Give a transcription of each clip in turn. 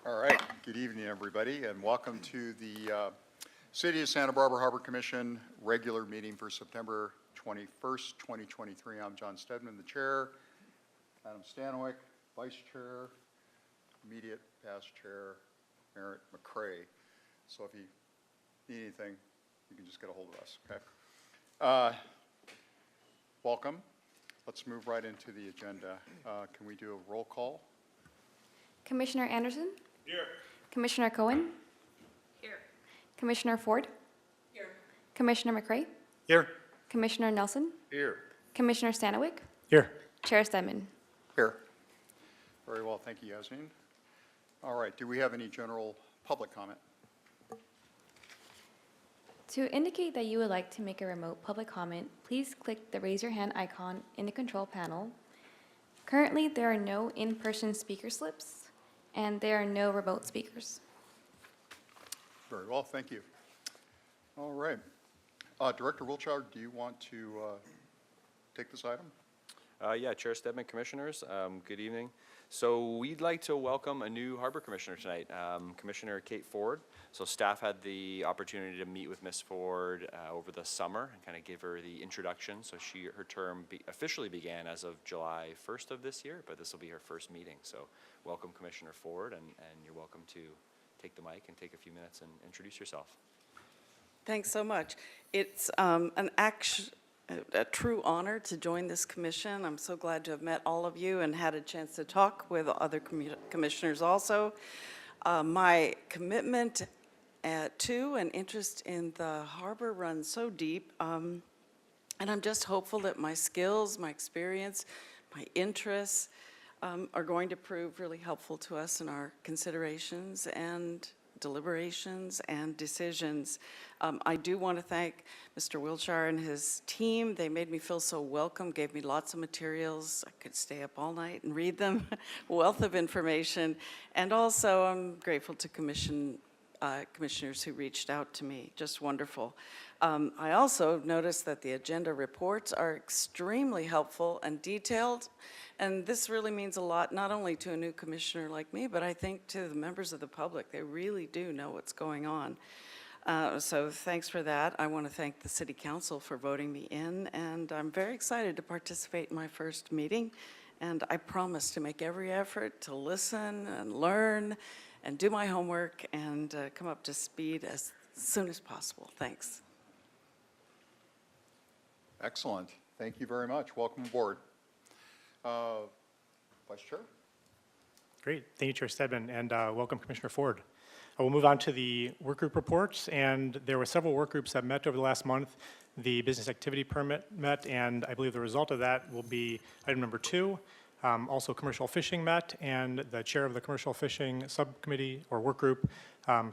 All right, good evening, everybody, and welcome to the City of Santa Barbara Harbor Commission regular meeting for September 21st, 2023. I'm John Stedman, the chair. Adam Stanwyck, vice chair. Immediate past chair, Merritt McCray. So if you need anything, you can just get a hold of us, okay? Welcome. Let's move right into the agenda. Can we do a roll call? Commissioner Anderson? Here. Commissioner Cohen? Here. Commissioner Ford? Here. Commissioner McCray? Here. Commissioner Nelson? Here. Commissioner Stanwyck? Here. Chair Stedman? Here. Very well, thank you, Yasmin. All right, do we have any general public comment? To indicate that you would like to make a remote public comment, please click the raise your hand icon in the control panel. Currently, there are no in-person speaker slips, and there are no remote speakers. Very well, thank you. All right. Director Wiltshire, do you want to take this item? Yeah, Chair Stedman, Commissioners, good evening. So we'd like to welcome a new Harbor Commissioner tonight, Commissioner Kate Ford. So staff had the opportunity to meet with Ms. Ford over the summer and kind of give her the introduction. So her term officially began as of July 1st of this year, but this will be her first meeting. So welcome, Commissioner Ford, and you're welcome to take the mic and take a few minutes and introduce yourself. Thanks so much. It's a true honor to join this commission. I'm so glad to have met all of you and had a chance to talk with other commissioners also. My commitment to and interest in the harbor runs so deep, and I'm just hopeful that my skills, my experience, my interests are going to prove really helpful to us in our considerations and deliberations and decisions. I do want to thank Mr. Wiltshire and his team. They made me feel so welcome, gave me lots of materials. I could stay up all night and read them, wealth of information. And also I'm grateful to commissioners who reached out to me, just wonderful. I also noticed that the agenda reports are extremely helpful and detailed, and this really means a lot, not only to a new commissioner like me, but I think to the members of the public. They really do know what's going on. So thanks for that. I want to thank the City Council for voting me in, and I'm very excited to participate in my first meeting. And I promise to make every effort to listen and learn and do my homework and come up to speed as soon as possible. Thanks. Excellent. Thank you very much. Welcome aboard. Vice Chair? Great. Thank you, Chair Stedman, and welcome, Commissioner Ford. We'll move on to the work group reports, and there were several work groups that met over the last month. The business activity permit met, and I believe the result of that will be item number 2. Also, commercial fishing met, and the chair of the commercial fishing subcommittee or work group,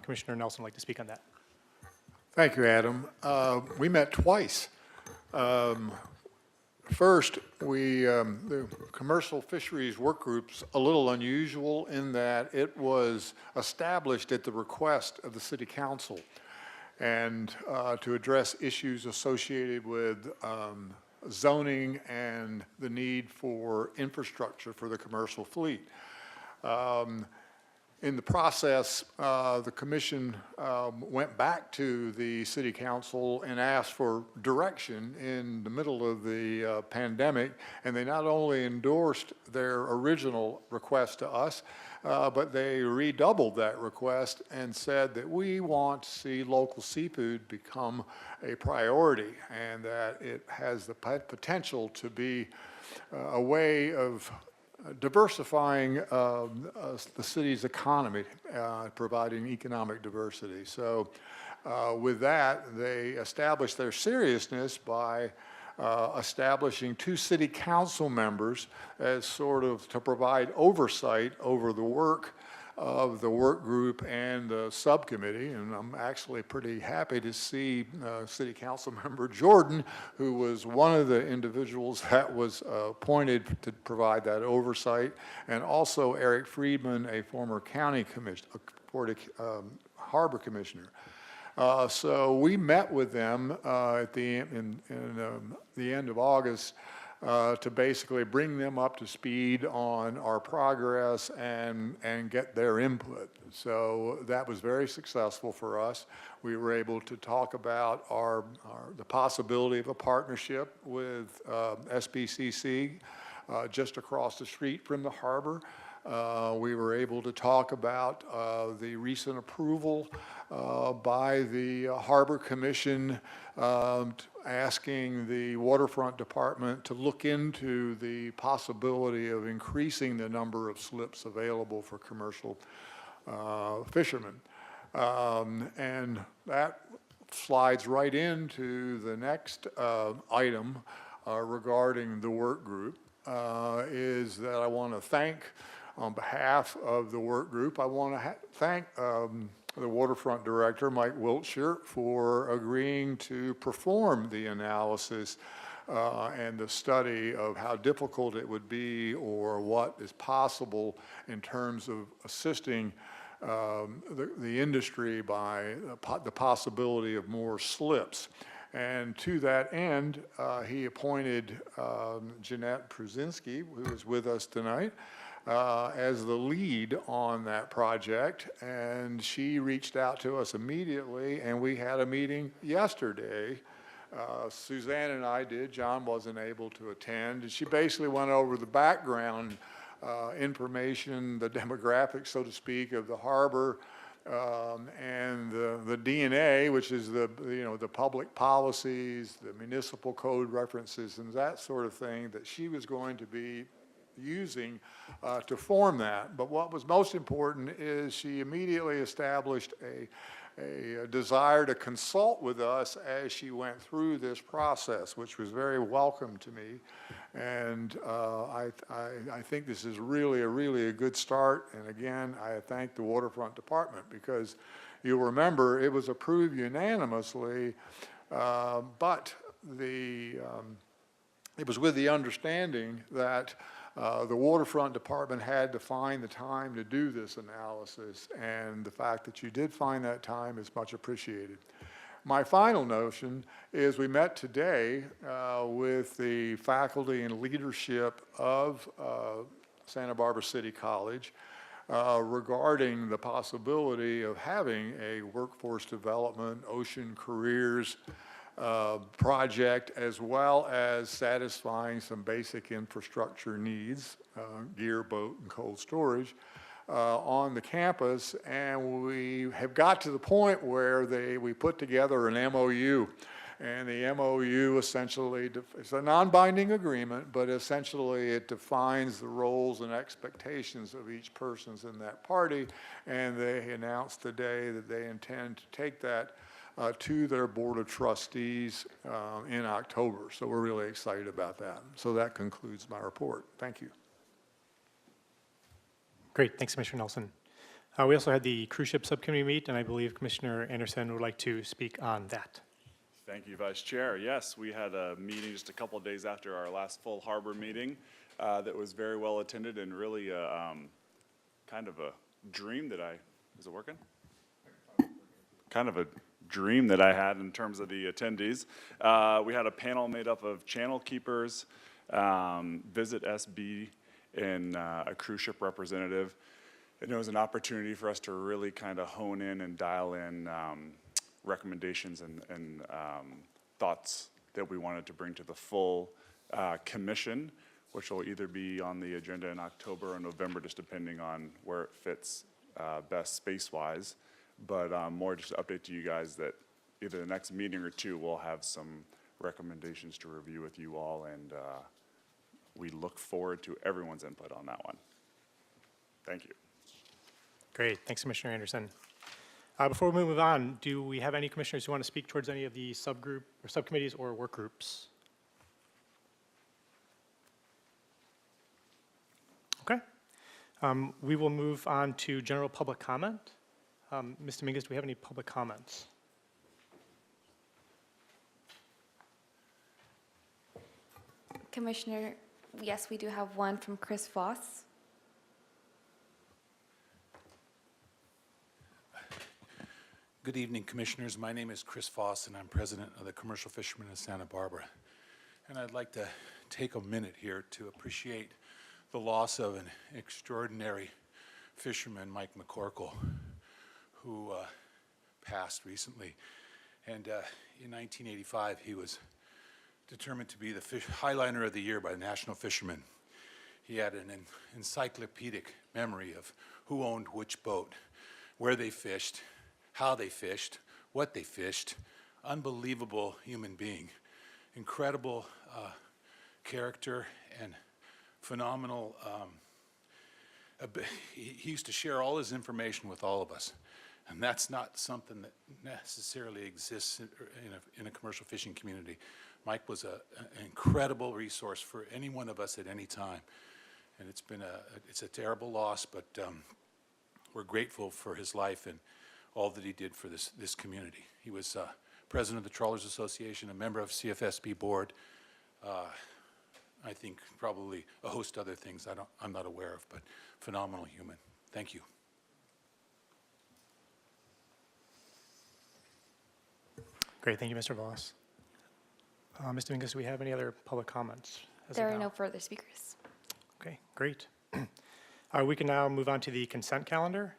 Commissioner Nelson, would like to speak on that. Thank you, Adam. We met twice. First, the commercial fisheries work group's a little unusual in that it was established at the request of the City Council and to address issues associated with zoning and the need for infrastructure for the commercial fleet. In the process, the commission went back to the City Council and asked for direction in the middle of the pandemic, and they not only endorsed their original request to us, but they redoubled that request and said that we want to see local seafood become a priority and that it has the potential to be a way of diversifying the city's economy, providing economic diversity. So with that, they established their seriousness by establishing 2 city council members as sort of to provide oversight over the work of the work group and the subcommittee, and I'm actually pretty happy to see City Council Member Jordan, who was one of the individuals that was appointed to provide that oversight, and also Eric Friedman, a former county commissioner, harbor commissioner. So we met with them at the end of August to basically bring them up to speed on our progress and get their input. So that was very successful for us. We were able to talk about the possibility of a partnership with SBCC just across the street from the harbor. We were able to talk about the recent approval by the Harbor Commission asking the Waterfront Department to look into the possibility of increasing the number of slips available for commercial fishermen. And that slides right into the next item regarding the work group, is that I want to thank, on behalf of the work group, I want to thank the Waterfront Director, Mike Wiltshire, for agreeing to perform the analysis and the study of how difficult it would be or what is possible in terms of assisting the industry by the possibility of more slips. And to that end, he appointed Jeanette Pruzinski, who is with us tonight, as the lead on that project, and she reached out to us immediately, and we had a meeting yesterday. Suzanne and I did. John wasn't able to attend, and she basically went over the background information, the demographics, so to speak, of the harbor, and the DNA, which is the public policies, the municipal code references, and that sort of thing that she was going to be using to form that. But what was most important is she immediately established a desire to consult with us as she went through this process, which was very welcome to me. And I think this is really a good start. And again, I thank the Waterfront Department, because you'll remember it was approved unanimously, but it was with the understanding that the Waterfront Department had to find the time to do this analysis, and the fact that you did find that time is much appreciated. My final notion is we met today with the faculty and leadership of Santa Barbara City College. regarding the possibility of having a workforce development, ocean careers project, as well as satisfying some basic infrastructure needs, gear, boat, and cold storage, on the campus. And we have got to the point where we put together an MOU. And the MOU essentially, it's a non-binding agreement, but essentially it defines the roles and expectations of each person in that party. And they announced today that they intend to take that to their Board of Trustees in October. So we're really excited about that. So that concludes my report. Thank you. Great, thanks, Commissioner Nelson. We also had the cruise ship subcommittee meet, and I believe Commissioner Anderson would like to speak on that. Thank you, Vice Chair. Yes, we had a meeting just a couple of days after our last full harbor meeting that was very well attended and really kind of a dream that is it working? Kind of a dream that I had in terms of the attendees. We had a panel made up of channel keepers, Visit SB, and a cruise ship representative. And it was an opportunity for us to really kind of hone in and dial in recommendations and thoughts that we wanted to bring to the full commission, which will either be on the agenda in October or November, just depending on where it fits best space-wise. But more just to update to you guys that either the next meeting or two, we'll have some recommendations to review with you all, and we look forward to everyone's input on that one. Thank you. Great, thanks, Commissioner Anderson. Before we move on, do we have any commissioners who want to speak towards any of the subgroup or subcommittees or work groups? Okay. We will move on to general public comment. Ms. Dominguez, do we have any public comments? Commissioner, yes, we do have one from Chris Voss. Good evening, Commissioners. My name is Chris Voss, and I'm president of the Commercial Fishermen of Santa Barbara. And I'd like to take a minute here to appreciate the loss of an extraordinary fisherman, Mike McCorkle, who passed recently. And in 1985, he was determined to be the Highliner of the Year by the National Fishermen. He had an encyclopedic memory of who owned which boat, where they fished, how they fished, what they fished. Unbelievable human being. Incredible character and phenomenal. He used to share all his information with all of us. And that's not something that necessarily exists in a commercial fishing community. Mike was an incredible resource for any one of us at any time. And it's a terrible loss, but we're grateful for his life and all that he did for this community. He was president of the Trawlers Association, a member of CFSB board. I think probably a host of other things I'm not aware of, but phenomenal human. Thank you. Great, thank you, Mr. Voss. Ms. Dominguez, do we have any other public comments? There are no further speakers. Okay, great. We can now move on to the consent calendar.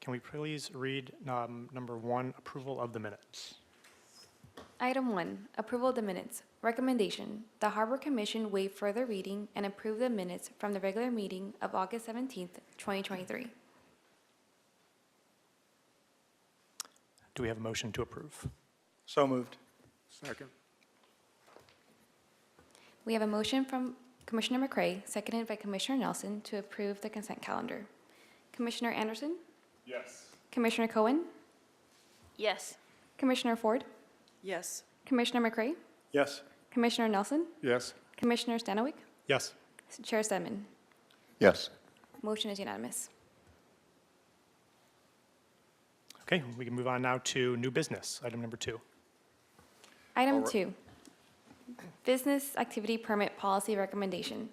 Can we please read number 1, approval of the minutes? Item 1, approval of the minutes. Recommendation, the Harbor Commission waive further reading and approve the minutes from the regular meeting of August 17th, 2023. Do we have a motion to approve? So moved. Second. We have a motion from Commissioner McCray, seconded by Commissioner Nelson, to approve the consent calendar. Commissioner Anderson? Yes. Commissioner Cohen? Yes. Commissioner Ford? Yes. Commissioner McCray? Yes. Commissioner Nelson? Yes. Commissioner Stanowick? Yes. Chair Stedman? Yes. Motion is unanimous. Okay, we can move on now to new business, item number 2. Item 2, business activity permit policy recommendation.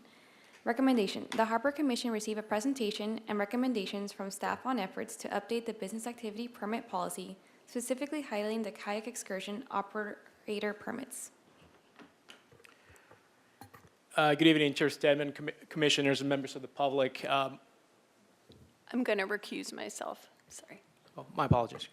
Recommendation, the Harbor Commission receive a presentation and recommendations from staff on efforts to update the business activity permit policy, specifically highlighting the kayak excursion operator permits. Good evening, Chair Stedman, Commissioners, and members of the public. I'm going to recuse myself. Sorry. Oh, my apologies.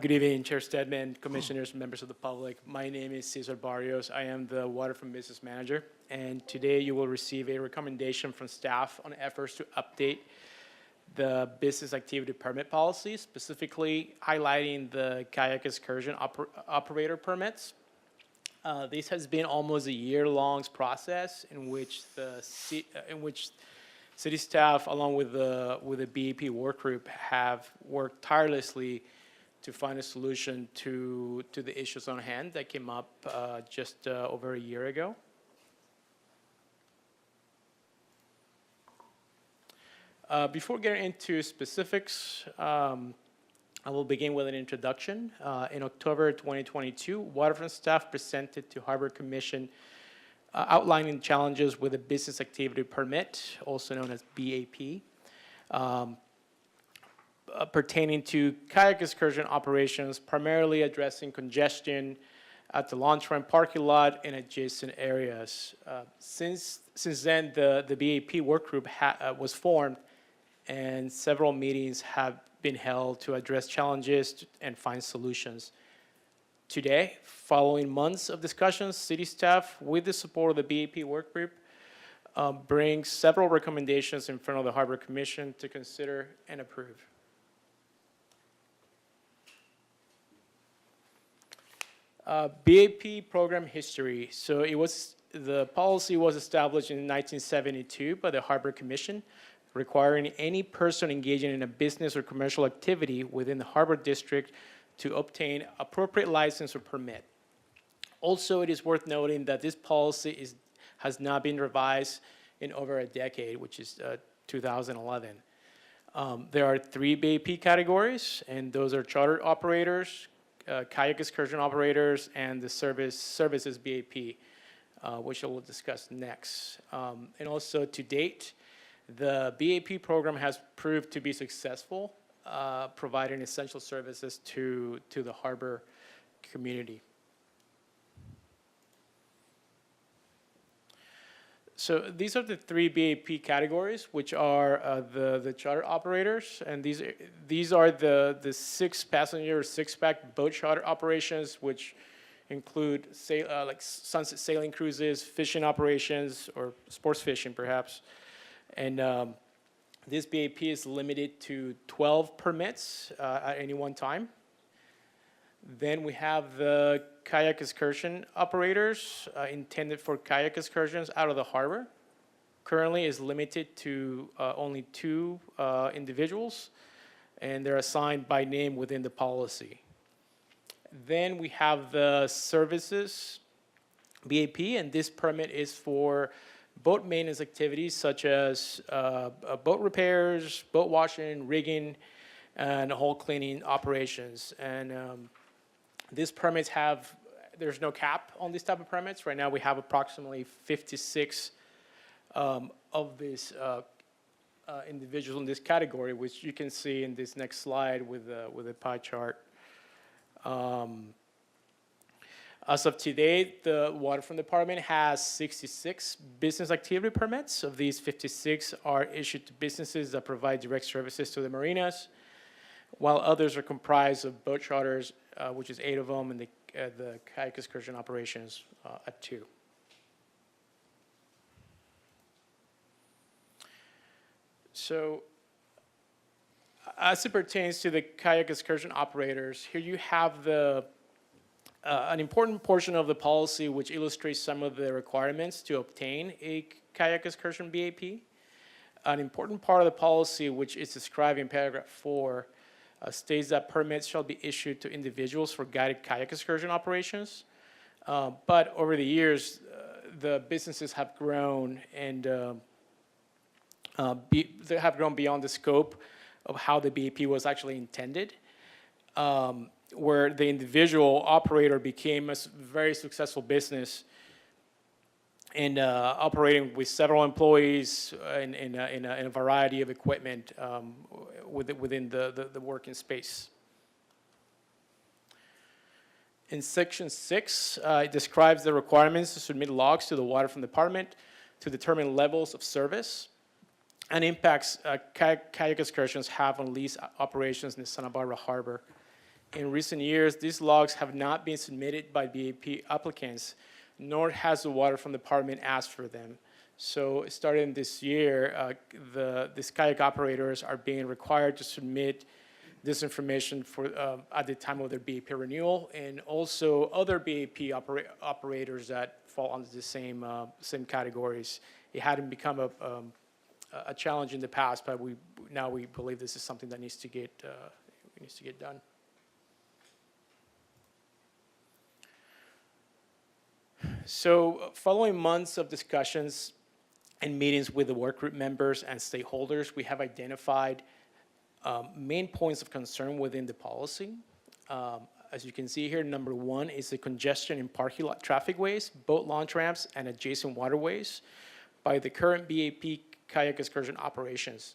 Good evening, Chair Stedman, commissioners, members of the public. My name is Cesar Barrios. I am the Waterfront Business Manager, and today you will receive a recommendation from staff on efforts to update the business activity permit policy, specifically highlighting the kayak excursion operator permits. This has been almost a year-long process in which city staff, along with the BAP work group, have worked tirelessly to find a solution to the issues on hand that came up just over a year ago. Before getting into specifics, I will begin with an introduction. In October 2022, Waterfront staff presented to Harbor Commission outlining challenges with a business activity permit, also known as BAP, pertaining to kayak excursion operations, primarily addressing congestion at the launchfront parking lot and adjacent areas. Since then, the BAP work group was formed, and several meetings have been held to address challenges and find solutions. Today, following months of discussions, city staff, with the support of the BAP work group, brings several recommendations in front of the Harbor Commission to consider and approve. BAP program history. So the policy was established in 1972 by the Harbor Commission, requiring any person engaging in a business or commercial activity within the Harbor District to obtain appropriate license or permit. Also, it is worth noting that this policy has not been revised in over a decade, which is 2011. There are 3 BAP categories, and those are charter operators, kayak excursion operators, and the services BAP, which I will discuss next. And also, to date, the BAP program has proved to be successful, providing essential services to the harbor community. So these are the 3 BAP categories, which are the charter operators, and these are the 6-passenger, 6-pack boat charter operations, which include like sunset sailing cruises, fishing operations, or sports fishing perhaps. And this BAP is limited to 12 permits at any one time. Then we have the kayak excursion operators intended for kayak excursions out of the harbor. Currently is limited to only 2 individuals, and they're assigned by name within the policy. Then we have the services BAP, and this permit is for boat maintenance activities such as boat repairs, boat washing, rigging, and hull cleaning operations. And these permits there's no cap on these type of permits. Right now we have approximately 56 of these individuals in this category, which you can see in this next slide with a pie chart. As of today, the Waterfront Department has 66 business activity permits. Of these, 56 are issued to businesses that provide direct services to the marinas, while others are comprised of boat charters, which is 8 of them, and the kayak excursion operations at 2. So, as it pertains to the kayak excursion operators, here you have an important portion of the policy which illustrates some of the requirements to obtain a kayak excursion BAP. An important part of the policy, which is described in paragraph 4, states that permits shall be issued to individuals for guided kayak excursion operations. But over the years, the businesses have grown, and they have grown beyond the scope of how the BAP was actually intended, where the individual operator became a very successful business and operating with several employees in a variety of equipment within the working space. In Section 6, it describes the requirements to submit logs to the Waterfront Department to determine levels of service and impacts kayak excursions have on lease operations in the Santa Barbara Harbor. In recent years, these logs have not been submitted by BAP applicants, nor has the Waterfront Department asked for them. So starting this year, these kayak operators are being required to submit this information for, at the time of their BAP renewal, and also other BAP operators that fall under the same categories. It hadn't become a challenge in the past, but now we believe this is something that needs to get done. So following months of discussions and meetings with the work group members and stakeholders, we have identified main points of concern within the policy. As you can see here, number one is the congestion in parking lot traffic ways, boat launch ramps, and adjacent waterways by the current BAP kayak excursion operations.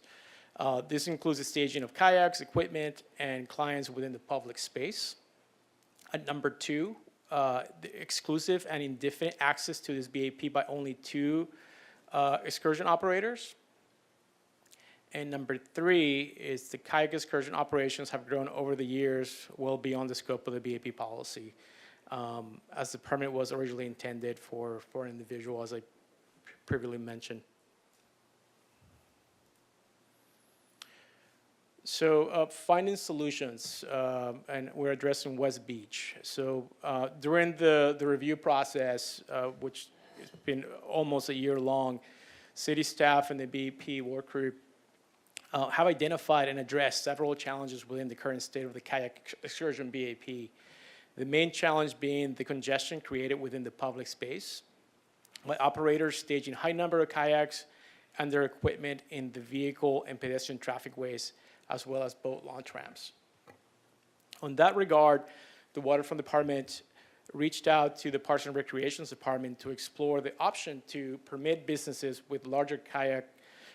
This includes the staging of kayaks, equipment, and clients within the public space. At number two, the exclusive and indefinite access to this BAP by only 2 excursion operators. And number three is the kayak excursion operations have grown over the years well beyond the scope of the BAP policy, as the permit was originally intended for an individual, as I previously mentioned. So finding solutions, and we're addressing West Beach. So during the review process, which has been almost a year long, city staff and the BAP work group have identified and addressed several challenges within the current state of the kayak excursion BAP. The main challenge being the congestion created within the public space by operators staging high number of kayaks and their equipment in the vehicle and pedestrian traffic ways, as well as boat launch ramps. On that regard, the Waterfront Department reached out to the Parks and Recreation Department to explore the option to permit businesses with larger kayak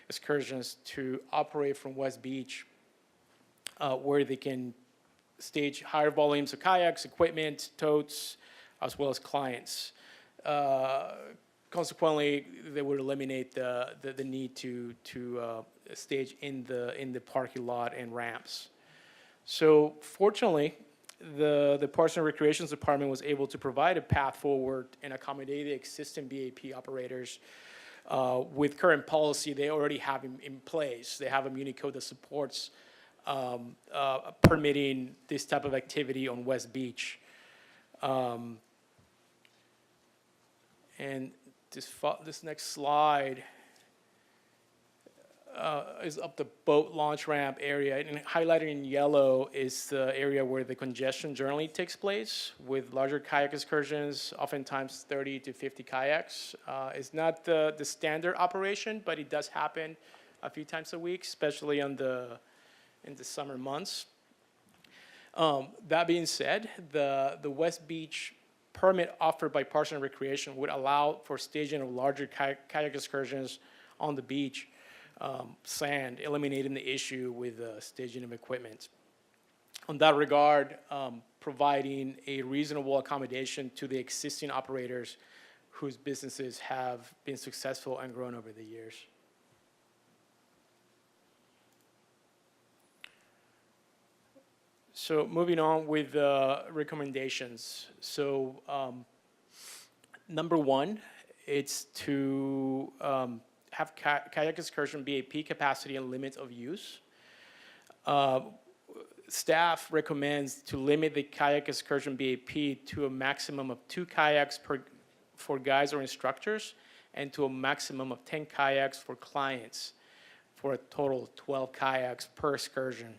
excursions to operate from West Beach, where they can stage higher volumes of kayaks, equipment, totes, as well as clients. Consequently, they would eliminate the need to stage in the parking lot and ramps. So fortunately, the Parks and Recreation Department was able to provide a path forward and accommodate the existing BAP operators with current policy they already have in place. They have a Muni code that supports permitting this type of activity on West Beach. And this next slide is up the boat launch ramp area, and highlighted in yellow is the area where the congestion generally takes place with larger kayak excursions, oftentimes 30 to 50 kayaks. It's not the standard operation, but it does happen a few times a week, especially in the summer months. That being said, the West Beach permit offered by Parks and Recreation would allow for staging of larger kayak excursions on the beach, sand, eliminating the issue with staging of equipment. On that regard, providing a reasonable accommodation to the existing operators whose businesses have been successful and grown over the years. So moving on with recommendations. So number one, it's to have kayak excursion BAP capacity and limits of use. Staff recommends to limit the kayak excursion BAP to a maximum of 2 kayaks for guides or instructors, and to a maximum of 10 kayaks for clients, for a total of 12 kayaks per excursion.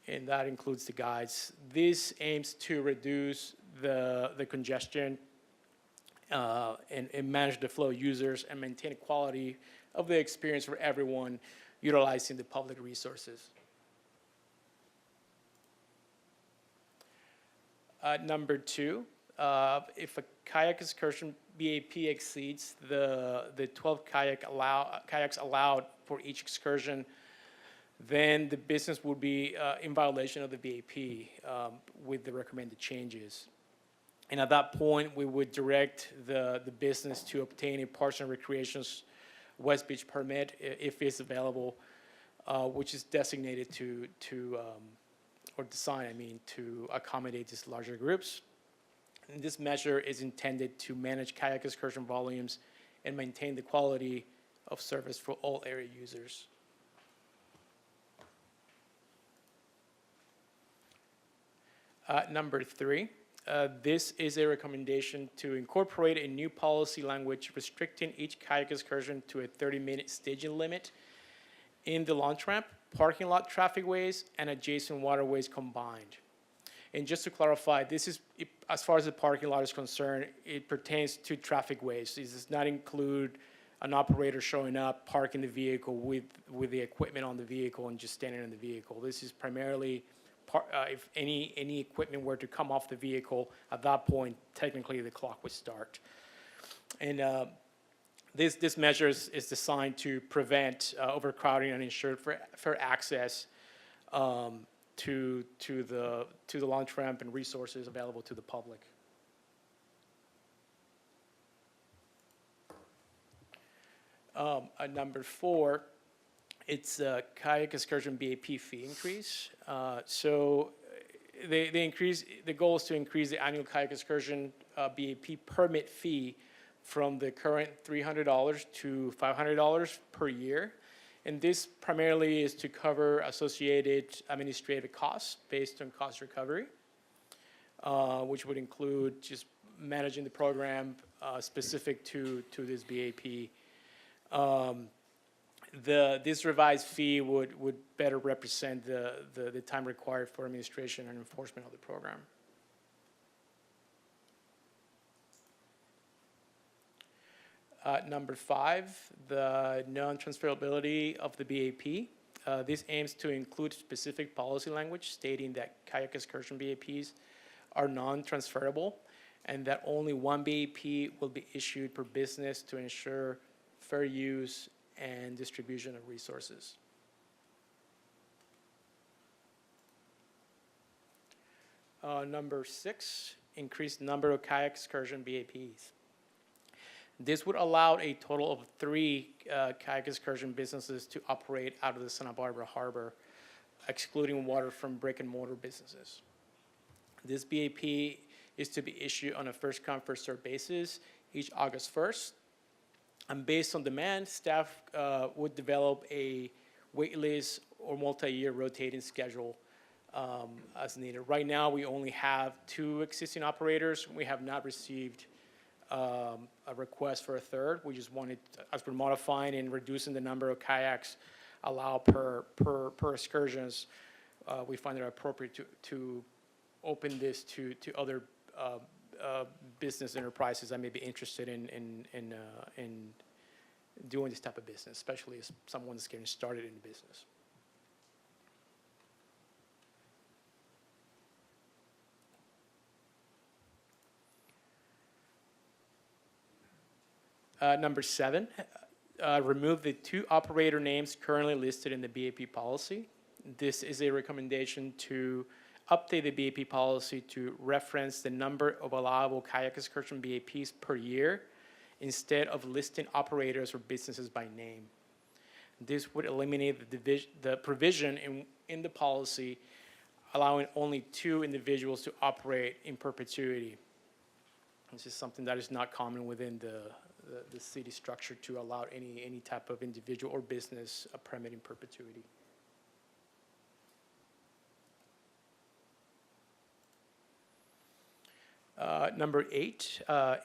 And that includes the guides. This aims to reduce the congestion and manage the flow of users and maintain quality of the experience for everyone utilizing the public resources. Number 2, if a kayak excursion BAP exceeds the 12 kayaks allowed for each excursion, then the business would be in violation of the BAP with the recommended changes. And at that point, we would direct the business to obtain a Parks and Recreation's West Beach permit if it's available, which is designated or designed, to accommodate these larger groups. And this measure is intended to manage kayak excursion volumes and maintain the quality of service for all area users. Number 3, this is a recommendation to incorporate a new policy language restricting each kayak excursion to a 30-minute staging limit in the launch ramp, parking lot trafficways, and adjacent waterways combined. And just to clarify, this is, as far as the parking lot is concerned, it pertains to trafficways. This does not include an operator showing up, parking the vehicle with the equipment on the vehicle and just standing in the vehicle. This is primarily, if any equipment were to come off the vehicle, at that point, technically the clock would start. And this measure is designed to prevent overcrowding and ensure fair access to the launch ramp and resources available to the public. Number 4, it's a kayak excursion BAP fee increase. So the goal is to increase the annual kayak excursion BAP permit fee from the current $300 to $500 per year. And this primarily is to cover associated administrative costs based on cost recovery, which would include just managing the program specific to this BAP. This revised fee would better represent the time required for administration and enforcement of the program. Number 5, the non-transferability of the BAP. This aims to include specific policy language stating that kayak excursion BAPs are non-transferable and that only one BAP will be issued per business to ensure fair use and distribution of resources. Number 6, increased number of kayak excursion BAPs. This would allow a total of 3 kayak excursion businesses to operate out of the Santa Barbara Harbor, excluding water from brick and mortar businesses. This BAP is to be issued on a first-come, first-served basis each August 1st. And based on demand, staff would develop a wait list or multi-year rotating schedule as needed. Right now, we only have 2 existing operators. We have not received a request for a third. We just wanted, as we're modifying and reducing the number of kayaks allowed per excursions, we find it appropriate to open this to other business enterprises that may be interested in doing this type of business, especially as someone that's getting started in the business. Number 7, remove the 2 operator names currently listed in the BAP policy. This is a recommendation to update the BAP policy to reference the number of allowable kayak excursion BAPs per year instead of listing operators or businesses by name. This would eliminate the provision in the policy allowing only 2 individuals to operate in perpetuity. This is something that is not common within the city structure to allow any type of individual or business a permit in perpetuity. Number 8,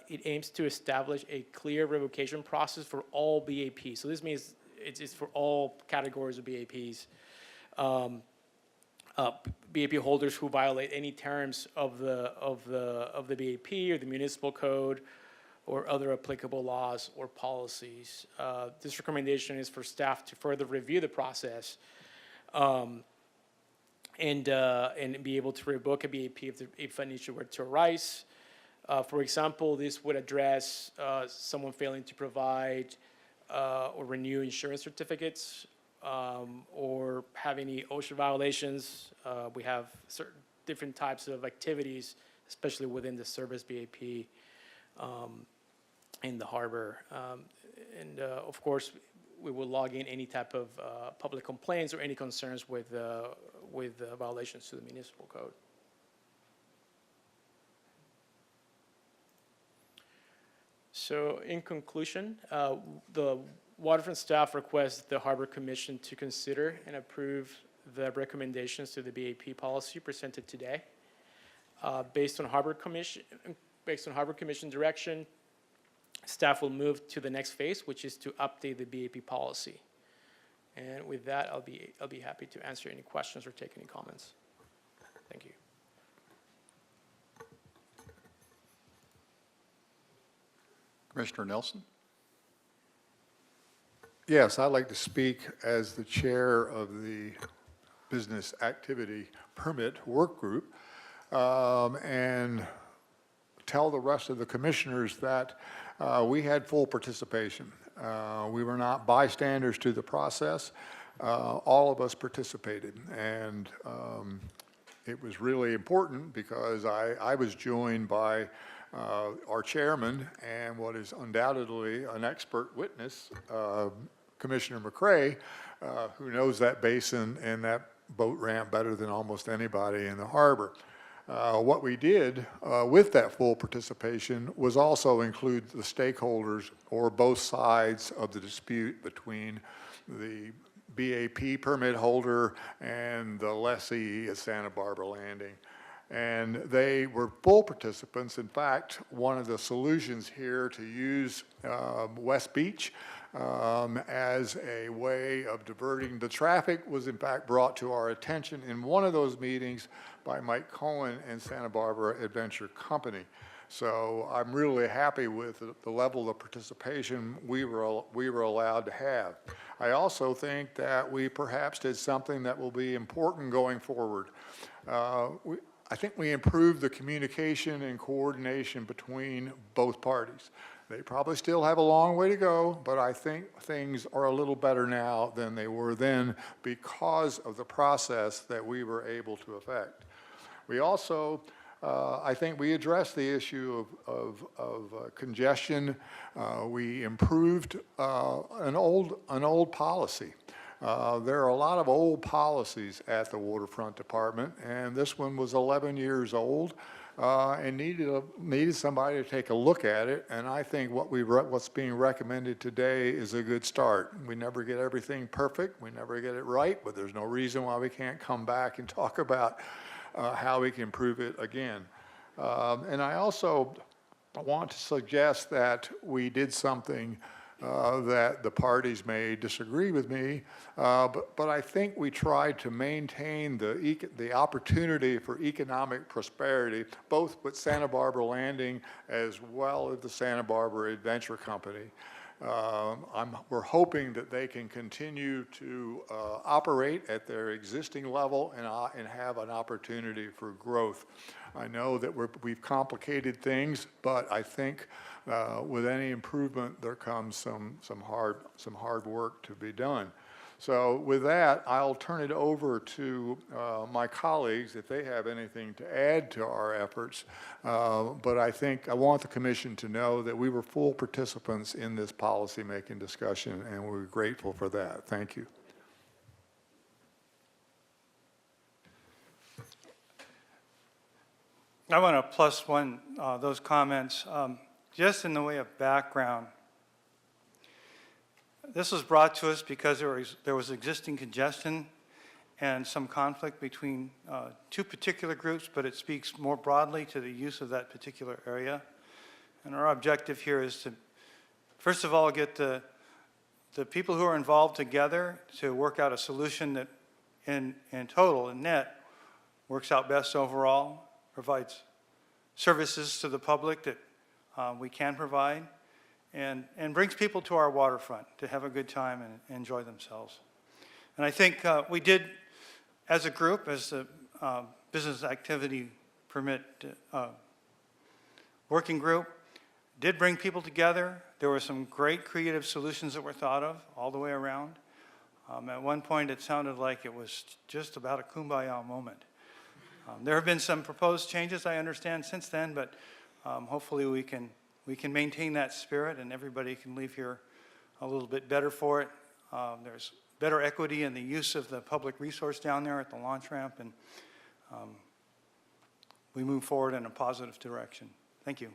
it aims to establish a clear revocation process for all BAPs. So this means it's for all categories of BAPs. BAP holders who violate any terms of the BAP or the municipal code or other applicable laws or policies. This recommendation is for staff to further review the process and be able to revoke a BAP if an issue were to arise. For example, this would address someone failing to provide or renew insurance certificates or have any OSHA violations. We have certain different types of activities, especially within the service BAP in the harbor. Of course, we will log in any type of public complaints or any concerns with violations to the municipal code. So in conclusion, the waterfront staff requests the Harbor Commission to consider and approve the recommendations to the BAP policy presented today. Based on Harbor Commission direction, staff will move to the next phase, which is to update the BAP policy. And with that, I'll be happy to answer any questions or take any comments. Thank you. Commissioner Nelson? Yes, I'd like to speak as the chair of the Business Activity Permit Work Group and tell the rest of the commissioners that we had full participation. We were not bystanders to the process. All of us participated, and it was really important because I was joined by our chairman and what is undoubtedly an expert witness, Commissioner McCray, who knows that basin and that boat ramp better than almost anybody in the harbor. What we did with that full participation was also include the stakeholders or both sides of the dispute between the BAP permit holder and the lessee at Santa Barbara Landing. And they were full participants. In fact, one of the solutions here to use West Beach as a way of diverting the traffic was in fact brought to our attention in one of those meetings by Mike Cohen and Santa Barbara Adventure Company. So I'm really happy with the level of participation we were allowed to have. I also think that we perhaps did something that will be important going forward. I think we improved the communication and coordination between both parties. They probably still have a long way to go, but I think things are a little better now than they were then because of the process that we were able to affect. We also, I think we addressed the issue of congestion. We improved an old policy. There are a lot of old policies at the Waterfront Department, and this one was 11 years old and needed somebody to take a look at it. And I think what's being recommended today is a good start. We never get everything perfect, we never get it right, but there's no reason why we can't come back and talk about how we can improve it again. And I also want to suggest that we did something that the parties may disagree with me, but I think we tried to maintain the opportunity for economic prosperity, both with Santa Barbara Landing as well as the Santa Barbara Adventure Company. We're hoping that they can continue to operate at their existing level and have an opportunity for growth. I know that we've complicated things, but I think with any improvement, there comes some hard work to be done. So with that, I'll turn it over to my colleagues if they have anything to add to our efforts. But I think I want the Commission to know that we were full participants in this policy-making discussion, and we're grateful for that. Thank you. I want to plus one those comments. Just in the way of background, this was brought to us because there was existing congestion and some conflict between two particular groups, but it speaks more broadly to the use of that particular area. And our objective here is to, first of all, get the people who are involved together to work out a solution that in total, in net, works out best overall, provides services to the public that we can provide, and brings people to our waterfront to have a good time and enjoy themselves. And I think we did, as a group, as the Business Activity Permit Working Group, did bring people together. There were some great creative solutions that were thought of all the way around. At one point, it sounded like it was just about a kumbaya moment. There have been some proposed changes, I understand, since then, but hopefully we can maintain that spirit and everybody can leave here a little bit better for it. There's better equity in the use of the public resource down there at the launch ramp, and we move forward in a positive direction. Thank you.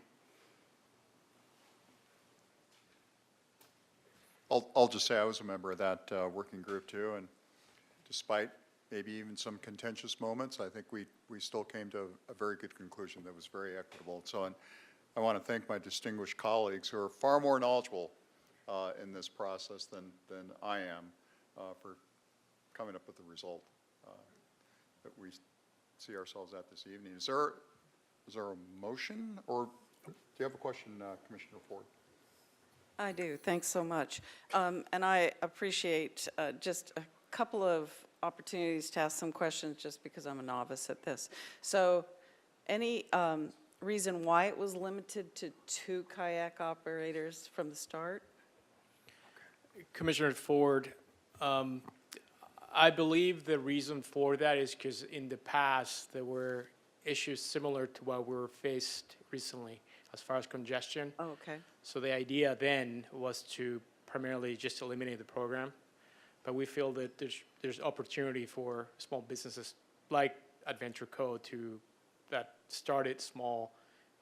I'll just say I was a member of that working group too, and despite maybe even some contentious moments, I think we still came to a very good conclusion that was very equitable and so on. I want to thank my distinguished colleagues who are far more knowledgeable in this process than I am for coming up with the result that we see ourselves at this evening. Is there a motion, or do you have a question, Commissioner Ford? I do, thanks so much. And I appreciate just a couple of opportunities to ask some questions just because I'm a novice at this. So any reason why it was limited to 2 kayak operators from the start? Commissioner Ford, I believe the reason for that is because in the past, there were issues similar to what we were faced recently as far as congestion. Oh, okay. So the idea then was to primarily just eliminate the program. But we feel that there's opportunity for small businesses like Adventure Co. that started small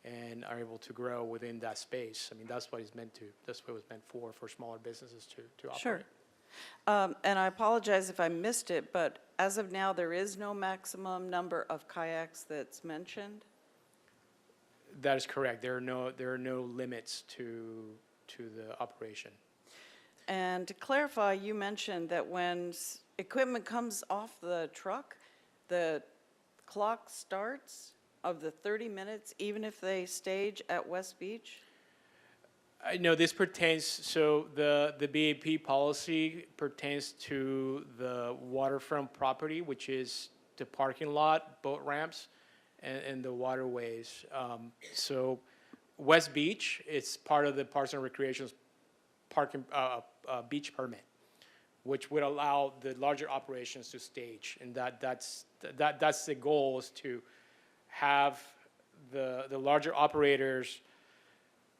and are able to grow within that space. I mean, that's what it was meant for smaller businesses to operate. Sure. And I apologize if I missed it, but as of now, there is no maximum number of kayaks that's mentioned? That is correct. There are no limits to the operation. And to clarify, you mentioned that when equipment comes off the truck, the clock starts of the 30 minutes, even if they stage at West Beach? No, this pertains, so the BAP policy pertains to the waterfront property, which is the parking lot, boat ramps, and the waterways. So West Beach, it's part of the Parks and Recreation's parking beach permit, which would allow the larger operations to stage, and that's the goal, is to have the larger operators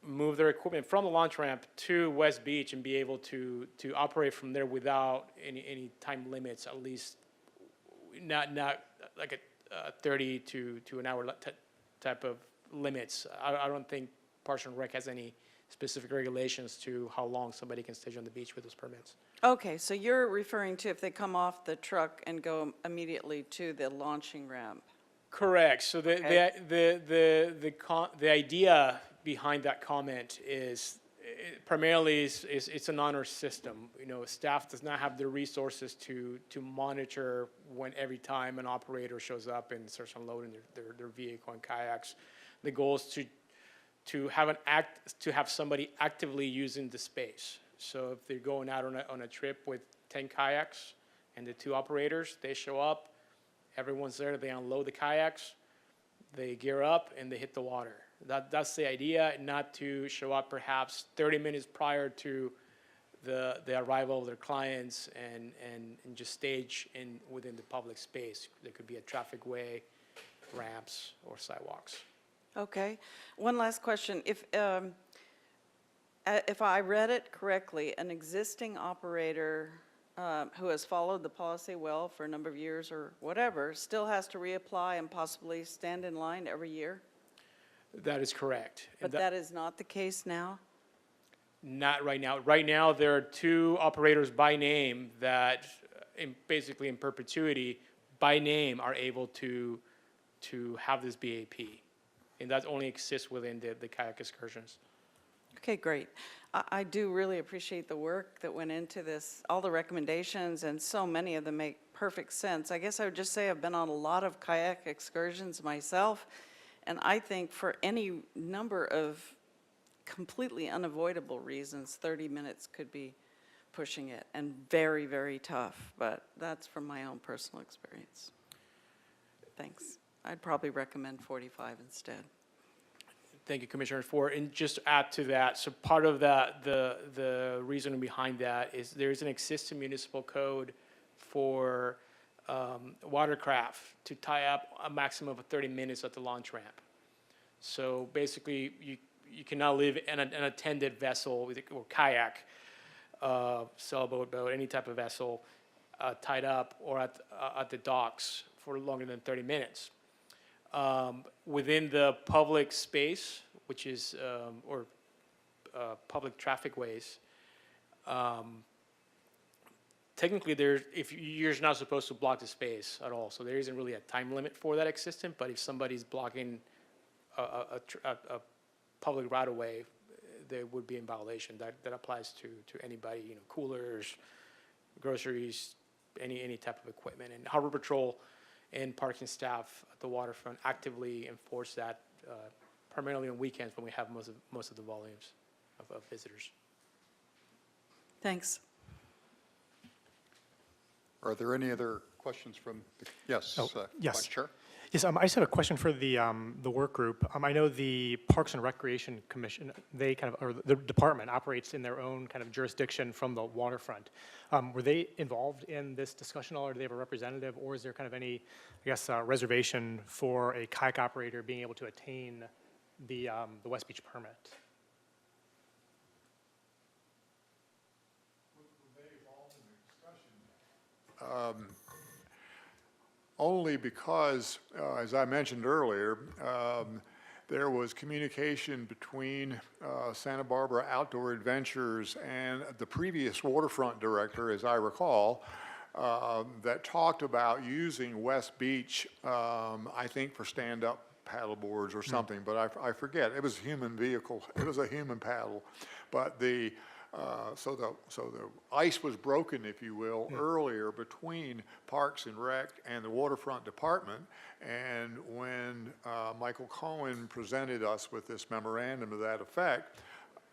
move their equipment from the launch ramp to West Beach and be able to operate from there without any time limits, at least not like a 30 to an hour type of limits. I don't think Parks and Rec has any specific regulations to how long somebody can stage on the beach with those permits. Okay, so you're referring to if they come off the truck and go immediately to the launching ramp? Correct. So the idea behind that comment is primarily it's an honor system. You know, staff does not have the resources to monitor when every time an operator shows up and starts unloading their vehicle and kayaks. The goal is to have somebody actively using the space. So if they're going out on a trip with 10 kayaks and the 2 operators, they show up, everyone's there, they unload the kayaks, they gear up, and they hit the water. That's the idea, not to show up perhaps 30 minutes prior to the arrival of their clients and just stage within the public space. There could be a traffic way, ramps, or sidewalks. Okay. One last question. If I read it correctly, an existing operator who has followed the policy well for a number of years or whatever still has to reapply and possibly stand in line every year? That is correct. But that is not the case now? Not right now. Right now, there are 2 operators by name that, basically in perpetuity, by name, are able to have this BAP. And that only exists within the kayak excursions. Okay, great. I do really appreciate the work that went into this, all the recommendations, and so many of them make perfect sense. I guess I would just say I've been on a lot of kayak excursions myself, and I think for any number of completely unavoidable reasons, 30 minutes could be pushing it and very, very tough, but that's from my own personal experience. Thanks. I'd probably recommend 45 instead. Thank you, Commissioner Ford. And just to add to that, so part of that, the reason behind that is there's an existing municipal code for watercraft to tie up a maximum of 30 minutes at the launch ramp. So basically, you cannot live in an attended vessel or kayak, sailboat, boat, any type of vessel tied up or at the docks for longer than 30 minutes. Within the public space, which is, or public traffic ways, technically you're not supposed to block the space at all. So there isn't really a time limit for that existent, but if somebody's blocking a public right of way, they would be in violation. That applies to anybody, you know, coolers, groceries, any type of equipment. And Harbor Patrol and parking staff at the waterfront actively enforce that, primarily on weekends when we have most of the volumes of visitors. Thanks. Are there any other questions from, yes, yes. Vice Chair? Yes, I just have a question for the work group. I know the Parks and Recreation Commission, they kind of, or the department operates in their own kind of jurisdiction from the waterfront. Were they involved in this discussion at all, or do they have a representative, or is there kind of any, I guess, reservation for a kayak operator being able to attain the West Beach permit? Only because, as I mentioned earlier, there was communication between Santa Barbara Outdoor Adventures and the previous waterfront director, as I recall, that talked about using West Beach, I think for stand-up paddle boards or something, but I forget. It was a human vehicle. It was a human paddle. But so the ice was broken, if you will, earlier between Parks and Rec and the Waterfront Department. And when Michael Cohen presented us with this memorandum to that effect,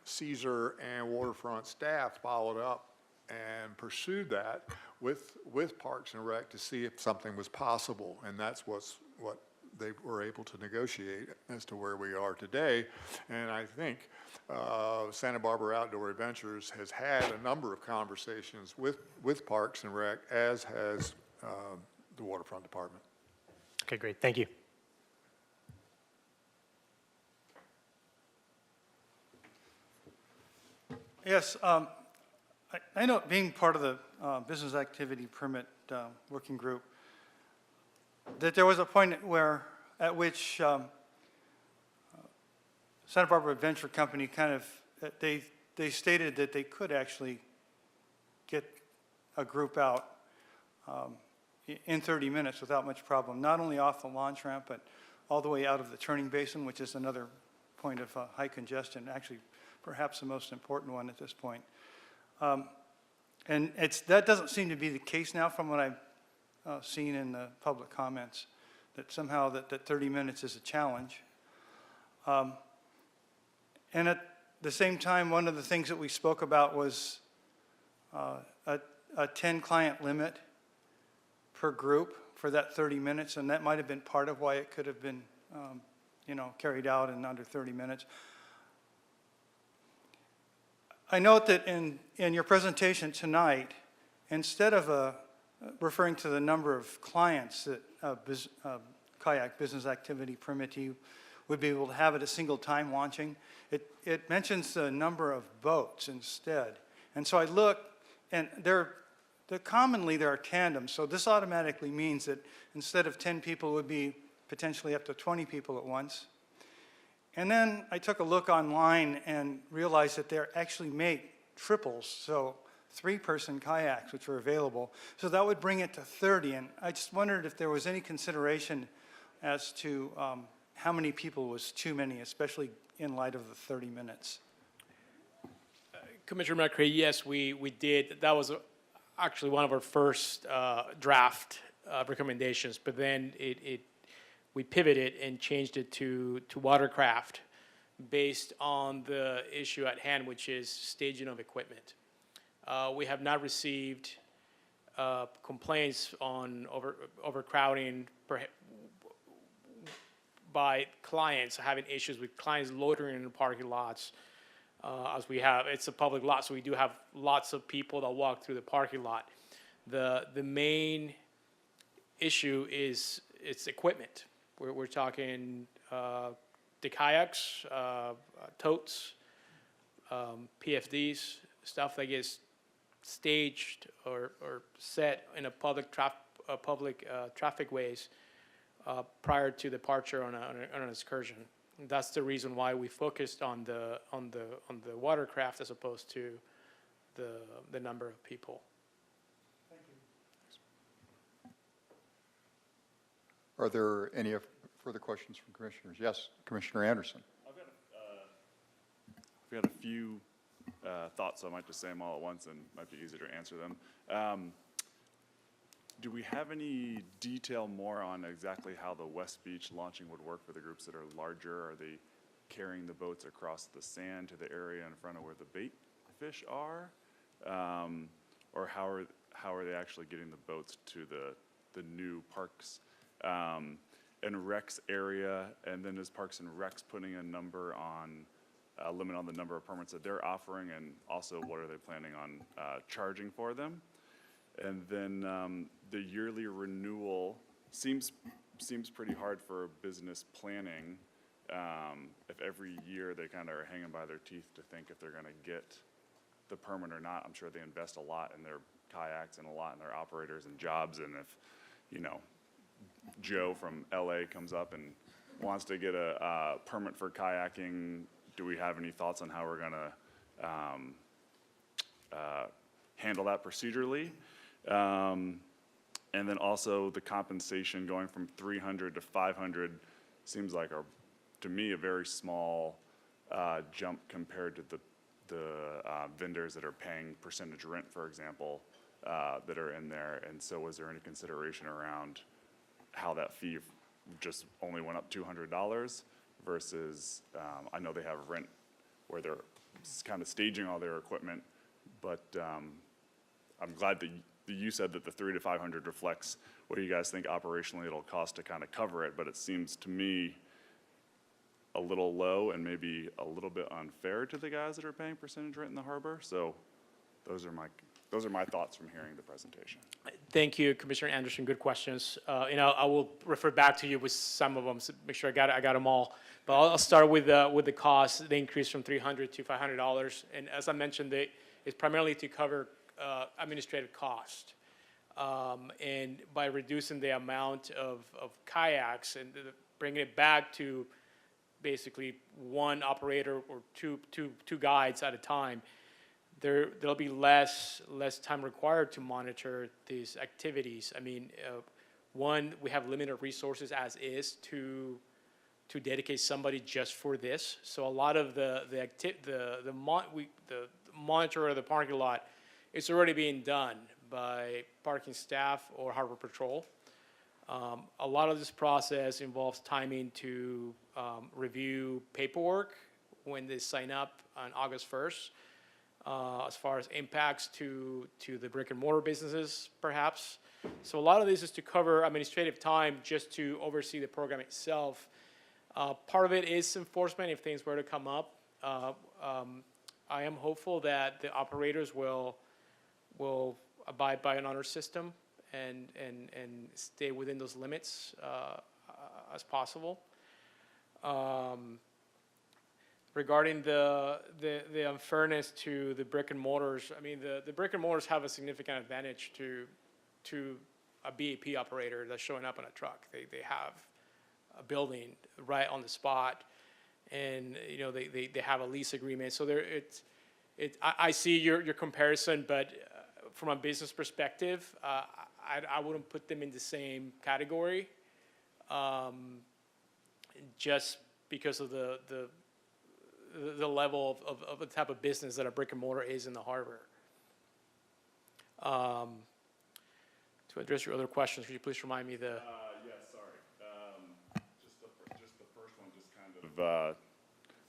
Caesar and Waterfront staff followed up and pursued that with Parks and Rec to see if something was possible. And that's what they were able to negotiate as to where we are today. And I think Santa Barbara Outdoor Adventures has had a number of conversations with Parks and Rec, as has the Waterfront Department. Okay, great, thank you. Yes, I know, being part of the business activity permit working group, that there was a point at which Santa Barbara Adventure Company kind of, they stated that they could actually get a group out in 30 minutes without much problem, not only off the launch ramp, but all the way out of the turning basin, which is another point of high congestion, actually perhaps the most important one at this point. And that doesn't seem to be the case now from what I've seen in the public comments, that somehow that 30 minutes is a challenge. And at the same time, one of the things that we spoke about was a 10-client limit per group for that 30 minutes, and that might have been part of why it could have been, carried out in under 30 minutes. I note that in your presentation tonight, instead of referring to the number of clients that kayak business activity permittee would be able to have at a single time launching, it mentions the number of boats instead. And so I look, and commonly there are tandems, so this automatically means that instead of 10 people, it would be potentially up to 20 people at once. And then I took a look online and realized that they actually make triples, so 3-person kayaks, which were available. So that would bring it to 30. And I just wondered if there was any consideration as to how many people was too many, especially in light of the 30 minutes. Commissioner McCray, yes, we did. That was actually one of our first draft recommendations, but then we pivoted and changed it to watercraft based on the issue at hand, which is staging of equipment. We have not received complaints on overcrowding by clients, having issues with clients loitering in the parking lots. As we have, it's a public lot, so we do have lots of people that walk through the parking lot. The main issue is it's equipment. We're talking the kayaks, totes, PFDs, stuff that gets staged or set in a public traffic ways prior to departure on an excursion. That's the reason why we focused on the watercraft as opposed to the number of people. Are there any further questions from commissioners? Yes, Commissioner Anderson. I've got a few thoughts, so I might just say them all at once and it might be easier to answer them. Do we have any detail more on exactly how the West Beach launching would work for the groups that are larger? Are they carrying the boats across the sand to the area in front of where the bait fish are? Or how are they actually getting the boats to the new Parks and Recs area? And then is Parks and Recs putting a limit on the number of permits that they're offering, and also what are they planning on charging for them? And then the yearly renewal seems pretty hard for business planning if every year they kind of are hanging by their teeth to think if they're going to get the permit or not. I'm sure they invest a lot in their kayaks and a lot in their operators and jobs, and if, you know, Joe from LA comes up and wants to get a permit for kayaking, do we have any thoughts on how we're going to handle that procedurally? And then also the compensation going from 300 to 500 seems like, to me, a very small jump compared to the vendors that are paying percentage rent, for example, that are in there. And so was there any consideration around how that fee just only went up $200 versus, I know they have rent where they're kind of staging all their equipment, but I'm glad that you said that the 300 to 500 reflects what you guys think operationally it'll cost to kind of cover it, but it seems to me a little low and maybe a little bit unfair to the guys that are paying percentage rent in the harbor. So those are my thoughts from hearing the presentation. Thank you, Commissioner Anderson. Good questions. I will refer back to you with some of them, so make sure I got them all. But I'll start with the cost, the increase from $300 to $500. And as I mentioned, it's primarily to cover administrative cost. And by reducing the amount of kayaks and bringing it back to basically one operator or two guides at a time, there'll be less time required to monitor these activities. I mean, one, we have limited resources as is to dedicate somebody just for this. So a lot of the monitor of the parking lot, it's already being done by parking staff or harbor patrol. A lot of this process involves timing to review paperwork when they sign up on August 1st. As far as impacts to the brick and mortar businesses, perhaps. So a lot of this is to cover administrative time just to oversee the program itself. Part of it is enforcement if things were to come up. I am hopeful that the operators will abide by an honor system and stay within those limits as possible. Regarding the unfairness to the brick and mortars, I mean, the brick and mortars have a significant advantage to a BAP operator that's showing up in a truck. They have a building right on the spot, and they have a lease agreement. So I see your comparison, but from a business perspective, I wouldn't put them in the same category, just because of the level of the type of business that a brick and mortar is in the harbor. To address your other questions, could you please remind me the? Yeah, sorry. Just the first one, just kind of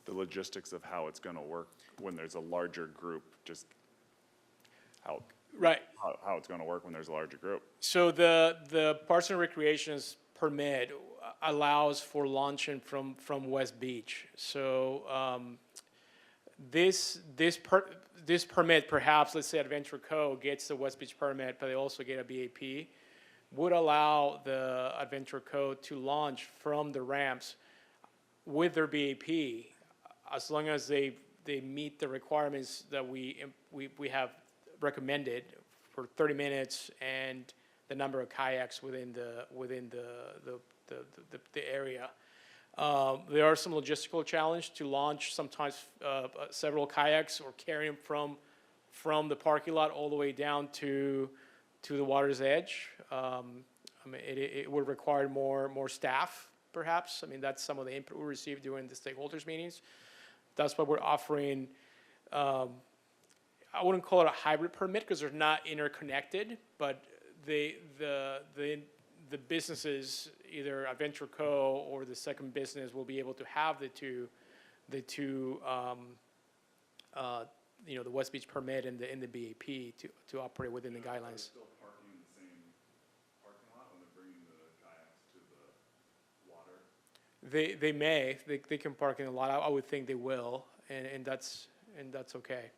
the logistics of how it's gonna work when there's a larger group, just how, Right. how it's gonna work when there's a larger group. So the Parks and Recreation's permit allows for launching from West Beach. So this permit, perhaps, let's say Adventure Co. gets the West Beach permit, but they also get a BAP, would allow the Adventure Co. to launch from the ramps with their BAP, as long as they meet the requirements that we have recommended for 30 minutes and the number of kayaks within the area. There are some logistical challenge to launch sometimes several kayaks or carry them from the parking lot all the way down to the water's edge. I mean, it would require more staff, perhaps. I mean, that's some of the input we received during the stakeholders meetings. That's why we're offering, I wouldn't call it a hybrid permit because they're not interconnected, but the businesses, either Adventure Co. or the second business, will be able to have the two, the West Beach permit and the BAP to operate within the guidelines. Still parking in the same parking lot when they're bringing the kayaks to the water? They may, they can park in a lot. I would think they will, and that's okay.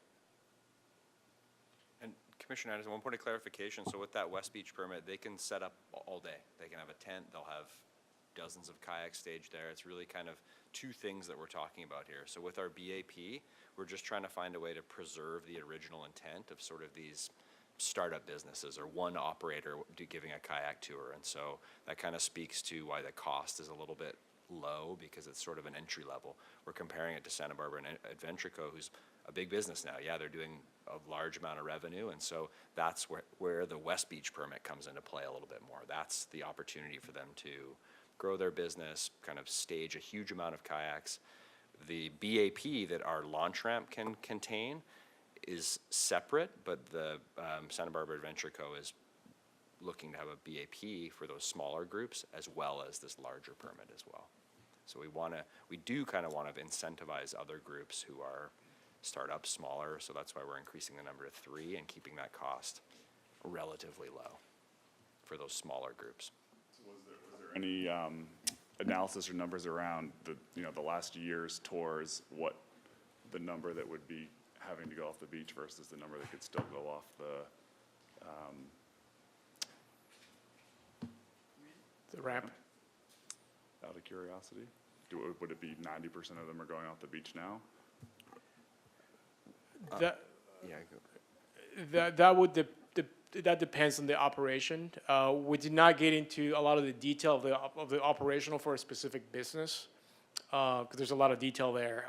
And Commissioner Anderson, one point of clarification, so with that West Beach permit, they can set up all day. They can have a tent, they'll have dozens of kayaks staged there. It's really kind of two things that we're talking about here. So with our BAP, we're just trying to find a way to preserve the original intent of sort of these startup businesses or one operator giving a kayak tour. And so that kind of speaks to why the cost is a little bit low, because it's sort of an entry level. We're comparing it to Santa Barbara and Adventure Co., who's a big business now. Yeah, they're doing a large amount of revenue, and so that's where the West Beach permit comes into play a little bit more. That's the opportunity for them to grow their business, kind of stage a huge amount of kayaks. The BAP that our launch ramp can contain is separate, but the Santa Barbara Adventure Co. is looking to have a BAP for those smaller groups as well as this larger permit as well. So we do kind of want to incentivize other groups who are startups, smaller, so that's why we're increasing the number to 3 and keeping that cost relatively low for those smaller groups. So was there any analysis or numbers around the last year's tours, what the number that would be having to go off the beach versus the number that could still go off The ramp. out of curiosity? Would it be 90% of them are going off the beach now? That, Yeah, that depends on the operation. We did not get into a lot of the detail of the operational for a specific business, because there's a lot of detail there.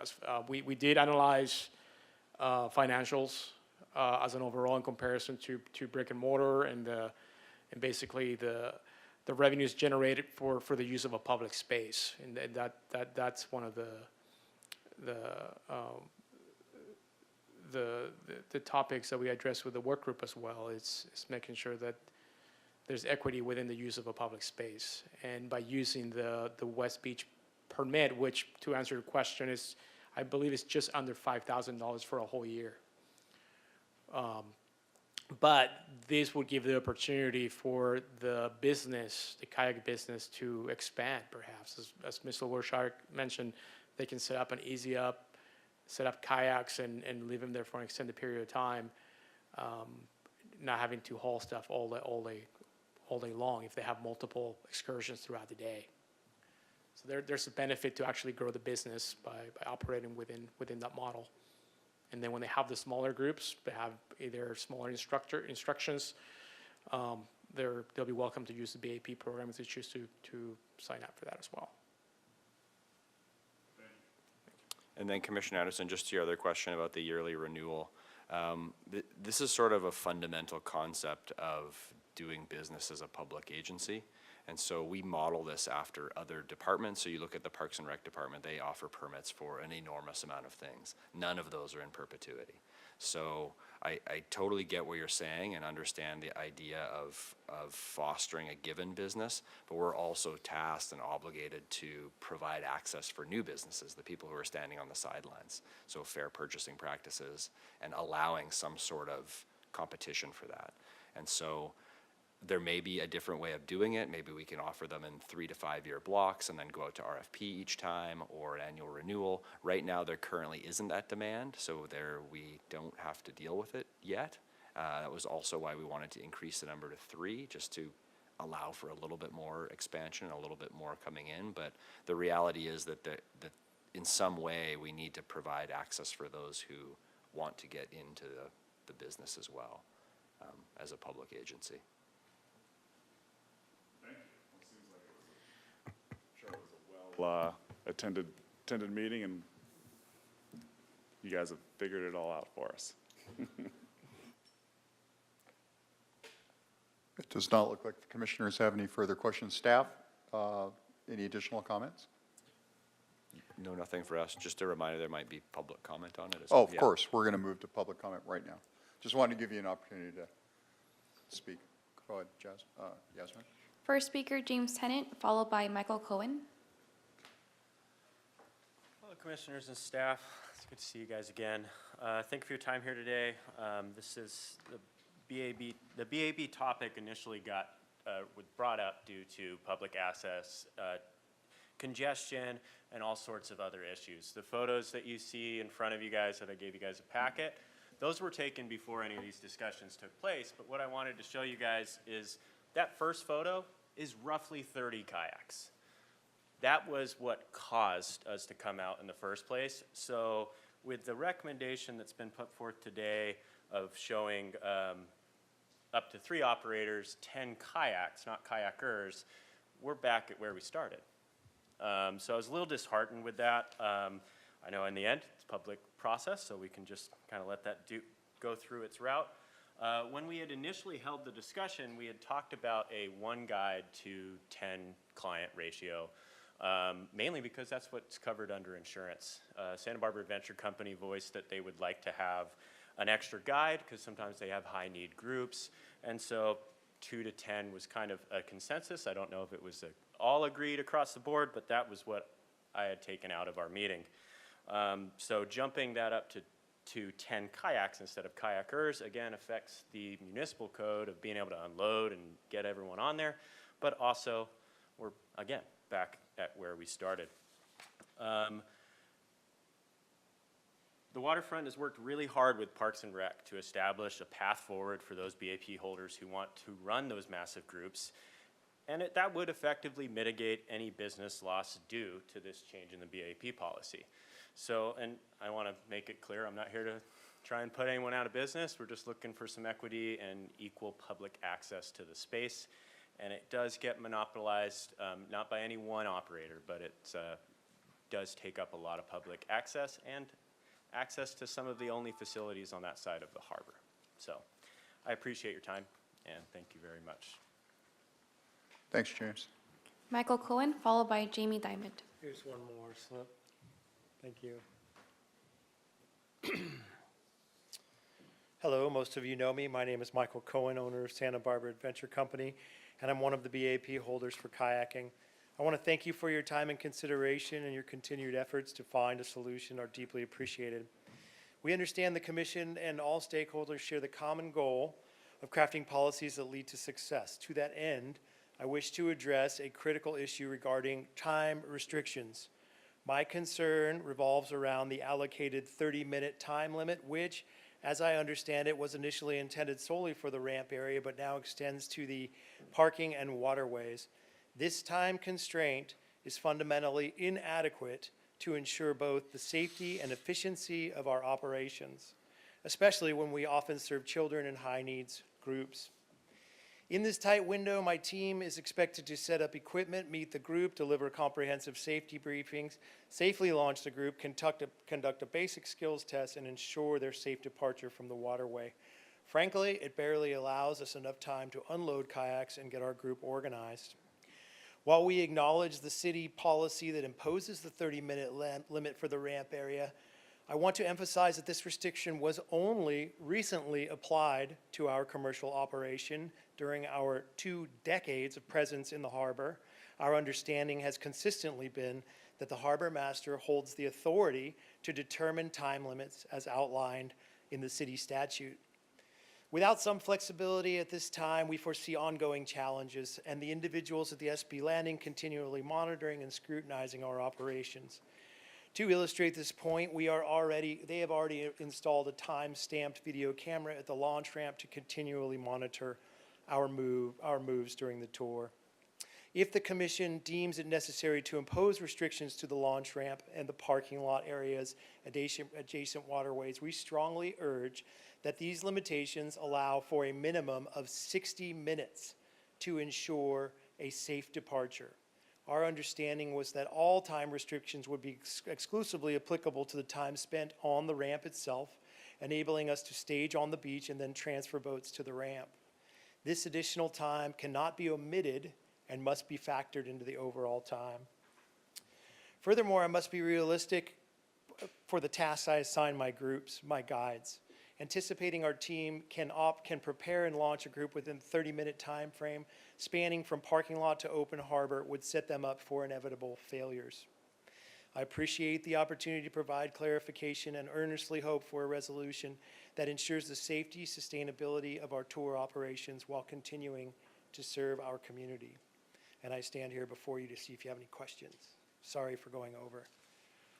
We did analyze financials as an overall in comparison to brick and mortar and basically the revenues generated for the use of a public space, and that's one of the topics that we address with the work group as well. Is making sure that there's equity within the use of a public space, and by using the West Beach permit, which, to answer your question, is, I believe it's just under $5,000 for a whole year. But this would give the opportunity for the business, the kayak business, to expand perhaps. As Mr. Wershire mentioned, they can set up an easy up, set up kayaks and leave them there for an extended period of time, not having to haul stuff all day long if they have multiple excursions throughout the day. So there's a benefit to actually grow the business by operating within that model. And then when they have the smaller groups, they have either smaller instructions, they'll be welcome to use the BAP program if they choose to sign up for that as well. And then Commissioner Anderson, just to your other question about the yearly renewal, this is sort of a fundamental concept of doing business as a public agency. And so we model this after other departments. So you look at the Parks and Rec department, they offer permits for an enormous amount of things. None of those are in perpetuity. So I totally get what you're saying and understand the idea of fostering a given business, but we're also tasked and obligated to provide access for new businesses, the people who are standing on the sidelines. So fair purchasing practices and allowing some sort of competition for that. And so there may be a different way of doing it. Maybe we can offer them in 3 to 5 year blocks and then go out to RFP each time or an annual renewal. Right now, there currently isn't that demand, so we don't have to deal with it yet. That was also why we wanted to increase the number to 3, just to allow for a little bit more expansion, a little bit more coming in. But the reality is that in some way, we need to provide access for those who want to get into the business as well, as a public agency. Attended meeting, and you guys have figured it all out for us. It does not look like the commissioners have any further questions. Staff, any additional comments? No, nothing for us. Just a reminder, there might be public comment on it as Oh, well. of course, we're going to move to public comment right now. Just wanted to give you an opportunity to speak. Go ahead, Yasmin. First speaker, James Tennant, followed by Michael Cohen. Hello, commissioners and staff. It's good to see you guys again. Thank you for your time here today. This is the BAB topic initially was brought up due to public access, congestion, and all sorts of other issues. The photos that you see in front of you guys that I gave you guys a packet, those were taken before any of these discussions took place. But what I wanted to show you guys is that first photo is roughly 30 kayaks. That was what caused us to come out in the first place. So with the recommendation that's been put forth today of showing up to 3 operators, 10 kayaks, not kayakers, we're back at where we started. So I was a little disheartened with that. I know in the end, it's a public process, so we can just kind of let that go through its route. When we had initially held the discussion, we had talked about a 1 guide to 10 client ratio, mainly because that's what's covered under insurance. Santa Barbara Adventure Company voiced that they would like to have an extra guide because sometimes they have high need groups, and so 2 to 10 was kind of a consensus. I don't know if it was all agreed across the board, but that was what I had taken out of our meeting. So jumping that up to 10 kayaks instead of kayakers, again, affects the municipal code of being able to unload and get everyone on there, but also we're, again, back at where we started. The waterfront has worked really hard with Parks and Rec to establish a path forward for those BAP holders who want to run those massive groups, and that would effectively mitigate any business loss due to this change in the BAP policy. So, and I want to make it clear, I'm not here to try and put anyone out of business. We're just looking for some equity and equal public access to the space. And it does get monopolized, not by any one operator, but it does take up a lot of public access and access to some of the only facilities on that side of the harbor. So I appreciate your time, and thank you very much. Thanks, James. Michael Cohen, followed by Jamie Diamond. Here's one more slip. Thank you. Hello, most of you know me. My name is Michael Cohen, owner of Santa Barbara Adventure Company, and I'm one of the BAP holders for kayaking. I want to thank you for your time and consideration, and your continued efforts to find a solution are deeply appreciated. We understand the Commission and all stakeholders share the common goal of crafting policies that lead to success. To that end, I wish to address a critical issue regarding time restrictions. My concern revolves around the allocated 30-minute time limit, which, as I understand it, was initially intended solely for the ramp area, but now extends to the parking and waterways. This time constraint is fundamentally inadequate to ensure both the safety and efficiency of our operations, especially when we often serve children and high needs groups. In this tight window, my team is expected to set up equipment, meet the group, deliver comprehensive safety briefings, safely launch the group, conduct a basic skills test, and ensure their safe departure from the waterway. Frankly, it barely allows us enough time to unload kayaks and get our group organized. While we acknowledge the city policy that imposes the 30-minute limit for the ramp area, I want to emphasize that this restriction was only recently applied to our commercial operation during our 2 decades of presence in the harbor. Our understanding has consistently been that the harbor master holds the authority to determine time limits as outlined in the city statute. Without some flexibility at this time, we foresee ongoing challenges, and the individuals at the SB Landing continually monitoring and scrutinizing our operations. To illustrate this point, they have already installed a time-stamped video camera at the launch ramp to continually monitor our moves during the tour. If the commission deems it necessary to impose restrictions to the launch ramp and the parking lot areas adjacent waterways, we strongly urge that these limitations allow for a minimum of 60 minutes to ensure a safe departure. Our understanding was that all time restrictions would be exclusively applicable to the time spent on the ramp itself, enabling us to stage on the beach and then transfer boats to the ramp. This additional time cannot be omitted and must be factored into the overall time. Furthermore, I must be realistic for the tasks I assign my groups, my guides. Anticipating our team can prepare and launch a group within a 30-minute time frame, spanning from parking lot to open harbor, would set them up for inevitable failures. I appreciate the opportunity to provide clarification and earnestly hope for a resolution that ensures the safety, sustainability of our tour operations while continuing to serve our community. And I stand here before you to see if you have any questions. Sorry for going over.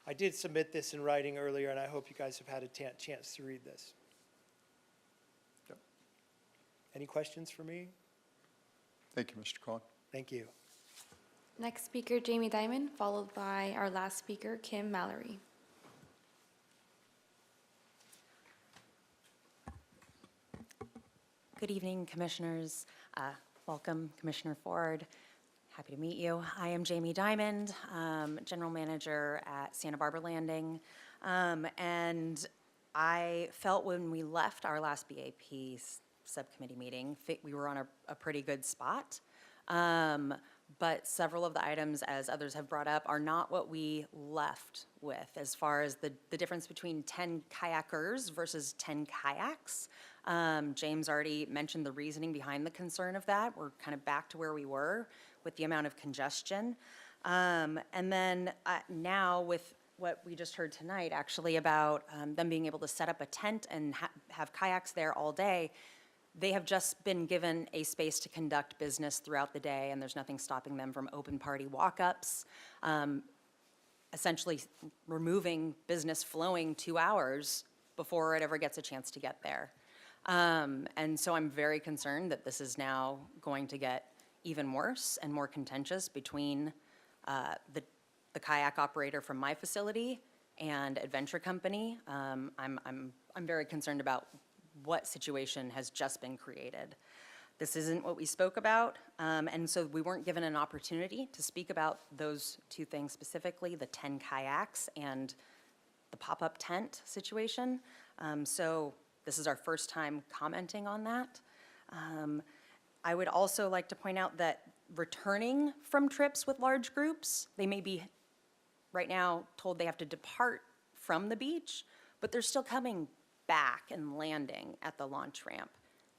I did submit this in writing earlier, and I hope you guys have had a chance to read this. Yep. Any questions for me? Thank you, Mr. Cohen. Thank you. Next speaker, Jamie Dimon, followed by our last speaker, Kim Mallory. Good evening, commissioners. Welcome, Commissioner Ford. Happy to meet you. I am Jamie Dimon, General Manager at Santa Barbara Landing. And I felt when we left our last BAP subcommittee meeting, we were on a pretty good spot. But several of the items, as others have brought up, are not what we left with as far as the difference between 10 kayakers versus 10 kayaks. James already mentioned the reasoning behind the concern of that. We're kind of back to where we were with the amount of congestion. And then now with what we just heard tonight, actually, about them being able to set up a tent and have kayaks there all day, they have just been given a space to conduct business throughout the day, and there's nothing stopping them from open party walk-ups, essentially removing business flowing 2 hours before it ever gets a chance to get there. And so I'm very concerned that this is now going to get even worse and more contentious between the kayak operator from my facility and Adventure Company. I'm very concerned about what situation has just been created. This isn't what we spoke about, and so we weren't given an opportunity to speak about those two things specifically, the 10 kayaks and the pop-up tent situation. So this is our first time commenting on that. I would also like to point out that returning from trips with large groups, they may be right now told they have to depart from the beach, but they're still coming back and landing at the launch ramp,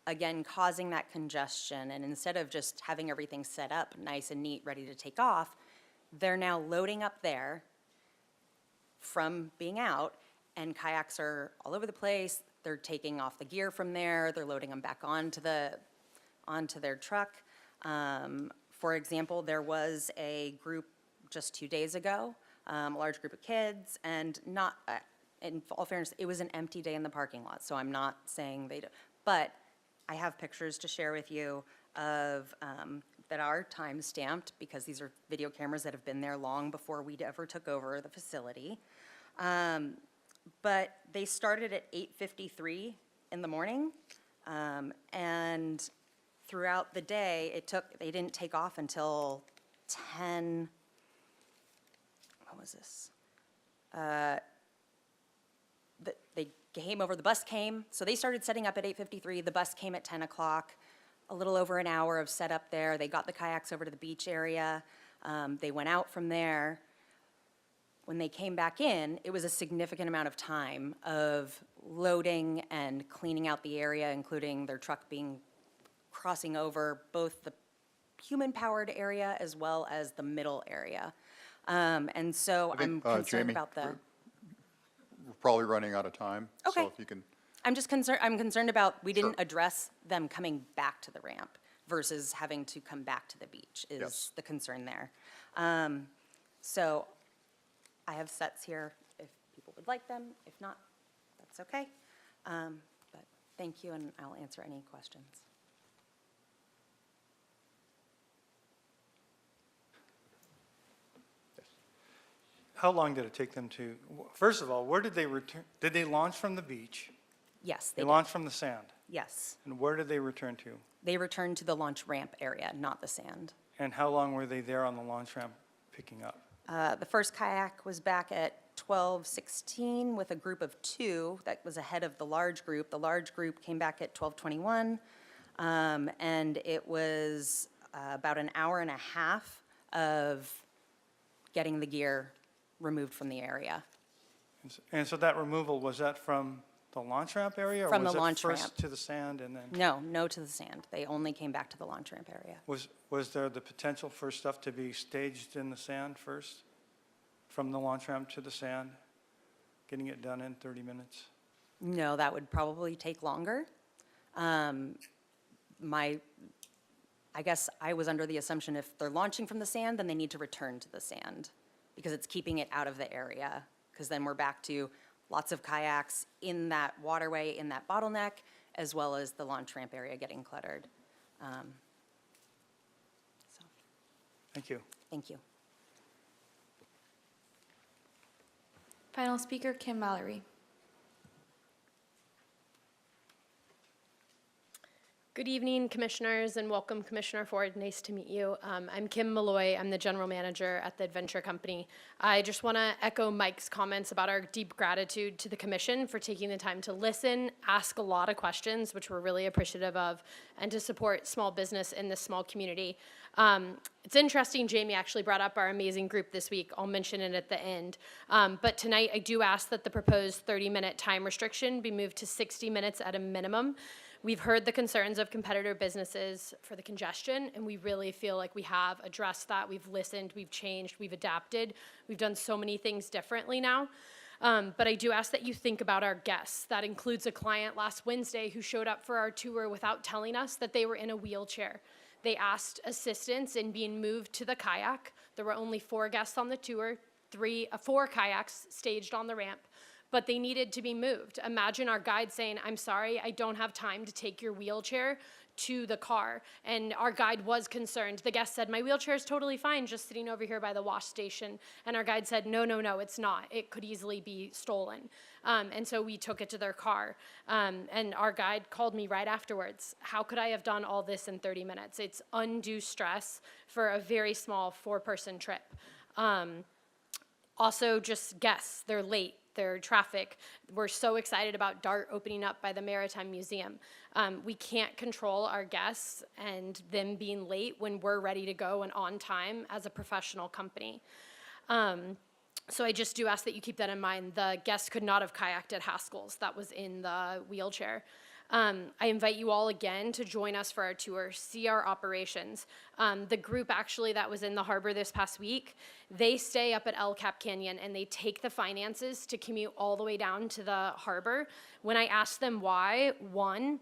again, causing that congestion. And instead of just having everything set up nice and neat, ready to take off, they're now loading up there from being out, and kayaks are all over the place. They're taking off the gear from there. They're loading them back onto their truck. For example, there was a group just 2 days ago, a large group of kids, and not, in all fairness, it was an empty day in the parking lot, so I'm not saying they don't, but I have pictures to share with you of, that are time-stamped, because these are video cameras that have been there long before we ever took over the facility. But they started at 8:53 in the morning, and throughout the day, they didn't take off until 10, what was this? They came over, the bus came, so they started setting up at 8:53, the bus came at 10 o'clock, a little over an hour of setup there. They got the kayaks over to the beach area. They went out from there. when they came back in, it was a significant amount of time of loading and cleaning out the area, including their truck crossing over both the human-powered area as well as the middle area. And so I think, I'm concerned Jamie, about the. We're probably running out of time. Okay. So if you can, I'm concerned about, we didn't Sure. address them coming back to the ramp versus having to come back to the beach Yes. is the concern there. So I have sets here if people would like them. If not, that's okay. But thank you, and I'll answer any questions. How long did it take them to, first of all, where did they return? Did they launch from the beach? Yes, They they did. launched from the sand? Yes. And where did they return to? They returned to the launch ramp area, not the sand. And how long were they there on the launch ramp picking up? The first kayak was back at 12:16 with a group of 2 that was ahead of the large group. The large group came back at 12:21, and it was about an hour and a half of getting the gear removed from the area. And so that removal, was that from the launch ramp area? From the Or launch was it ramp. first to the sand and then? No to the sand. They only came back to the launch ramp area. Was there the potential for stuff to be staged in the sand first? From the launch ramp to the sand? Getting it done in 30 minutes? No, that would probably take longer. I guess I was under the assumption if they're launching from the sand, then they need to return to the sand because it's keeping it out of the area. Because then we're back to lots of kayaks in that waterway, in that bottleneck, as well as the launch ramp area getting cluttered. So, Thank you. thank you. Final speaker, Kim Mallory. Good evening, commissioners, and welcome, Commissioner Ford. Nice to meet you. I'm Kim Malloy. I'm the general manager at the Adventure Company. I just want to echo Mike's comments about our deep gratitude to the commission for taking the time to listen, ask a lot of questions, which we're really appreciative of, and to support small business in this small community. It's interesting, Jamie actually brought up our amazing group this week. I'll mention it at the end. But tonight, I do ask that the proposed 30-minute time restriction be moved to 60 minutes at a minimum. We've heard the concerns of competitor businesses for the congestion, and we really feel like we have addressed that. We've listened, we've changed, we've adapted. We've done so many things differently now. But I do ask that you think about our guests. That includes a client last Wednesday who showed up for our tour without telling us that they were in a wheelchair. They asked assistance in being moved to the kayak. There were only 4 guests on the tour, 4 kayaks staged on the ramp, but they needed to be moved. Imagine our guide saying, "I'm sorry, I don't have time to take your wheelchair to the car." And our guide was concerned. The guest said, "My wheelchair is totally fine, just sitting over here by the wash station." And our guide said, no, it's not. It could easily be stolen. And so we took it to their car. And our guide called me right afterwards. How could I have done all this in 30 minutes? It's undue stress for a very small 4-person trip. Also, just guests, they're late. Their traffic. We're so excited about DART opening up by the Maritime Museum. We can't control our guests and them being late when we're ready to go and on time as a professional company. So I just do ask that you keep that in mind. The guests could not have kayaked at Haskell's. That was in the wheelchair. I invite you all again to join us for our tour, see our operations. The group actually that was in the harbor this past week, they stay up at El Cap Canyon and they take the finances to commute all the way down to the harbor. When I asked them why, one,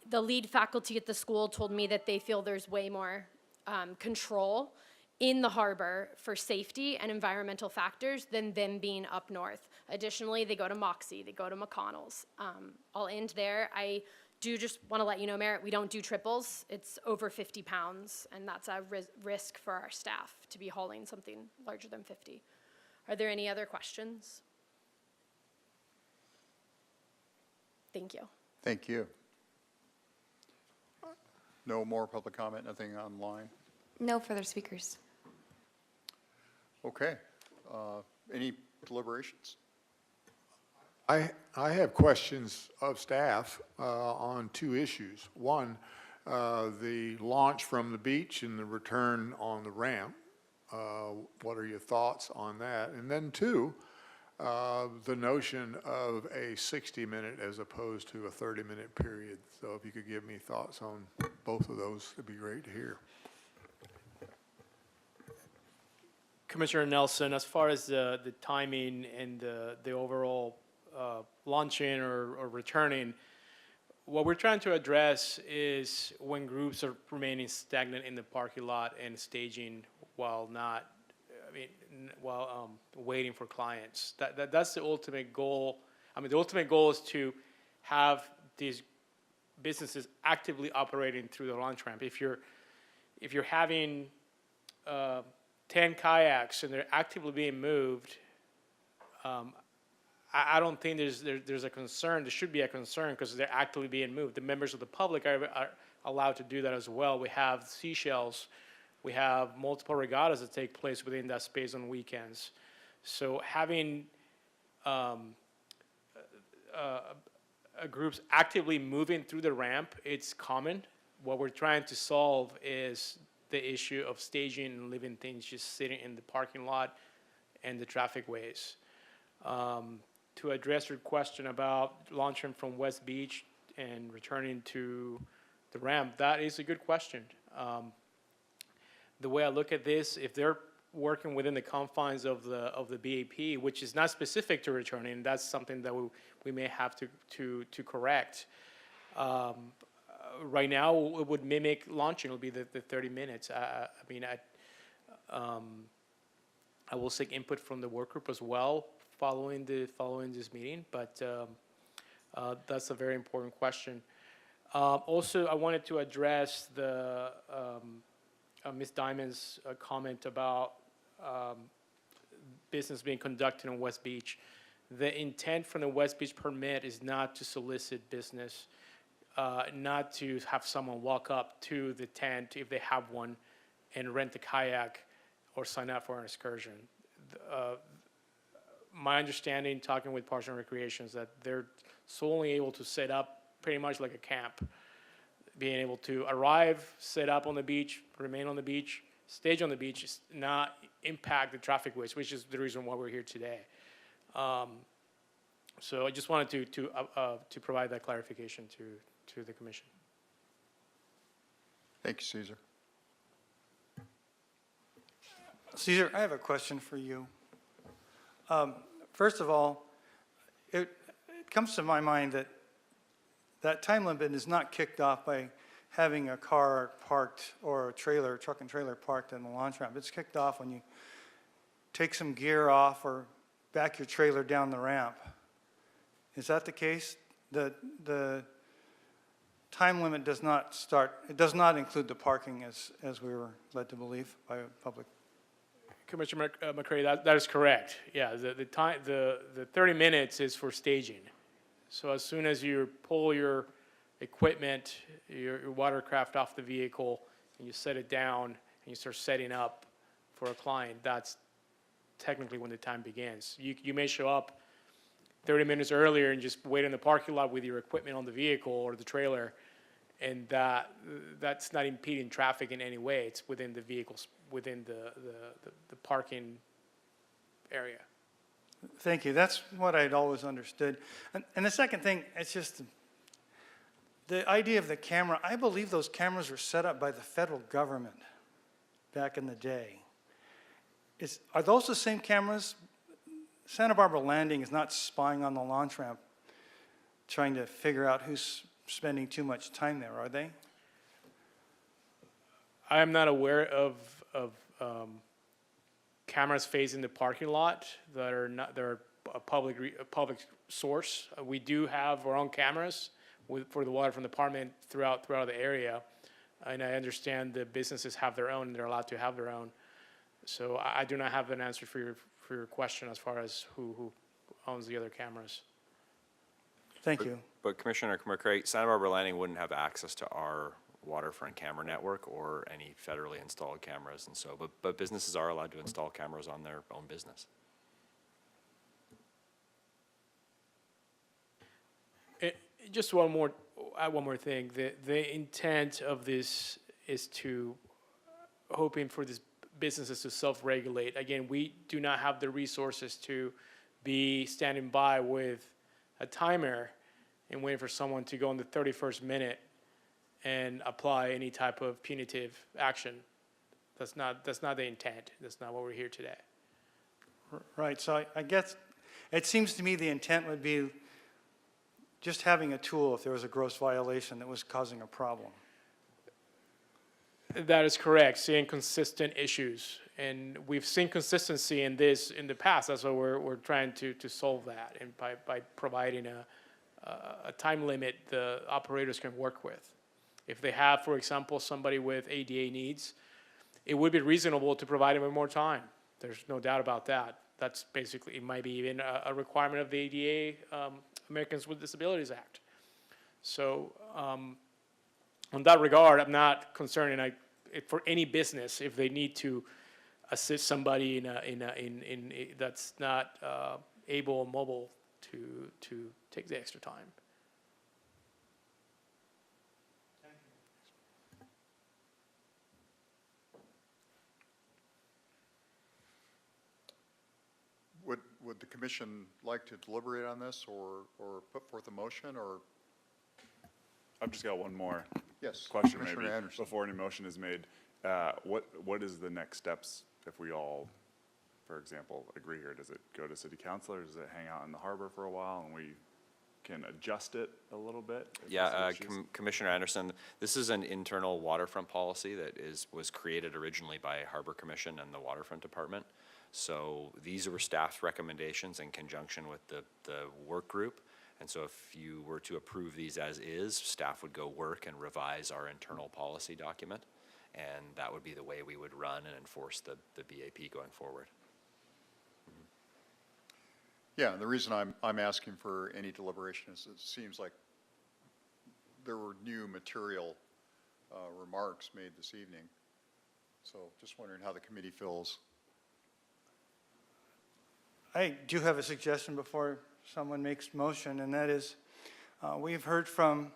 the lead faculty at the school told me that they feel there's way more control in the harbor for safety and environmental factors than them being up north. Additionally, they go to Moxie, they go to McConnell's. I'll end there. I do just want to let you know, Merritt, we don't do triples. It's over 50 pounds, and that's a risk for our staff to be hauling something larger than 50. Are there any other questions? Thank you. thank you. No more public comment, nothing online? No further speakers. Okay. Any deliberations? I have questions of staff on 2 issues. One, the launch from the beach and the return on the ramp. What are your thoughts on that? And then two, the notion of a 60-minute as opposed to a 30-minute period. So if you could give me thoughts on both of those, it'd be great to hear. Commissioner Nelson, as far as the timing and the overall launching or returning, what we're trying to address is when groups are remaining stagnant in the parking lot and staging while not, waiting for clients. That's the ultimate goal. The ultimate goal is to have these businesses actively operating through the launch ramp. If you're having 10 kayaks and they're actively being moved, I don't think there's a concern. There should be a concern because they're actively being moved. The members of the public are allowed to do that as well. We have seashells. We have multiple regattas that take place within that space on weekends. So having groups actively moving through the ramp, it's common. What we're trying to solve is the issue of staging and leaving things just sitting in the parking lot and the traffic ways. To address your question about launching from West Beach and returning to the ramp, that is a good question. The way I look at this, if they're working within the confines of the BAP, which is not specific to returning, that's something that we may have to correct. Right now, it would mimic launching. It would be the 30 minutes. I will seek input from the work group as well following this meeting, but that's a very important question. Also, I wanted to address the Ms. Diamond's comment about business being conducted in West Beach. The intent from the West Beach permit is not to solicit business, not to have someone walk up to the tent if they have one and rent a kayak or sign up for an excursion. My understanding, talking with Parks and Recreation, is that they're solely able to set up pretty much like a camp, being able to arrive, set up on the beach, remain on the beach, stage on the beach, not impact the traffic ways, which is the reason why we're here today. So I just wanted to provide that clarification to the commission. Thank you, Cesar. Cesar, I have a question for you. First of all, it comes to my mind that time limit is not kicked off by having a car parked or a trailer, truck and trailer parked in the launch ramp. It's kicked off when you take some gear off or back your trailer down the ramp. Is that the case? The time limit does not start, it does not include the parking as we were led to believe by public. Commissioner McCray, that is correct. Yeah, the 30 minutes is for staging. So as soon as you pull your equipment, your watercraft off the vehicle, and you set it down, and you start setting up for a client, that's technically when the time begins. You may show up 30 minutes earlier and just wait in the parking lot with your equipment on the vehicle or the trailer, and that's not impeding traffic in any way. It's within the vehicles, within the parking area. Thank you. That's what I'd always understood. And the second thing, it's just the idea of the camera. I believe those cameras were set up by the federal government back in the day. Are those the same cameras? Santa Barbara Landing is not spying on the launch ramp, trying to figure out who's spending too much time there, are they? I am not aware of cameras facing the parking lot that are a public source. We do have our own cameras for the water from the department throughout the area, and I understand the businesses have their own, and they're allowed to have their own. So I do not have an answer for your question as far as who owns the other cameras. Thank you. But Commissioner McCray, Santa Barbara Landing wouldn't have access to our waterfront camera network or any federally installed cameras, and so, but businesses are allowed to install cameras on their own business. Just one more thing. The intent of this is to hoping for these businesses to self-regulate. Again, we do not have the resources to be standing by with a timer and waiting for someone to go in the 31st minute and apply any type of punitive action. That's not the intent. That's not what we're here today. Right, so I guess, it seems to me the intent would be just having a tool if there was a gross violation that was causing a problem. That is correct, seeing consistent issues. And we've seen consistency in this in the past. That's why we're trying to solve that, and by providing a time limit the operators can work with. If they have, for example, somebody with ADA needs, it would be reasonable to provide them with more time. There's no doubt about that. That's basically, it might be even a requirement of the ADA, Americans with Disabilities Act. So on that regard, I'm not concerned, and for any business, if they need to assist somebody that's not able or mobile to take the extra time. Would the commission like to deliberate on this or put forth a motion, or? I've just got one more Yes, question Commissioner maybe, Anderson. before any motion is made. What is the next steps if we all, for example, agree here? Does it go to city council, or does it hang out in the harbor for a while and we can adjust it a little bit? if Yeah, there's issues? Commissioner Anderson, this is an internal waterfront policy that was created originally by Harbor Commission and the Waterfront Department. So these were staff's recommendations in conjunction with the work group. And so if you were to approve these as is, staff would go work and revise our internal policy document. And that would be the way we would run and enforce the BAP going forward. Yeah, and the reason I'm asking for any deliberation is it seems like there were new material remarks made this evening. So just wondering how the committee feels. I do have a suggestion before someone makes motion, and that is, we've heard from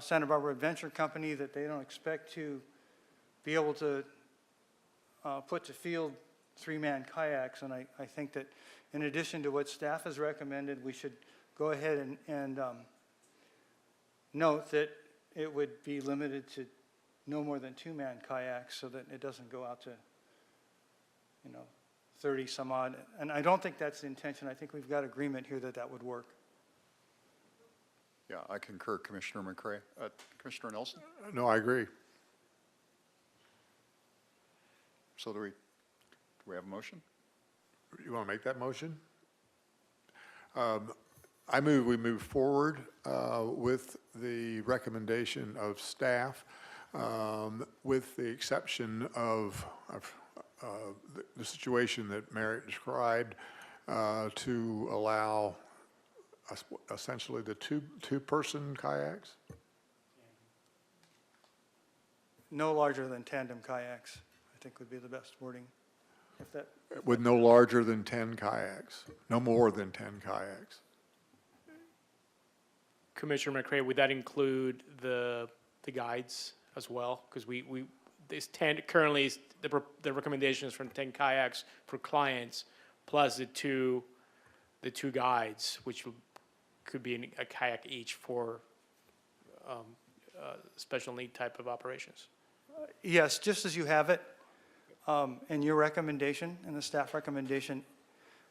Santa Barbara Adventure Company that they don't expect to be able to put to field three-man kayaks, and I think that in addition to what staff has recommended, we should go ahead and note that it would be limited to no more than two-man kayaks so that it doesn't go out to, 30 some odd. And I don't think that's the intention. I think we've got agreement here that that would work. Yeah, I concur, Commissioner McCray. Commissioner Nelson? No, I agree. So do we have a motion? You want to make that motion? I move we move forward with the recommendation of staff, with the exception of the situation that Merritt described, to allow essentially the two-person kayaks? No larger than tandem kayaks, I think would be the best wording. If that, With no larger than 10 kayaks, no more than 10 kayaks. Commissioner McCray, would that include the guides as well? Because this 10, currently the recommendation is from 10 kayaks for clients, plus the two guides, which could be a kayak each for special need type of operations. yes, just as you have it in your recommendation, in the staff recommendation,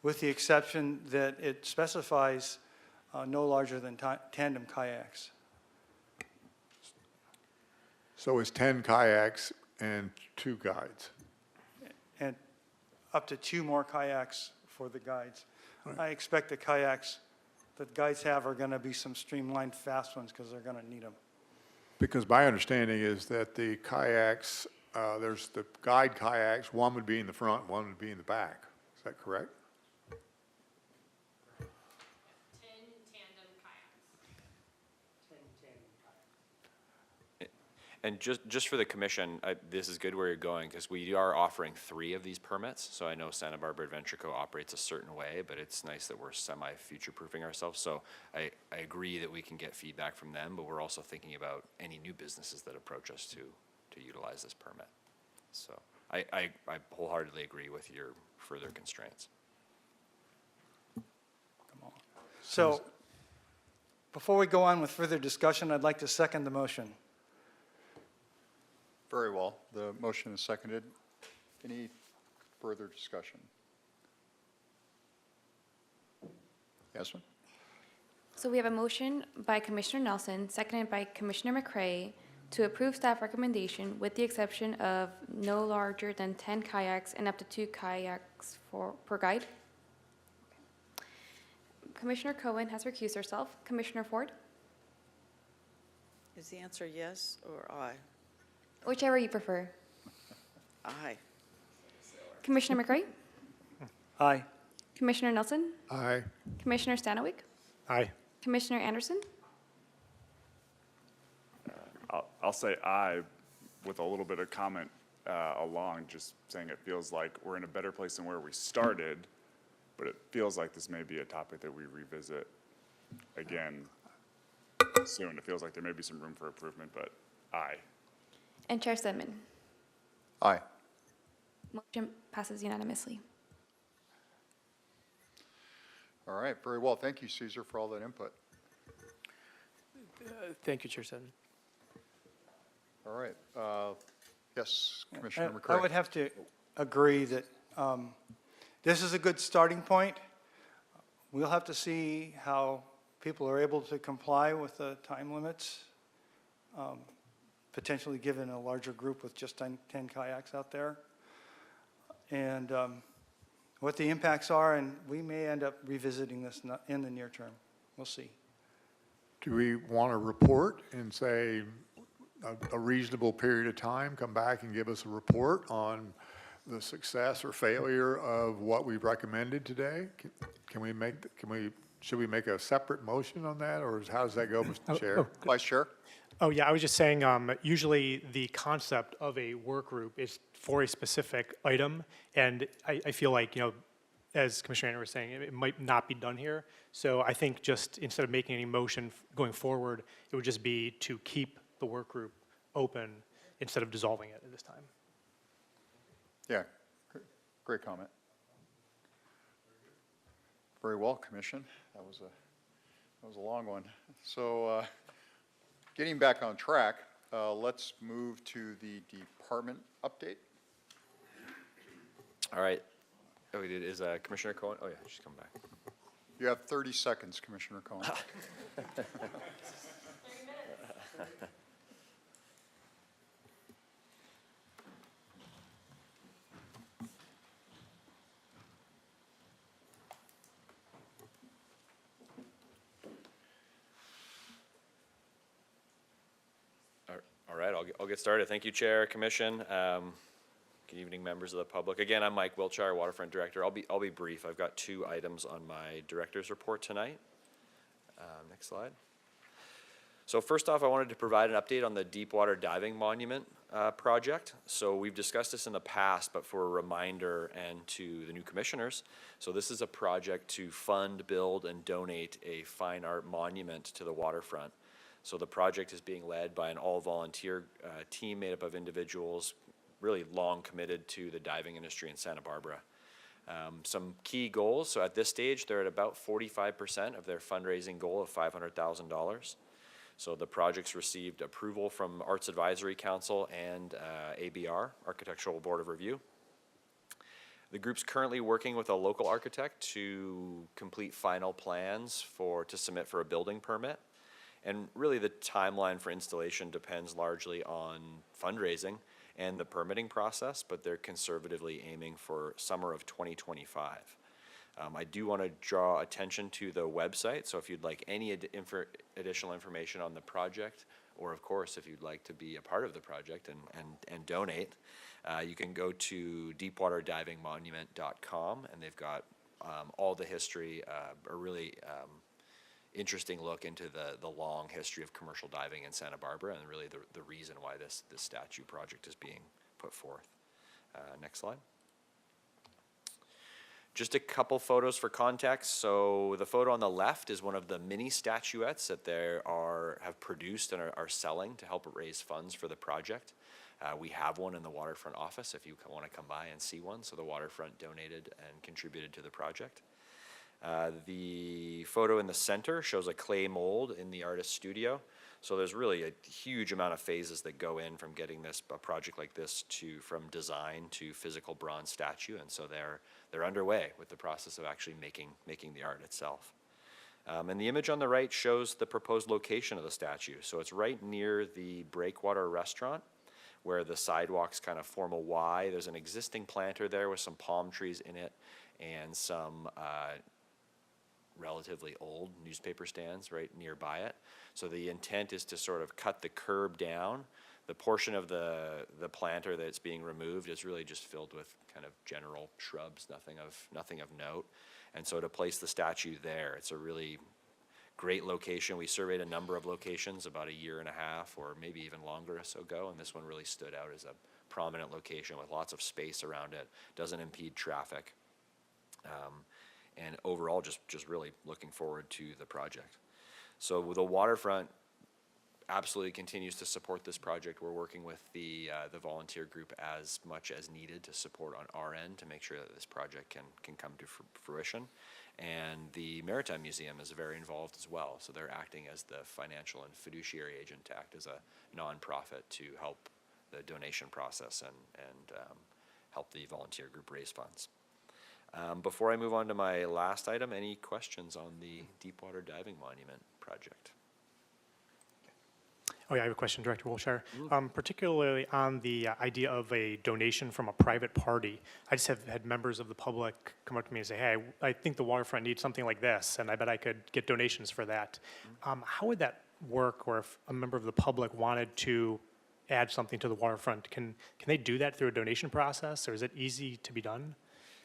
with the exception that it specifies no larger than tandem kayaks. So it's 10 kayaks and 2 guides. And up to 2 more kayaks for the guides. I expect the kayaks that guides have are going to be some streamlined, fast ones because they're going to need them. Because my understanding is that the kayaks, there's the guide kayaks, one would be in the front, one would be in the back. Is that correct? 10 tandem kayaks. And just for the commission, this is good where you're going, because we are offering 3 of these permits. So I know Santa Barbara Adventure Co. operates a certain way, but it's nice that we're semi-future-proofing ourselves. So I agree that we can get feedback from them, but we're also thinking about any new businesses that approach us to utilize this permit. So I wholeheartedly agree with your further constraints. So, before we go on with further discussion, I'd like to second the motion. Very well. The motion is seconded. Any further discussion? Yasmin? So we have a motion by Commissioner Nelson, seconded by Commissioner McCray, to approve staff recommendation with the exception of no larger than 10 kayaks and up to 2 kayaks per guide. Commissioner Cohen has recused herself. Commissioner Ford? Is the answer yes or aye? Whichever you prefer. Aye. Commissioner McCray? Aye. Commissioner Nelson? Aye. Commissioner Stanowick? Aye. Commissioner Anderson? I'll say aye with a little bit of comment along, just saying it feels like we're in a better place than where we started, but it feels like this may be a topic that we revisit again soon. It feels like there may be some room for improvement, but aye. And Chair Stedman? Aye. Motion passes unanimously. All right, very well. Thank you, Caesar, for all that input. Thank you, Chair Stedman. All right. Yes, Commissioner I McCray. would have to agree that this is a good starting point. We'll have to see how people are able to comply with the time limits, potentially given a larger group with just 10 kayaks out there. And what the impacts are, and we may end up revisiting this in the near term. We'll see. Do we want to report and say a reasonable period of time, come back and give us a report on the success or failure of what we've recommended today? Should we make a separate motion on that, or how does that go, Mr. Chair? Vice Chair? Oh, yeah, I was just saying, usually the concept of a work group is for a specific item, and I feel like, as Commissioner Anderson was saying, it might not be done here. So I think just instead of making any motion going forward, it would just be to keep the work group open instead of dissolving it at this time. Yeah, great comment. Very well, Commission. That was a long one. So getting back on track, let's move to the department update. All right. Oh, is Commissioner Cohen? Oh, yeah, she's come back. You have 30 seconds, Commissioner Cohen. All right, I'll get started. Thank you, Chair, Commission. Good evening, members of the public. Again, I'm Mike Wiltshire, Waterfront Director. I'll be brief. I've got 2 items on my director's report tonight. Next slide. So first off, I wanted to provide an update on the Deepwater Diving Monument project. So we've discussed this in the past, but for a reminder and to the new commissioners. So this is a project to fund, build, and donate a fine art monument to the waterfront. So the project is being led by an all-volunteer team made up of individuals really long committed to the diving industry in Santa Barbara. Some key goals, so at this stage, they're at about 45% of their fundraising goal of $500,000. So the project's received approval from Arts Advisory Council and ABR, Architectural Board of Review. The group's currently working with a local architect to complete final plans to submit for a building permit. And really the timeline for installation depends largely on fundraising and the permitting process, but they're conservatively aiming for summer of 2025. I do want to draw attention to the website, so if you'd like any additional information on the project, or of course, if you'd like to be a part of the project and donate, you can go to deepwaterdivingmonument.com, and they've got all the history, a really interesting look into the long history of commercial diving in Santa Barbara and really the reason why this statue project is being put forth. Next slide. Just a couple photos for context. So the photo on the left is one of the mini statuettes that they have produced and are selling to help raise funds for the project. We have one in the waterfront office if you want to come by and see one. So the waterfront donated and contributed to the project. The photo in the center shows a clay mold in the artist's studio. So there's really a huge amount of phases that go in from getting a project like this from design to physical bronze statue. And so they're underway with the process of actually making the art itself. And the image on the right shows the proposed location of the statue. So it's right near the Breakwater restaurant, where the sidewalks kind of form a Y. There's an existing planter there with some palm trees in it and some relatively old newspaper stands right nearby it. So the intent is to sort of cut the curb down. The portion of the planter that's being removed is really just filled with kind of general shrubs, nothing of note. And so to place the statue there, it's a really great location. We surveyed a number of locations about a year and a half or maybe even longer or so ago, and this one really stood out as a prominent location with lots of space around it, doesn't impede traffic. And overall, just really looking forward to the project. So the waterfront absolutely continues to support this project. We're working with the volunteer group as much as needed to support on our end to make sure that this project can come to fruition. And the Maritime Museum is very involved as well. So they're acting as the financial and fiduciary agent to act as a nonprofit to help the donation process and help the volunteer group raise funds. Before I move on to my last item, any questions on the Deepwater Diving Monument project? Oh, yeah, I have a question, Director Wilshire. Particularly on the idea of a donation from a private party. I just have had members of the public come up to me and say, hey, I think the waterfront needs something like this, and I bet I could get donations for that. How would that work, or if a member of the public wanted to add something to the waterfront, can they do that through a donation process, or is it easy to be done?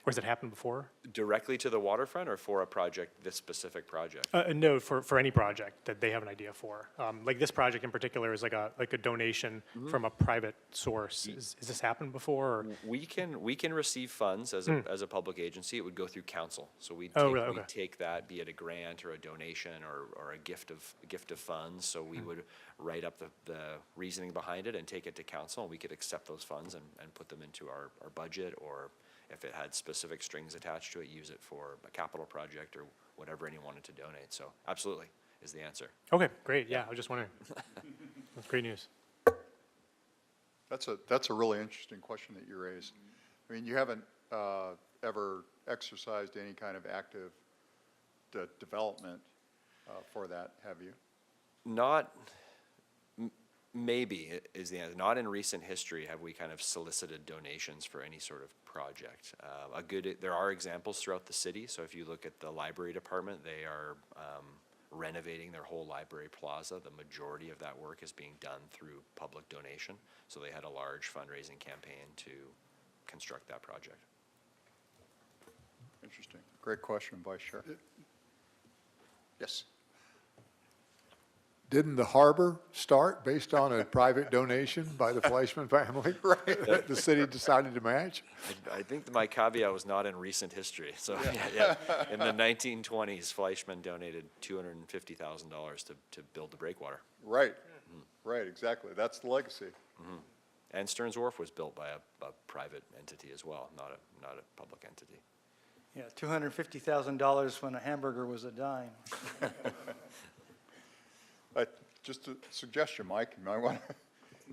Or has it happened before? Directly to the waterfront or for a project, this specific project? No, for any project that they have an idea for. Like this project in particular is like a donation from a private source. Has this happened before? Or? We can receive funds as a public agency. It would go through council. So we'd take that, be it a grant or a donation or a gift of funds. So we would write up the reasoning behind it and take it to council, and we could accept those funds and put them into our budget, or if it had specific strings attached to it, use it for a capital project or whatever anyone wanted to donate. So absolutely is the answer. Okay, great. Yeah, I was just wondering. That's great news. That's a really interesting question that you raised. I mean, you haven't ever exercised any kind of active development for that, have you? Maybe is the answer. Not in recent history have we kind of solicited donations for any sort of project. There are examples throughout the city. So if you look at the library department, they are renovating their whole library plaza. The majority of that work is being done through public donation. So they had a large fundraising campaign to construct that project. Interesting. Great question, Vice Chair. Yes. Didn't the harbor start based on a private donation by the Fleischman family? Right. That the city decided to match? I think my caveat was not in recent history. So yeah. In the 1920s, Fleischman donated $250,000 to build the breakwater. Right. Right, exactly. That's the legacy. And Stearns Wharf was built by a private entity as well, not a public entity. Yeah, $250,000 when a hamburger was a dime. Just a suggestion, Mike, you might want to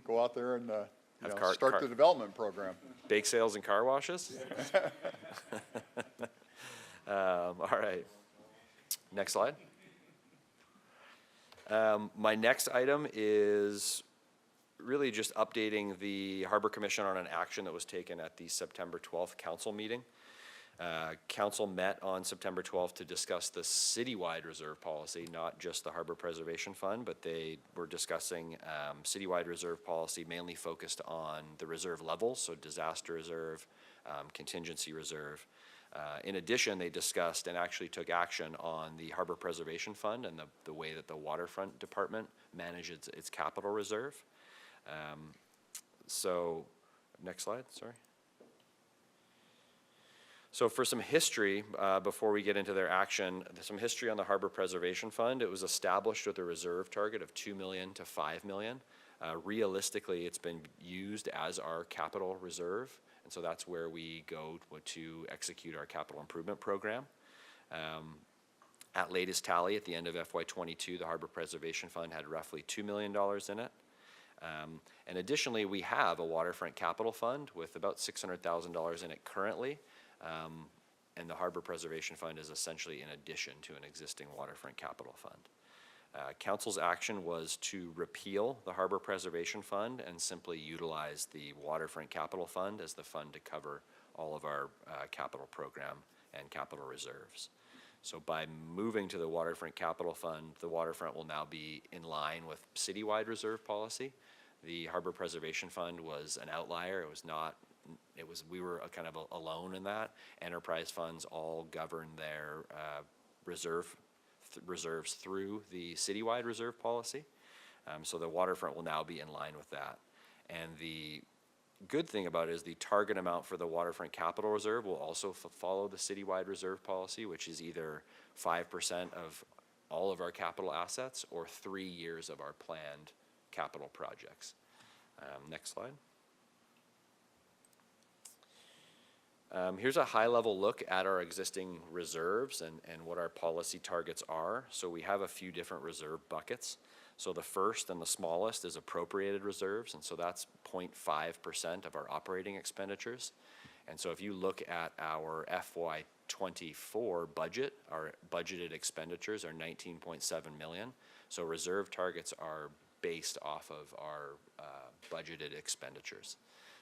go out there and Have start the development program. Bake sales and car washes? All right. Next slide. My next item is really just updating the Harbor Commission on an action that was taken at the September 12th council meeting. Council met on September 12th to discuss the citywide reserve policy, not just the Harbor Preservation Fund, but they were discussing citywide reserve policy mainly focused on the reserve levels, so disaster reserve, contingency reserve. In addition, they discussed and actually took action on the Harbor Preservation Fund and the way that the Waterfront Department manages its capital reserve. So, next slide, sorry. So for some history, before we get into their action, some history on the Harbor Preservation Fund. It was established with a reserve target of $2 million to $5 million. Realistically, it's been used as our capital reserve, and so that's where we go to execute our capital improvement program. At latest tally, at the end of FY22, the Harbor Preservation Fund had roughly $2 million in it. And additionally, we have a waterfront capital fund with about $600,000 in it currently. And the Harbor Preservation Fund is essentially in addition to an existing waterfront capital fund. Council's action was to repeal the Harbor Preservation Fund and simply utilize the Waterfront Capital Fund as the fund to cover all of our capital program and capital reserves. So by moving to the Waterfront Capital Fund, the waterfront will now be in line with citywide reserve policy. The Harbor Preservation Fund was an outlier. It was not, we were kind of alone in that. Enterprise funds all govern their reserves through the citywide reserve policy. So the waterfront will now be in line with that. And the good thing about it is the target amount for the waterfront capital reserve will also follow the citywide reserve policy, which is either 5% of all of our capital assets or 3 years of our planned capital projects. Next slide. Here's a high-level look at our existing reserves and what our policy targets are. So we have a few different reserve buckets. So the first and the smallest is appropriated reserves, and so that's 0.5% of our operating expenditures. And so if you look at our FY24 budget, our budgeted expenditures are $19.7 million. So reserve targets are based off of our budgeted expenditures.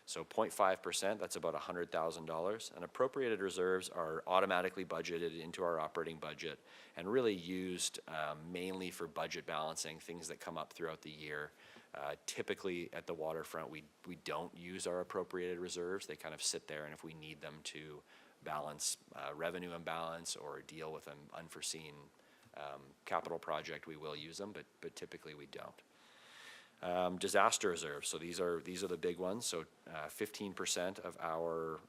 So 0.5%, that's about $100,000. And appropriated reserves are automatically budgeted into our operating budget and really used mainly for budget balancing, things that come up throughout the year. Typically at the waterfront, we don't use our appropriated reserves. They kind of sit there, and if we need them to balance revenue imbalance or deal with an unforeseen capital project, we will use them, but typically we don't. Disaster reserves, so these are the big ones. So 15% of our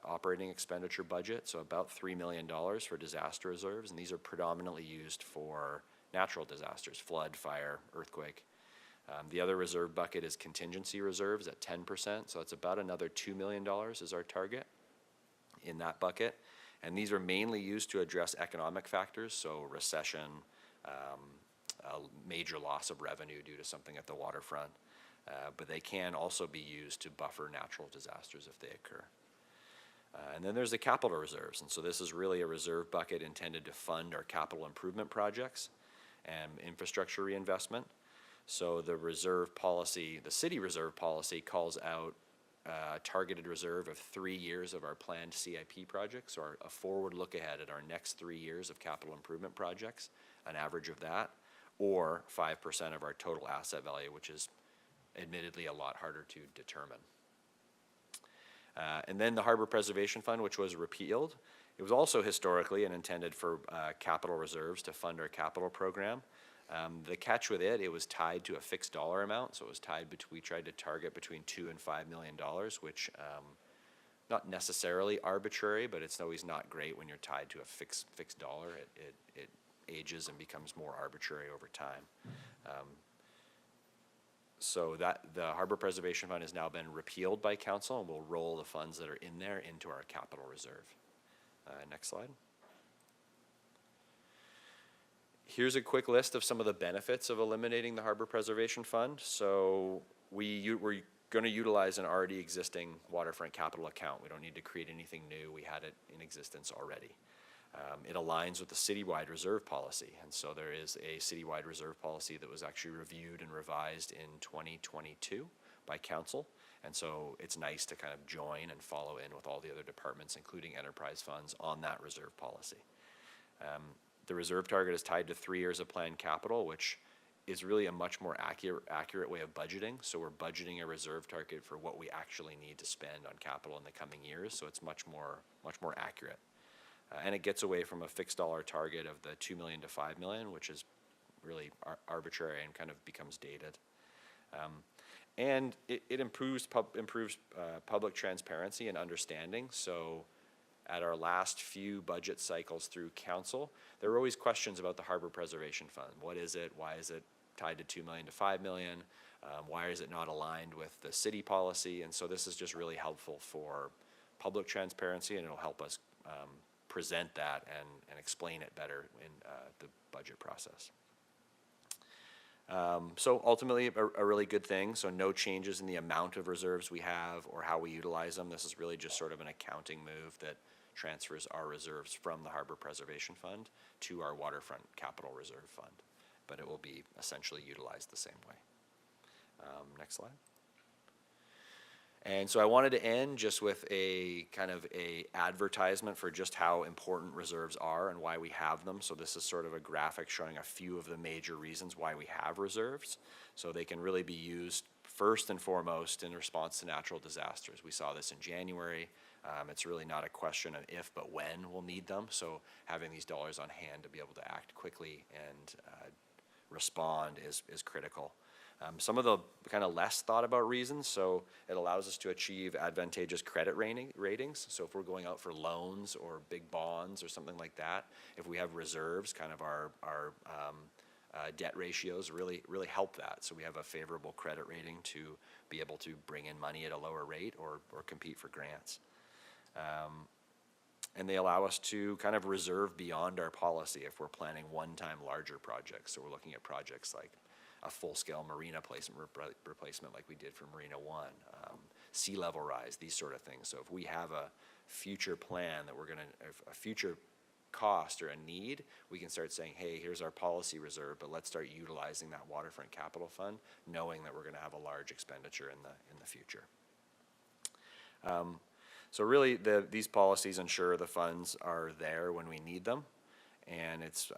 operating expenditure budget, so about $3 million for disaster reserves, and these are predominantly used for natural disasters, flood, fire, earthquake. The other reserve bucket is contingency reserves at 10%, so it's about another $2 million is our target in that bucket. And these are mainly used to address economic factors, so recession, a major loss of revenue due to something at the waterfront, but they can also be used to buffer natural disasters if they occur. And then there's the capital reserves, and so this is really a reserve bucket intended to fund our capital improvement projects and infrastructure reinvestment. So the reserve policy, the city reserve policy, calls out a targeted reserve of 3 years of our planned CIP projects, so a forward look ahead at our next 3 years of capital improvement projects, an average of that, or 5% of our total asset value, which is admittedly a lot harder to determine. And then the Harbor Preservation Fund, which was repealed. It was also historically and intended for capital reserves to fund our capital program. The catch with it was tied to a fixed dollar amount, so it was tied we tried to target between $2 and $5 million, which not necessarily arbitrary, but it's always not great when you're tied to a fixed dollar. It ages and becomes more arbitrary over time. So that the Harbor Preservation Fund has now been repealed by council, and we'll roll the funds that are in there into our capital reserve. Next slide. Here's a quick list of some of the benefits of eliminating the Harbor Preservation Fund. So we're going to utilize an already existing waterfront capital account. We don't need to create anything new. We had it in existence already. It aligns with the citywide reserve policy, and so there is a citywide reserve policy that was actually reviewed and revised in 2022 by council, and so it's nice to kind of join and follow in with all the other departments, including enterprise funds, on that reserve policy. The reserve target is tied to 3 years of planned capital, which is really a much more accurate way of budgeting. So we're budgeting a reserve target for what we actually need to spend on capital in the coming years, so it's much more accurate. And it gets away from a fixed dollar target of the $2 million to $5 million, which is really arbitrary and kind of becomes dated. And it improves public transparency and understanding. So at our last few budget cycles through council, there were always questions about the Harbor Preservation Fund. What is it? Why is it tied to $2 million to $5 million? Why is it not aligned with the city policy? And so this is just really helpful for public transparency, and it'll help us present that and explain it better in the budget process. So ultimately, a really good thing. So no changes in the amount of reserves we have or how we utilize them. This is really just sort of an accounting move that transfers our reserves from the Harbor Preservation Fund to our Waterfront Capital Reserve Fund. But it will be essentially utilized the same way. Next slide. And so I wanted to end just with a kind of a advertisement for just how important reserves are and why we have them. So this is sort of a graphic showing a few of the major reasons why we have reserves. So they can really be used first and foremost in response to natural disasters. We saw this in January. It's really not a question of if, but when we'll need them. So having these dollars on hand to be able to act quickly and respond is critical. Some of the kind of less thought about reasons, so it allows us to achieve advantageous credit ratings. So if we're going out for loans or big bonds or something like that, if we have reserves, kind of our debt ratios really help that. So we have a favorable credit rating to be able to bring in money at a lower rate or compete for grants. And they allow us to kind of reserve beyond our policy if we're planning one-time larger projects. So we're looking at projects like a full-scale marina replacement like we did for Marina One, sea level rise, these sort of things. So if we have a future plan that we're going to, a future cost or a need, we can start saying, hey, here's our policy reserve, but let's start utilizing that Waterfront Capital Fund, knowing that we're going to have a large expenditure in the future. So really, these policies ensure the funds are there when we need them, and it's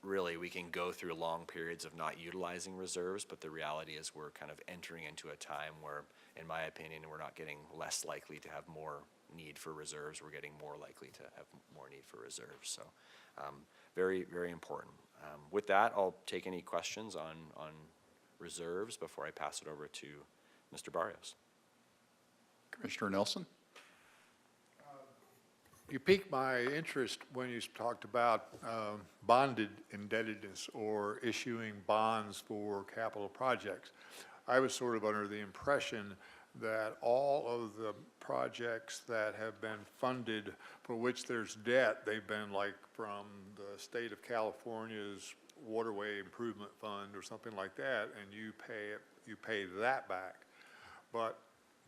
really, we can go through long periods of not utilizing reserves, but the reality is we're kind of entering into a time where, in my opinion, we're not getting less likely to have more need for reserves. We're getting more likely to have more need for reserves. So very, very important. With that, I'll take any questions on reserves before I pass it over to Mr. Barrios. Commissioner Nelson? You piqued my interest when you talked about bonded indebtedness or issuing bonds for capital projects. I was sort of under the impression that all of the projects that have been funded for which there's debt, they've been like from the state of California's Waterway Improvement Fund or something like that, and you pay that back. But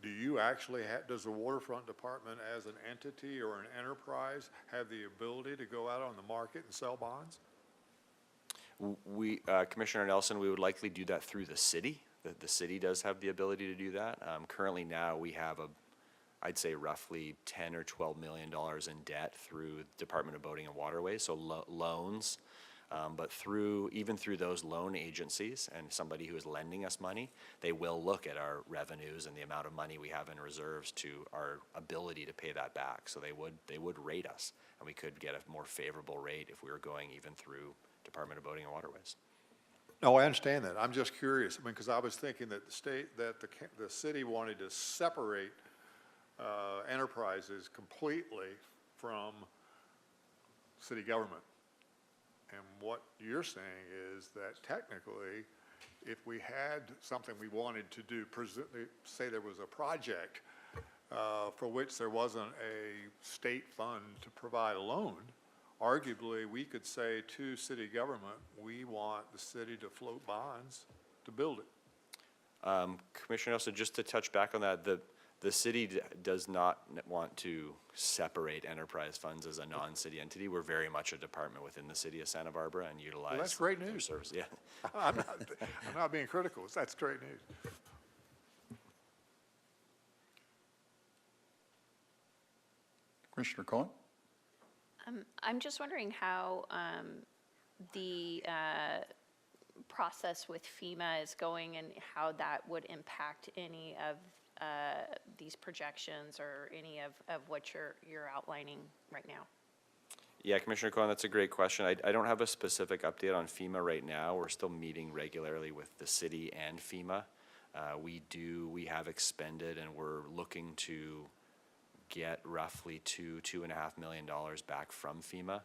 do you actually have, does the Waterfront Department as an entity or an enterprise have the ability to go out on the market and sell bonds? Commissioner Nelson, we would likely do that through the city. The city does have the ability to do that. Currently now we have I'd say roughly $10 or $12 million in debt through Department of Boating and Waterways, so loans. But even through those loan agencies and somebody who is lending us money, they will look at our revenues and the amount of money we have in reserves to our ability to pay that back. So they would rate us, and we could get a more favorable rate if we were going even through Department of Boating and Waterways. No, I understand that. I'm just curious. I mean, because I was thinking that the city wanted to separate enterprises completely from city government. And what you're saying is that technically, if we had something we wanted to do, say there was a project for which there wasn't a state fund to provide a loan, arguably we could say to city government, we want the city to float bonds to build it. Commissioner Nelson, just to touch back on that, the city does not want to separate enterprise funds as a non-city entity. We're very much a department within the city of Santa Barbara and utilize. Well, that's great their news. service. Yeah. I'm not being critical. That's great news. Commissioner Cohen? I'm just wondering how the process with FEMA is going and how that would impact any of these projections or any of what you're outlining right now. Yeah, Commissioner Cohen, that's a great question. I don't have a specific update on FEMA right now. We're still meeting regularly with the city and FEMA. We have expended and we're looking to get roughly $2.5 million back from FEMA.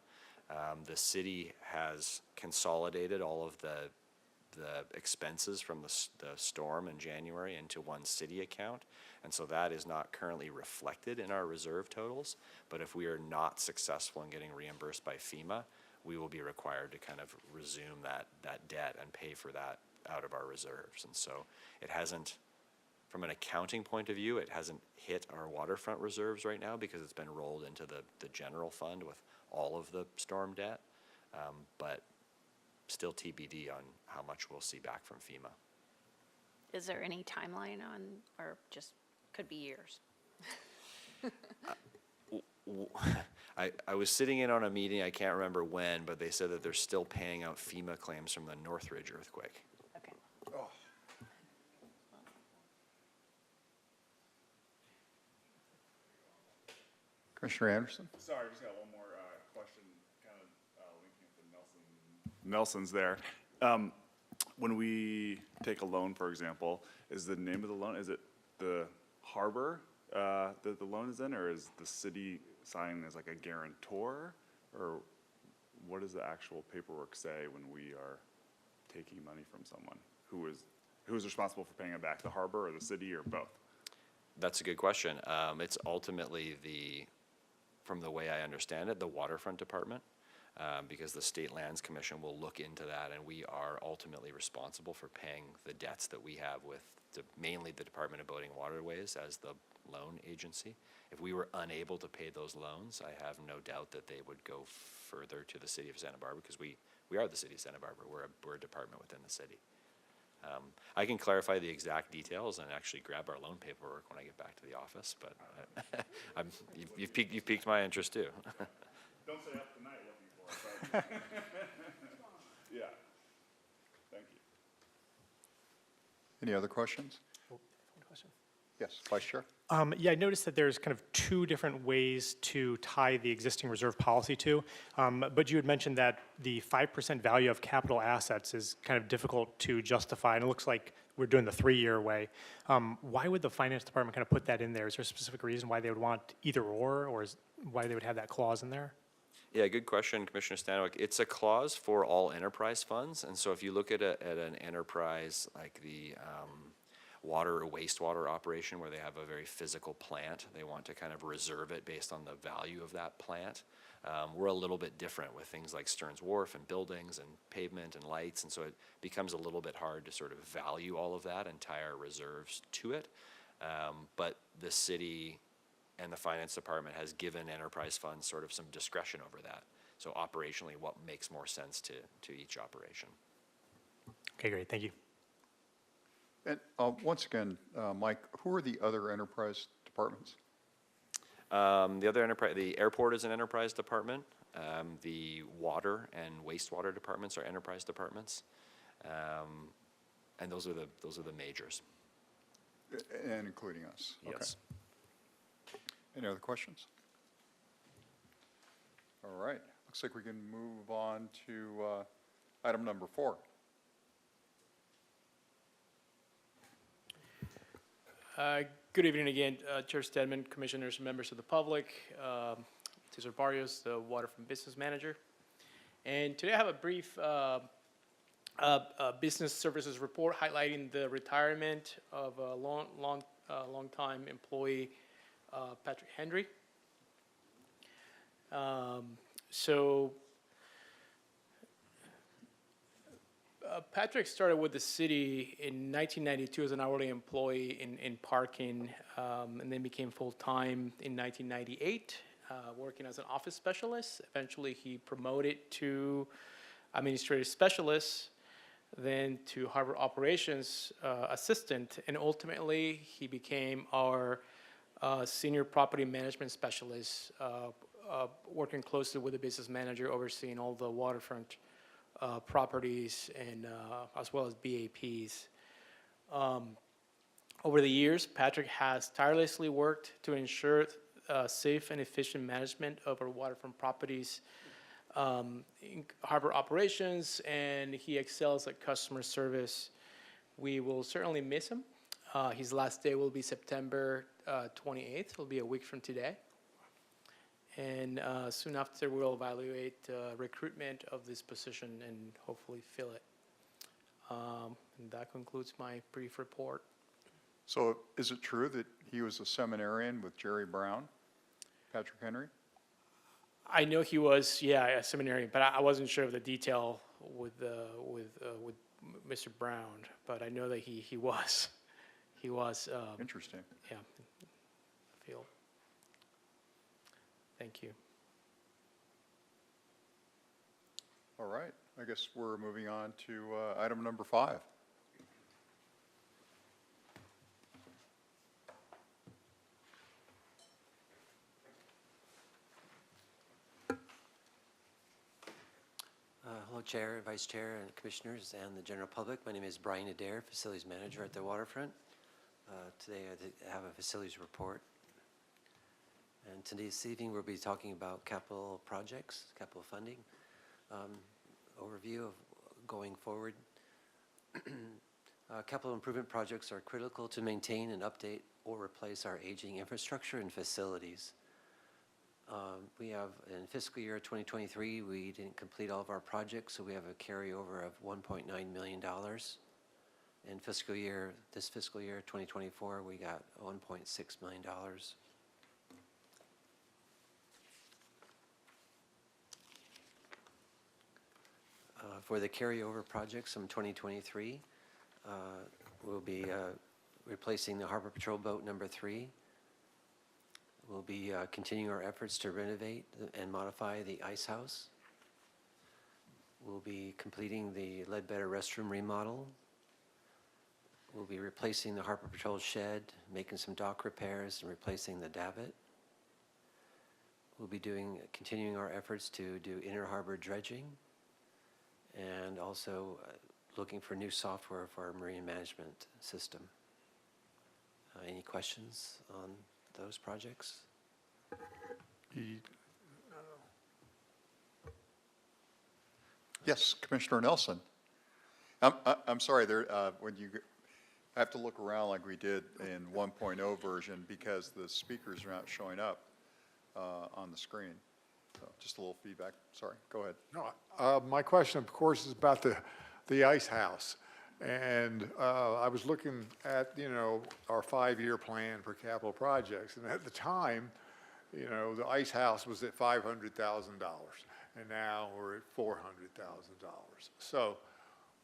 The city has consolidated all of the the expenses from the storm in January into one city account. And so that is not currently reflected in our reserve totals. But if we are not successful in getting reimbursed by FEMA, we will be required to kind of resume that debt and pay for that out of our reserves. And so it hasn't, from an accounting point of view, it hasn't hit our waterfront reserves right now because it's been rolled into the general fund with all of the storm debt. But still TBD on how much we'll see back from FEMA. Is there any timeline on, or just could be years? I was sitting in on a meeting, I can't remember when, but they said that they're still paying out FEMA claims from the Northridge earthquake. Okay. Commissioner Anderson? Sorry, just got one more question, kind of linking up to Nelson's there. When we take a loan, for example, is the name of the loan, is it the harbor that the loan is in, or is the city signing as like a guarantor? Or what does the actual paperwork say when we are taking money from someone? Who is responsible for paying it back, the harbor or the city or both? That's a good question. It's ultimately from the way I understand it, the waterfront department, because the State Lands Commission will look into that, and we are ultimately responsible for paying the debts that we have with mainly the Department of Boating and Waterways as the loan agency. If we were unable to pay those loans, I have no doubt that they would go further to the city of Santa Barbara, because we are the city of Santa Barbara. We're a department within the city. I can clarify the exact details and actually grab our loan paperwork when I get back to the office, but you've piqued my interest too. Don't stay up tonight looking for it, but yeah. Thank you. Any other questions? Yes, Vice Chair? Yeah, I noticed that there's kind of two different ways to tie the existing reserve policy to, but you had mentioned that the 5% value of capital assets is kind of difficult to justify, and it looks like we're doing the 3-year way. Why would the Finance Department kind of put that in there? Is there a specific reason why they would want either or why they would have that clause in there? Yeah, good question, Commissioner Stanwyck. It's a clause for all enterprise funds, and so if you look at an enterprise like the water or wastewater operation where they have a very physical plant, they want to kind of reserve it based on the value of that plant. We're a little bit different with things like Stearns Wharf and buildings and pavement and lights, and so it becomes a little bit hard to sort of value all of that and tie our reserves to it. But the city and the Finance Department has given enterprise funds sort of some discretion over that. So operationally, what makes more sense to each operation. Okay, great, thank you. And once again, Mike, who are the other enterprise departments? The airport is an enterprise department. The water and wastewater departments are enterprise departments. And those are the majors. And including us? Okay. Yes. Any other questions? All right, looks like we can move on to item number 4. Good evening again, Chair Stedman, Commissioners, members of the public. Cesar Barrios, the Waterfront Business Manager. And today I have a brief business services report highlighting the retirement of a long-time employee, Patrick Henry. Patrick started with the city in 1992 as an hourly employee in parking, and then became full-time in 1998, working as an office specialist. Eventually, he promoted to administrative specialist, then to harbor operations assistant, and ultimately, he became our senior property management specialist, working closely with the business manager, overseeing all the waterfront properties and as well as BAPs. Over the years, Patrick has tirelessly worked to ensure safe and efficient management of our waterfront properties, in harbor operations, and he excels at customer service. We will certainly miss him. His last day will be September 28th. It'll be a week from today. And soon after, we'll evaluate recruitment of this position and hopefully fill it. And that concludes my brief report. So is it true that he was a seminarian with Jerry Brown, Patrick Henry? I know he was, yeah, a seminarian, but I wasn't sure of the detail with Mr. Brown. But I know that he was. He was. Interesting. Yeah. Field. Thank you. All right, I guess we're moving on to item number 5. Hello, Chair, Vice Chair, and Commissioners, and the general public. My name is Brian Adair, Facilities Manager at the Waterfront. Today I have a facilities report. And this evening we'll be talking about capital projects, capital funding, overview of going forward. Capital improvement projects are critical to maintain and update or replace our aging infrastructure and facilities. We have, in fiscal year 2023, we didn't complete all of our projects, so we have a carryover of $1.9 million. In this fiscal year 2024, we got $1.6 million. For the carryover projects from 2023, we'll be replacing the Harbor Patrol Boat number 3. We'll be continuing our efforts to renovate and modify the ice house. We'll be completing the Ledbetter restroom remodel. We'll be replacing the Harbor Patrol shed, making some dock repairs, and replacing the davit. We'll be continuing our efforts to do inner harbor dredging, and also looking for new software for our marine management system. Any questions on those projects? Yes, Commissioner Nelson. I'm sorry, when you have to look around like we did in 1.0 version because the speakers are not showing up on the screen. So just a little feedback. Sorry, go ahead. No, my question, of course, is about the ice house. And I was looking at, our 5-year plan for capital projects. And at the time, the ice house was at $500,000. And now we're at $400,000. So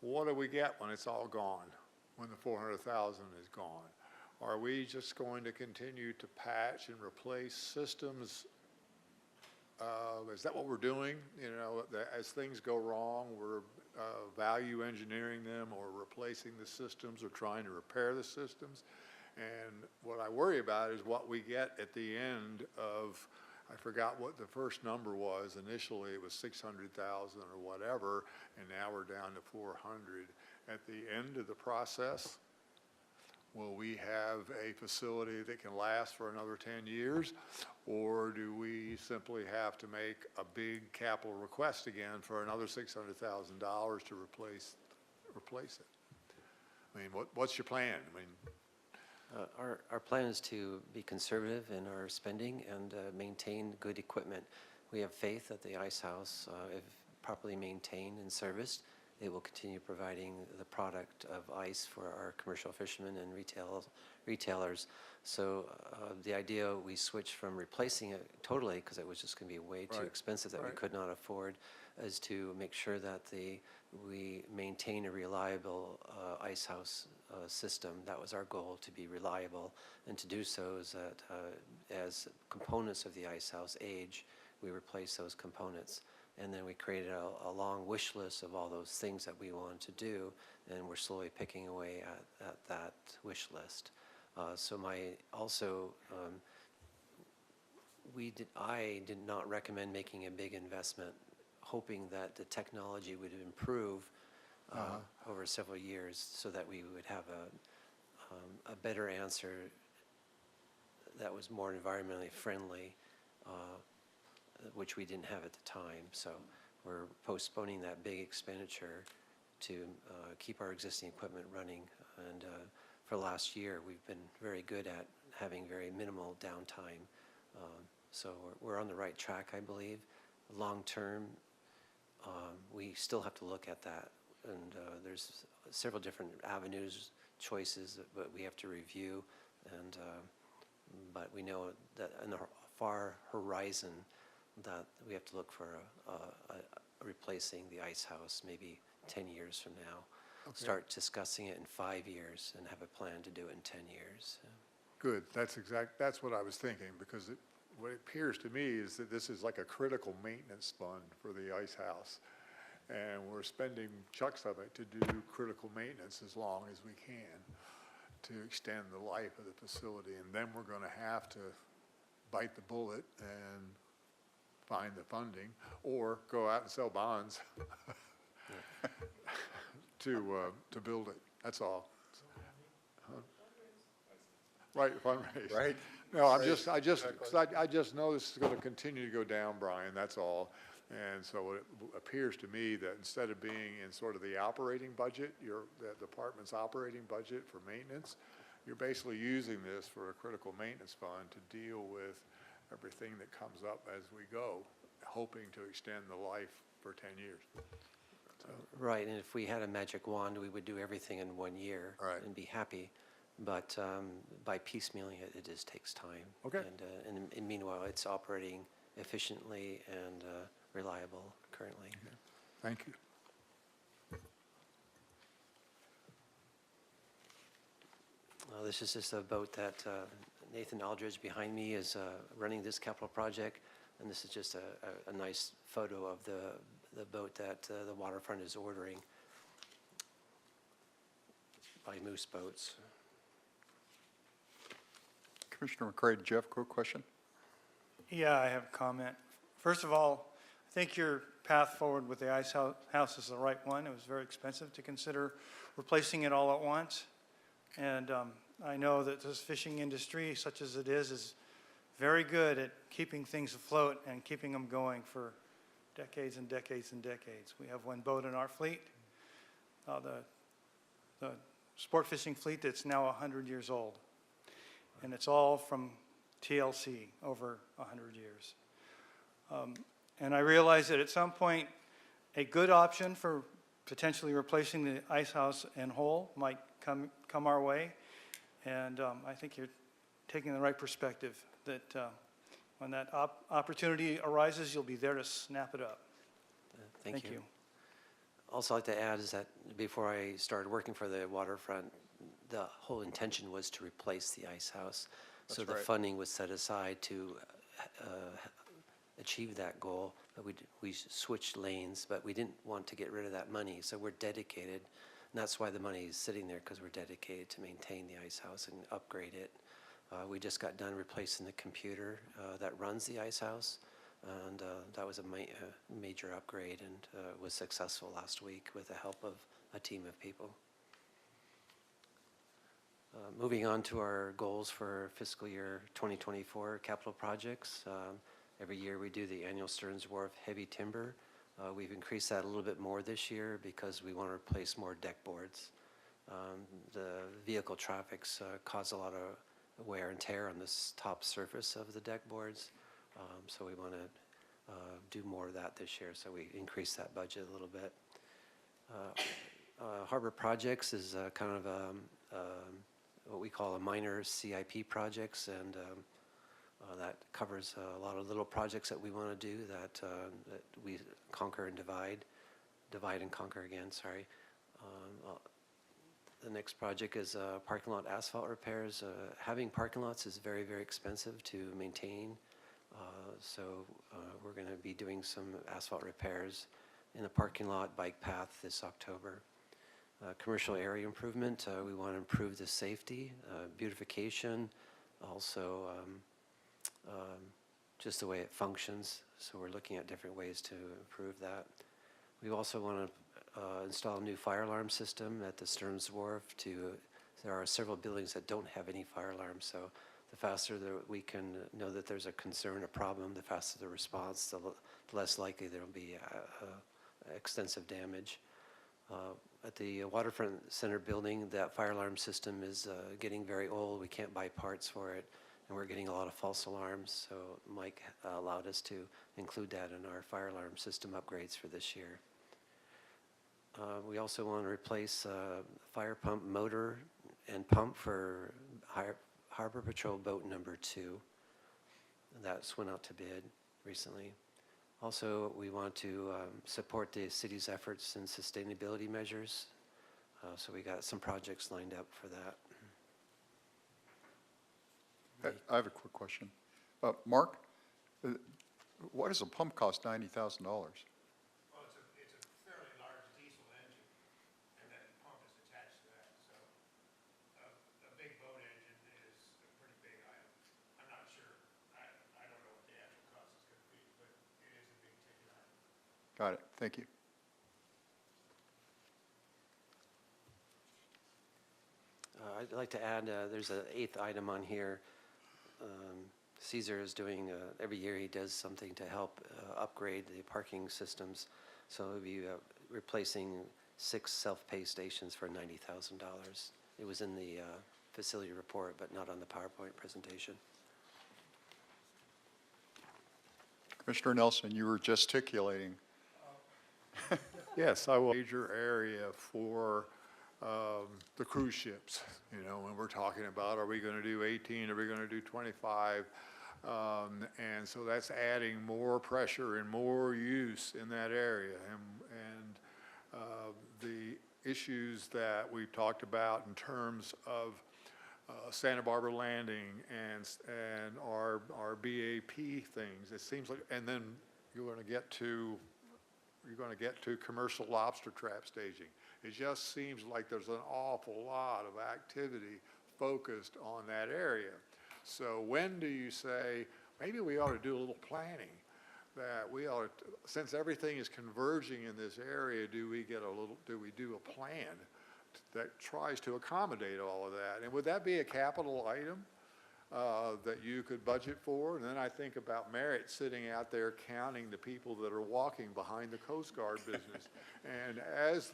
what do we get when it's all gone, when the $400,000 is gone? Are we just going to continue to patch and replace systems? Is that what we're doing? As things go wrong, we're value engineering them or replacing the systems or trying to repair the systems. And what I worry about is what we get at the end of, I forgot what the first number was. Initially, it was 600,000 or whatever, and now we're down to 400. At the end of the process, will we have a facility that can last for another 10 years? Or do we simply have to make a big capital request again for another $600,000 to replace it? I mean, what's your plan? I mean, Our plan is to be conservative in our spending and maintain good equipment. We have faith that the ice house, if properly maintained and serviced, it will continue providing the product of ice for our commercial fishermen and retailers. So the idea we switched from replacing it totally, because it was just going to be way too expensive that we could not afford, is to make sure that we maintain a reliable ice house system. That was our goal, to be reliable. And to do so is that as components of the ice house age, we replace those components. And then we created a long wish list of all those things that we wanted to do, and we're slowly picking away at that wish list. I did not recommend making a big investment, hoping that the technology would improve over several years, so that we would have a better answer that was more environmentally friendly, which we didn't have at the time. So we're postponing that big expenditure to keep our existing equipment running. And for last year, we've been very good at having very minimal downtime. So we're on the right track, I believe. Long term, we still have to look at that and there's several different avenues, choices that we have to review, and but we know that in the far horizon that we have to look for replacing the ice house maybe 10 years from now. Okay. Start discussing it in 5 years and have a plan to do it in 10 years. Good, that's what I was thinking, because what it appears to me is that this is like a critical maintenance fund for the ice house. And we're spending chunks of it to do critical maintenance as long as we can to extend the life of the facility. And then we're gonna have to bite the bullet and find the funding, or go out and sell bonds to build it, that's all. Right, fundraise. Right. No, I just know this is gonna continue to go down, Brian, that's all. And so it appears to me that instead of being in sort of the operating budget, the department's operating budget for maintenance, you're basically using this for a critical maintenance fund to deal with everything that comes up as we go, hoping to extend the life for 10 years. Right, and if we had a magic wand, we would do everything in 1 year Right. and be happy. But by piecemealing it, it just takes time. Okay. And meanwhile, it's operating efficiently and reliable currently. Thank you. This is just a boat that Nathan Aldridge behind me is running this capital project, and this is just a nice photo of the boat that the waterfront is ordering by Moose Boats. Commissioner McCray, did you have a quick question? Yeah, I have a comment. First of all, I think your path forward with the ice house is the right one. It was very expensive to consider replacing it all at once. And I know that this fishing industry, such as it is very good at keeping things afloat and keeping them going for decades and decades and decades. We have one boat in our fleet, the sport fishing fleet, that's now 100 years old. And it's all from TLC, over 100 years. And I realize that at some point, a good option for potentially replacing the ice house in whole might come our way. And I think you're taking the right perspective, that when that opportunity arises, you'll be there to snap it up. Thank you. Also, I'd like to add is that before I started working for the waterfront, the whole intention was to replace the ice house. So That's the right. funding was set aside to achieve that goal. But we switched lanes, but we didn't want to get rid of that money. So we're dedicated, and that's why the money is sitting there, because we're dedicated to maintain the ice house and upgrade it. We just got done replacing the computer that runs the ice house, and that was a major upgrade, and was successful last week with the help of a team of people. Moving on to our goals for fiscal year 2024 capital projects. Every year we do the annual Stearns Wharf heavy timber. We've increased that a little bit more this year because we want to replace more deck boards. The vehicle traffics cause a lot of wear and tear on this top surface of the deck boards. So we want to do more of that this year, so we increased that budget a little bit. Harbor Projects is kind of what we call a minor CIP projects, and that covers a lot of little projects that we want to do that we conquer and divide and conquer again, sorry. The next project is parking lot asphalt repairs. Having parking lots is very, very expensive to maintain. So we're going to be doing some asphalt repairs in the parking lot bike path this October. Commercial area improvement, we want to improve the safety, beautification, also just the way it functions. So we're looking at different ways to improve that. We also want to install a new fire alarm system at the Stearns Wharf. There are several buildings that don't have any fire alarms, so the faster that we can know that there's a concern, a problem, the faster the response, the less likely there will be extensive damage. At the Waterfront Center building, that fire alarm system is getting very old. We can't buy parts for it, and we're getting a lot of false alarms. So Mike allowed us to include that in our fire alarm system upgrades for this year. We also want to replace fire pump motor and pump for Harbor Patrol Boat Number 2. That's went out to bid recently. Also, we want to support the city's efforts in sustainability measures. So we got some projects lined up for that. I have a quick question. Mark, why does a pump cost $90,000? Well, it's a fairly large diesel engine, and that pump is attached to that, so a big boat engine is a pretty big item. I'm not sure, I don't know what the actual cost is going to be, but it is a big ticket item. Got it, thank you. I'd like to add, there's an 8th item on here. Caesar is doing, every year he does something to help upgrade the parking systems. So we'll be replacing 6 self-pay stations for $90,000. It was in the facility report, but not on the PowerPoint presentation. Commissioner Nelson, you were gesticulating. Yes, I will. Major area for the cruise ships, when we're talking about, are we going to do 18, are we going to do 25? And so that's adding more pressure and more use in that area. And the issues that we've talked about in terms of Santa Barbara Landing and our BAP things, it seems like, and then you're going to get to commercial lobster trap staging. It just seems like there's an awful lot of activity focused on that area. So when do you say, maybe we ought to do a little planning, that we ought to, since everything is converging in this area, do we do a plan that tries to accommodate all of that? And would that be a capital item that you could budget for? And then I think about Merritt sitting out there counting the people that are walking behind the Coast Guard business. And as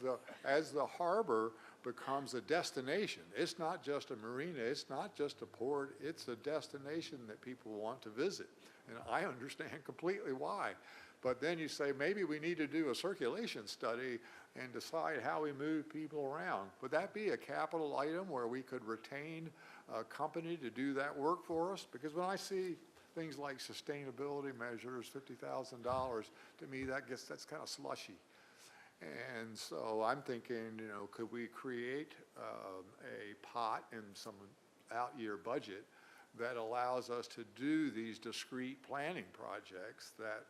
the harbor becomes a destination, it's not just a marina, it's not just a port, it's a destination that people want to visit. And I understand completely why. But then you say, maybe we need to do a circulation study and decide how we move people around. Would that be a capital item where we could retain a company to do that work for us? Because when I see things like sustainability measures, $50,000, to me that's kind of slushy. And so I'm thinking, could we create a pot in some out-year budget that allows us to do these discrete planning projects that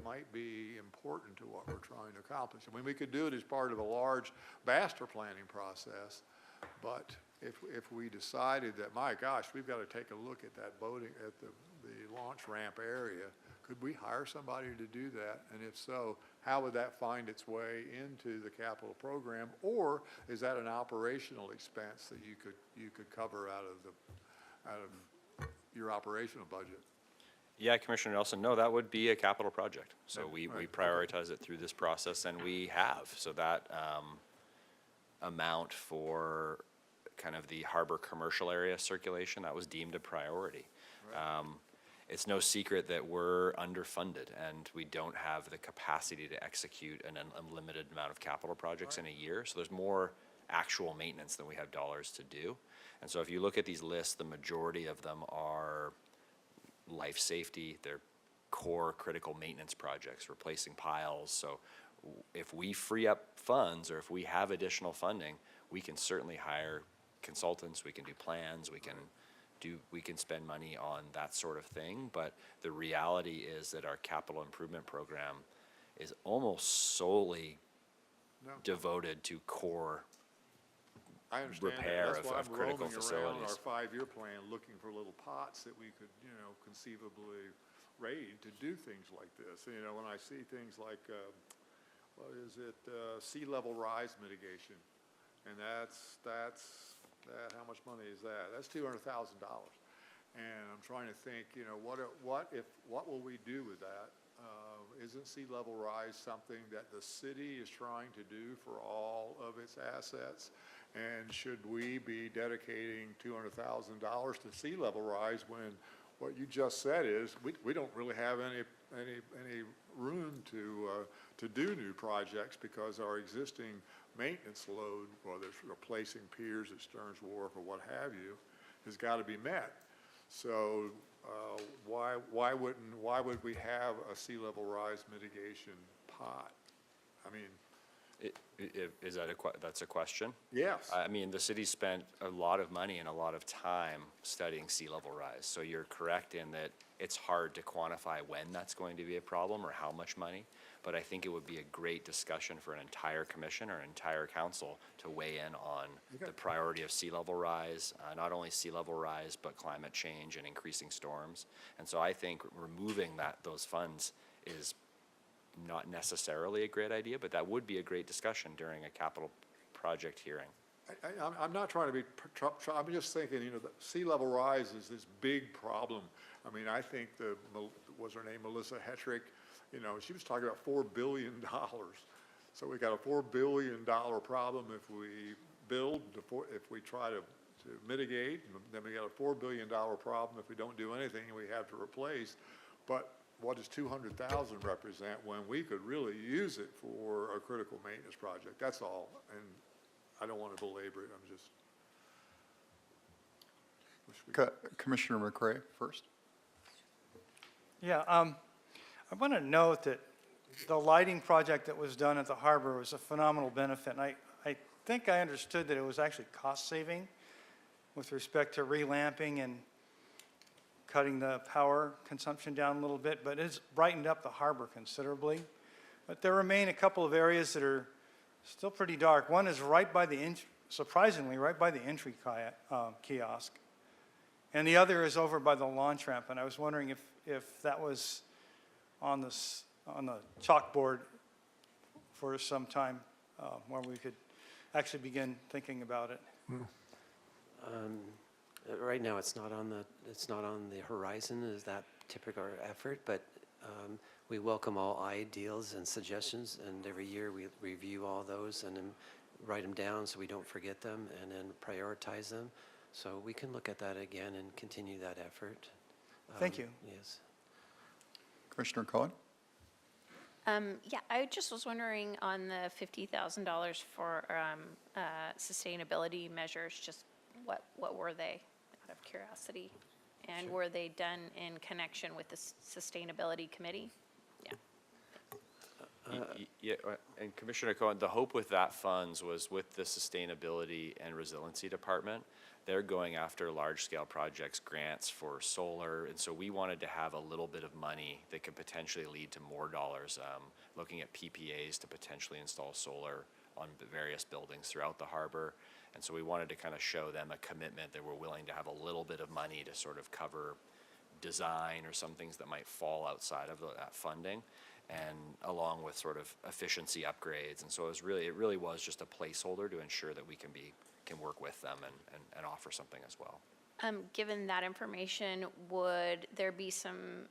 might be important to what we're trying to accomplish? I mean, we could do it as part of a large master planning process, but if we decided that, my gosh, we've got to take a look at that boating, at the launch ramp area, could we hire somebody to do that? And if so, how would that find its way into the capital program? Or is that an operational expense that you could cover out of your operational budget? Yeah, Commissioner Nelson, no, that would be a capital project. So we Right. prioritize it through this process, and we have. So that amount for kind of the harbor commercial area circulation, that was deemed a priority. It's no secret that we're underfunded, and we don't have the capacity to execute an unlimited amount of capital projects in a year. So there's more actual maintenance than we have dollars to do. And so if you look at these lists, the majority of them are life safety, they're core critical maintenance projects, replacing piles. So if we free up funds, or if we have additional funding, we can certainly hire consultants, we can do plans, we can spend money on that sort of thing. But the reality is that our capital improvement program is almost solely devoted to core I understand that. repair That's why of I'm critical roaming around facilities. our 5-year plan looking for little pots that we could, conceivably raid to do things like this. When I see things like, sea level rise mitigation, and that's how much money is that? That's $200,000. And I'm trying to think, what will we do with that? Isn't sea level rise something that the city is trying to do for all of its assets? And should we be dedicating $200,000 to sea level rise when what you just said is, we don't really have any room to do new projects because our existing maintenance load, whether it's replacing piers at Stearns Wharf or what have you, has got to be met. So why would we have a sea level rise mitigation pot? I mean, Is that that's a question? yes. I mean, the city spent a lot of money and a lot of time studying sea level rise. So you're correct in that it's hard to quantify when that's going to be a problem or how much money. But I think it would be a great discussion for an entire commission or an entire council to weigh in on the priority of sea level rise, not only sea level rise, but climate change and increasing storms. And so I think removing those funds is not necessarily a great idea, but that would be a great discussion during a capital project hearing. I'm not trying to be, I'm just thinking, you know, the sea level rise is this big problem. I mean, I think was her name Melissa Hetrick, you know, she was talking about $4 billion. So we got a $4 billion problem if we build, if we try to mitigate, and then we got a $4 billion problem if we don't do anything and we have to replace. But what does 200,000 represent when we could really use it for a critical maintenance project? That's all. And I don't want to belabor it. I'm just. Commissioner McCray first. Yeah, I want to note that the lighting project that was done at the harbor was a phenomenal benefit. And I think I understood that it was actually cost saving with respect to relamping and cutting the power consumption down a little bit, but it's brightened up the harbor considerably. But there remain a couple of areas that are still pretty dark. One is right by the, surprisingly, right by the entry kiosk. And the other is over by the launch ramp. And I was wondering if that was on the chalkboard for some time where we could actually begin thinking about it. Right now, it's not on the horizon as that typical effort, but we welcome all ideas and suggestions, and every year we review all those and then write them down so we don't forget them, and then prioritize them. So we can look at that again and continue that effort. Thank you. Yes. Commissioner Cohen? Yeah, I just was wondering on the $50,000 for sustainability measures, just what were they, out of curiosity? And Sure. were they done in connection with the Sustainability Committee? Yeah. Yeah, and Commissioner Cohen, the hope with that funds was with the Sustainability and Resiliency Department, they're going after large-scale projects, grants for solar, and so we wanted to have a little bit of money that could potentially lead to more dollars, looking at PPAs to potentially install solar on the various buildings throughout the harbor. And so we wanted to kind of show them a commitment that we're willing to have a little bit of money to sort of cover design or some things that might fall outside of that funding, and along with sort of efficiency upgrades. And so it really was just a placeholder to ensure that we can work with them and offer something as well. Given that information, would there be some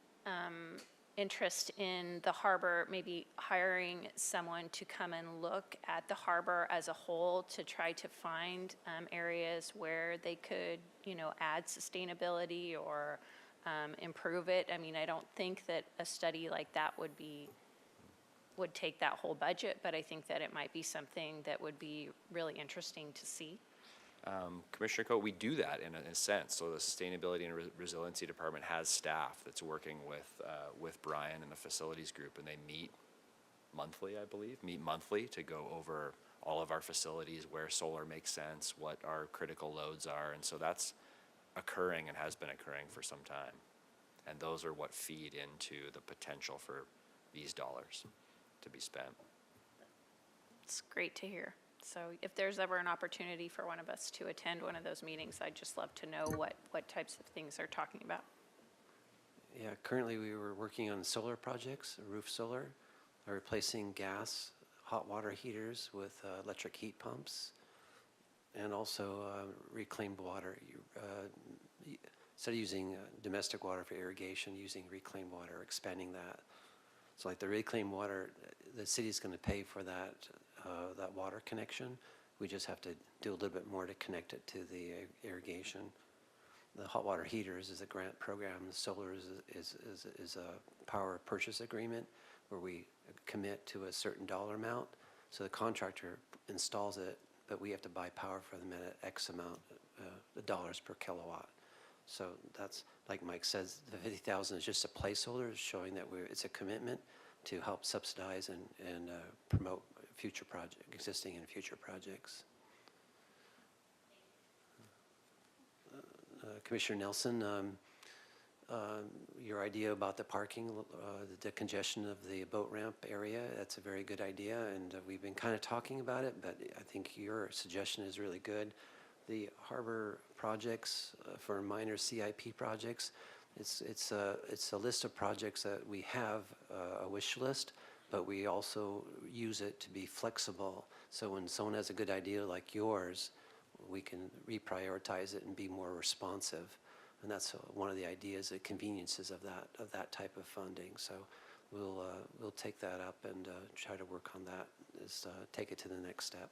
interest in the harbor, maybe hiring someone to come and look at the harbor as a whole to try to find areas where they could, add sustainability or improve it? I mean, I don't think that a study like that would take that whole budget, but I think that it might be something that would be really interesting to see. Commissioner Coe, we do that in a sense. So the Sustainability and Resiliency Department has staff that's working with Brian and the facilities group, and they meet monthly, I believe, to go over all of our facilities, where solar makes sense, what our critical loads are, and so that's occurring and has been occurring for some time. And those are what feed into the potential for these dollars to be spent. It's great to hear. So if there's ever an opportunity for one of us to attend one of those meetings, I'd just love to know what types of things they're talking about. Yeah, currently we were working on solar projects, roof solar, replacing gas, hot water heaters with electric heat pumps, and also reclaimed water. Instead of using domestic water for irrigation, using reclaimed water, expanding that. So like the reclaimed water, the city's going to pay for that water connection. We just have to do a little bit more to connect it to the irrigation. the hot water heaters is a grant program. The solar is a power purchase agreement where we commit to a certain dollar amount. So the contractor installs it, but we have to buy power for them at X amount, dollars per kilowatt. So that's, like Mike says, the 50,000 is just a placeholder, showing that it's a commitment to help subsidize and promote future existing and future projects. Commissioner Nelson, your idea about the parking, the congestion of the boat ramp area, that's a very good idea, and we've been kind of talking about it, but I think your suggestion is really good. The harbor projects, for minor CIP projects, it's a list of projects that we have a wish list, but we also use it to be flexible. So when someone has a good idea like yours, we can reprioritize it and be more responsive. And that's one of the ideas, the conveniences of that type of funding. So we'll take that up and try to work on that, take it to the next step.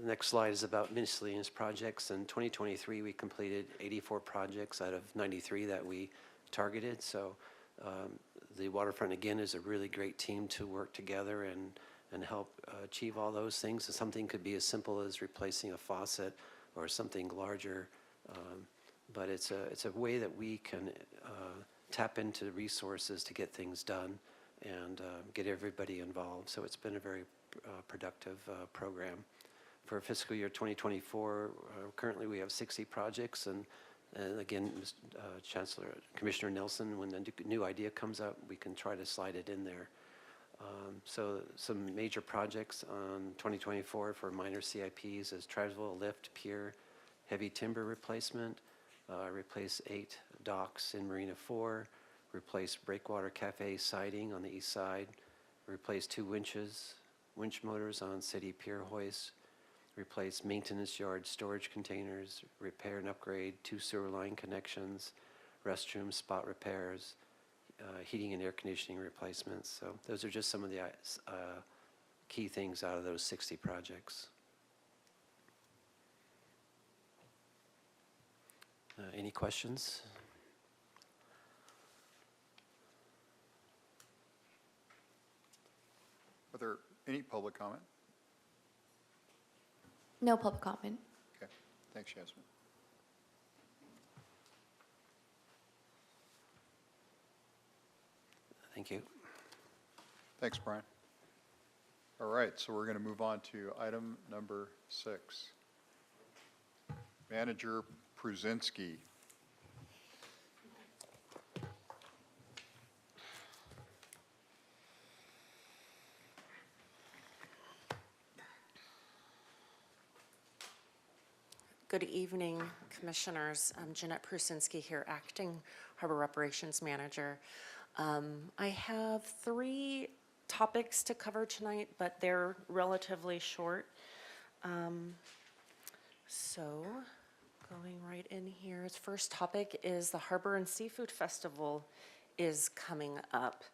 The next slide is about miscellaneous projects. In 2023, we completed 84 projects out of 93 that we targeted. So the waterfront, again, is a really great team to work together and help achieve all those things. So something could be as simple as replacing a faucet or something larger, but it's a way that we can tap into resources to get things done and get everybody involved. So it's been a very productive program. For fiscal year 2024, currently we have 60 projects, and again, Chancellor, Commissioner Nelson, when the new idea comes up, we can try to slide it in there. So some major projects on 2024 for minor CIPs is Tribesville Lift Pier, heavy timber replacement, replace 8 docks in Marina 4, replace Breakwater Cafe siding on the east side, replace 2 winch motors on city pier hoist, replace maintenance yard storage containers, repair and upgrade 2 sewer line connections, restroom spot repairs, heating and air conditioning replacements. So those are just some of the key things out of those 60 projects. Any questions? Are there any public comment? No public comment. Okay, thanks, Yasmin. Thank you. Thanks, Brian. All right, so we're going to move on to item number 6. Manager Pruzinski. Good evening, Commissioners. I'm Jeanette Prusinski here, Acting Harbor Operations Manager. I have 3 topics to cover tonight, but they're relatively short. So going right in here, its first topic is the Harbor and Seafood Festival is coming up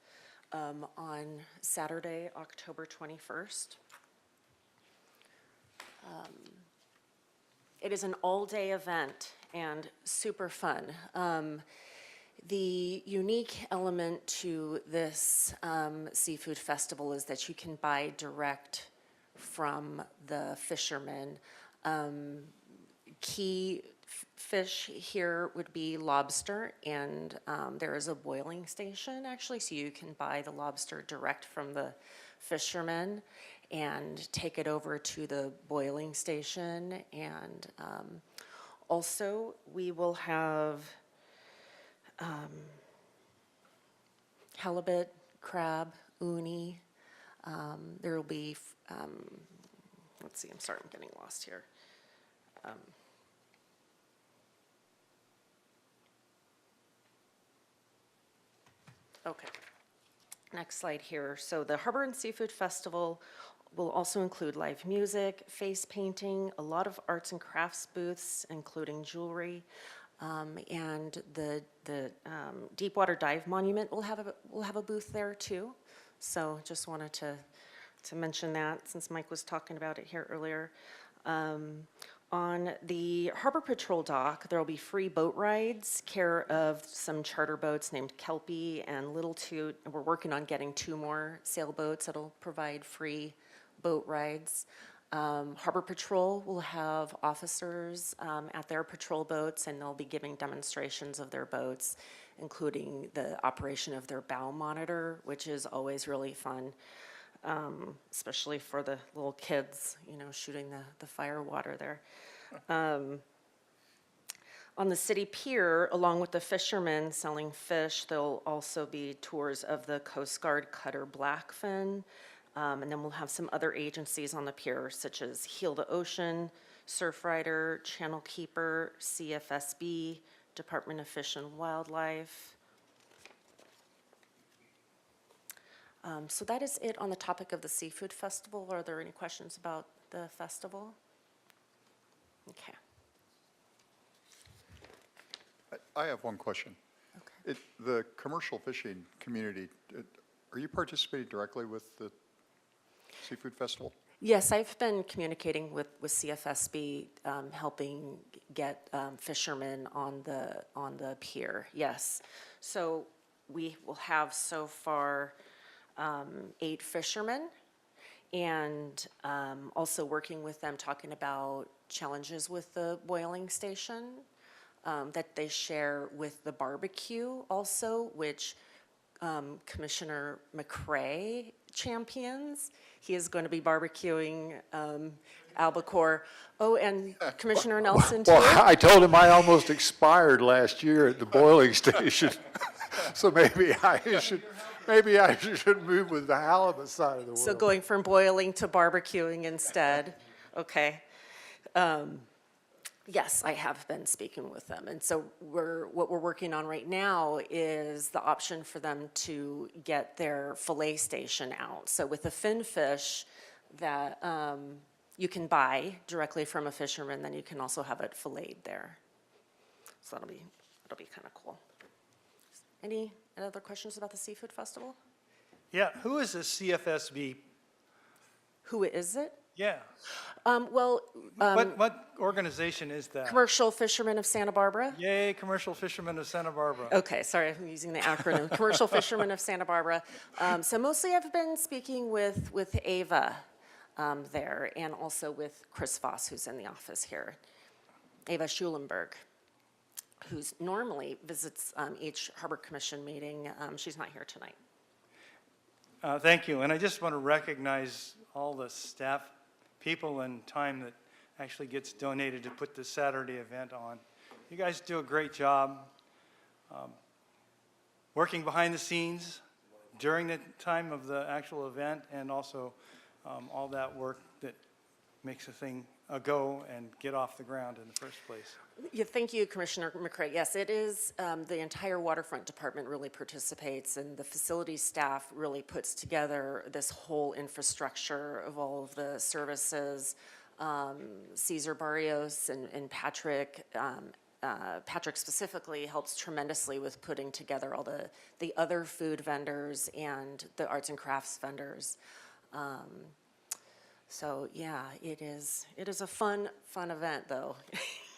on Saturday, October 21st. It is an all-day event and super fun. The unique element to this seafood festival is that you can buy direct from the fishermen. Key fish here would be lobster, and there is a boiling station actually, so you can buy the lobster direct from the fishermen and take it over to the boiling station. And also we will have halibut, crab, uni. There will be, let's see, I'm sorry, I'm getting lost here. Okay, next slide here. So the Harbor and Seafood Festival will also include live music, face painting, a lot of arts and crafts booths, including jewelry, and the Deepwater Dive Monument will have a booth there too. So just wanted to to mention that, since Mike was talking about it here earlier. On the Harbor Patrol dock, there will be free boat rides, care of some charter boats named Kelpie and Little Toot. We're working on getting 2 more sailboats that'll provide free boat rides. Harbor Patrol will have officers at their patrol boats, and they'll be giving demonstrations of their boats, including the operation of their bow monitor, which is always really fun, especially for the little kids, you know, shooting the fire water there. On the city pier, along with the fishermen selling fish, there'll also be tours of the Coast Guard cutter Blackfin. And then we'll have some other agencies on the pier, such as Heal the Ocean, Surfrider, Channel Keeper, CFSB, Department of Fish and Wildlife. So that is it on the topic of the Seafood Festival. Are there any questions about the festival? Okay. I have one question. The commercial fishing community, are you participating directly with the Seafood Festival? Yes, I've been communicating with CFSB, helping get fishermen on the pier, yes. So we will have so far 8 fishermen, and also working with them, talking about challenges with the boiling station that they share with the barbecue also, which Commissioner McCray champions. He is going to be barbecuing albacore. Oh, and Commissioner Nelson, too? Well, I told him I almost expired last year at the boiling station. So maybe I should move with the halibut side of the world. So going from boiling to barbecuing instead, okay. Yes, I have been speaking with them. And so what we're working on right now is the option for them to get their fillet station out. So with the fin fish that you can buy directly from a fisherman, then you can also have it filleted there. So that'll be kind of cool. Any other questions about the Seafood Festival? Yeah, who is the CFSB? Who is it? Yeah. What organization is that? Commercial Fishermen of Santa Barbara. Yay, Commercial Fishermen of Santa Barbara. Okay, sorry, I'm using the acronym. Commercial Fishermen of Santa Barbara. So mostly I've been speaking with Ava there, and also with Chris Voss, who's in the office here. Ava Schulenberg, who's normally visits each Harbor Commission meeting. She's not here tonight. Thank you, and I just want to recognize all the staff people and time that actually gets donated to put this Saturday event on. You guys do a great job working behind the scenes during the time of the actual event, and also all that work that makes the thing go and get off the ground in the first place. Yeah, thank you, Commissioner McCray. Yes, it is, the entire waterfront department really participates, and the facilities staff really puts together this whole infrastructure of all of the services. Cesar Barrios and Patrick, Patrick specifically helps tremendously with putting together all the other food vendors and the arts and crafts vendors. So yeah, it is a fun event, though.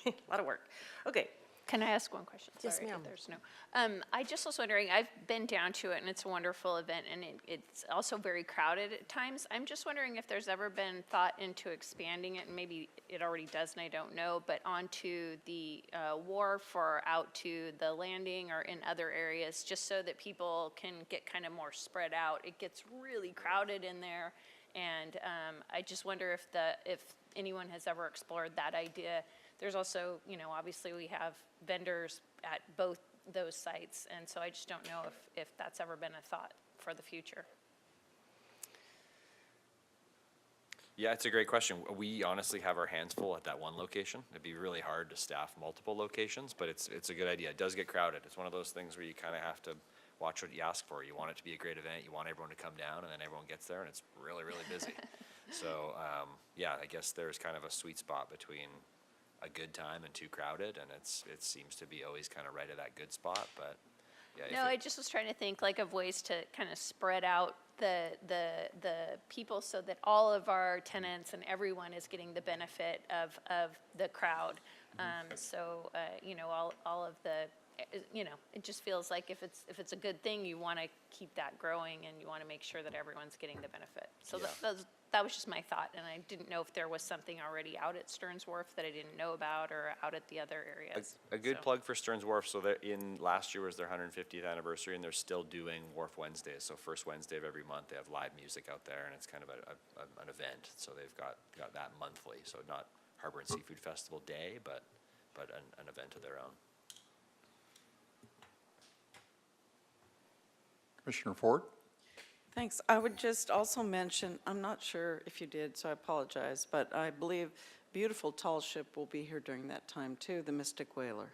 A lot of work. Okay. Can I ask one question? Yes, Sorry, ma'am. There's no. I just was wondering, I've been down to it, and it's a wonderful event, and it's also very crowded at times. I'm just wondering if there's ever been thought into expanding it, and maybe it already does, and I don't know, but onto the wharf or out to the landing or in other areas, just so that people can get kind of more spread out. It gets really crowded in there, and I just wonder if anyone has ever explored that idea. There's also, obviously we have vendors at both those sites, and so I just don't know if that's ever been a thought for the future. Yeah, it's a great question. We honestly have our hands full at that one location. It'd be really hard to staff multiple locations, but it's a good idea. It does get crowded. It's one of those things where you kind of have to watch what you ask for. You want it to be a great event. You want everyone to come down, and then everyone gets there, and it's really, really busy. So, yeah, I guess there's kind of a sweet spot between a good time and too crowded, and it seems to be always kind of right at that good spot, but yeah. No, I just was trying to think of ways to kind of spread out the people so that all of our tenants and everyone is getting the benefit of the crowd. So, you know, all of the, you know, it just feels like if it's a good thing, you want to keep that growing and you want to make sure that everyone's getting the benefit. So that was just my thought, and I didn't know if there was something already out at Stearns Wharf that I didn't know about or out at the other areas. A good So- plug for Stearns Wharf. So that last year was their 150th anniversary, and they're still doing Wharf Wednesdays. So first Wednesday of every month, they have live music out there, and it's kind of an event. So they've got that monthly. So not Harbor and Seafood Festival Day, but an event of their own. Commissioner Ford? Thanks. I would just also mention, I'm not sure if you did, so I apologize, but I believe beautiful Tall Ship will be here during that time too, the Mystic Whaler.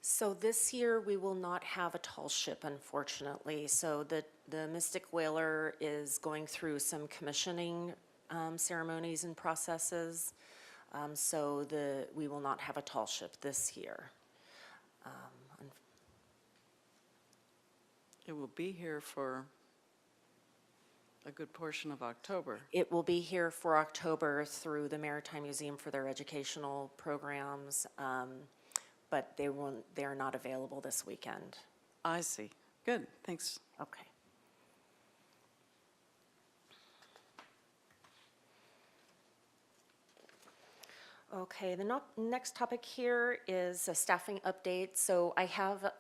So this year, we will not have a tall ship, unfortunately. So the Mystic Whaler is going through some commissioning ceremonies and processes. So we will not have a tall ship this year. It will be here for a good portion of October. It will be here for October through the Maritime Museum for their educational programs, but they are not available this weekend. I see. Good, thanks. Okay. Okay, the next topic here is a staffing update. So I have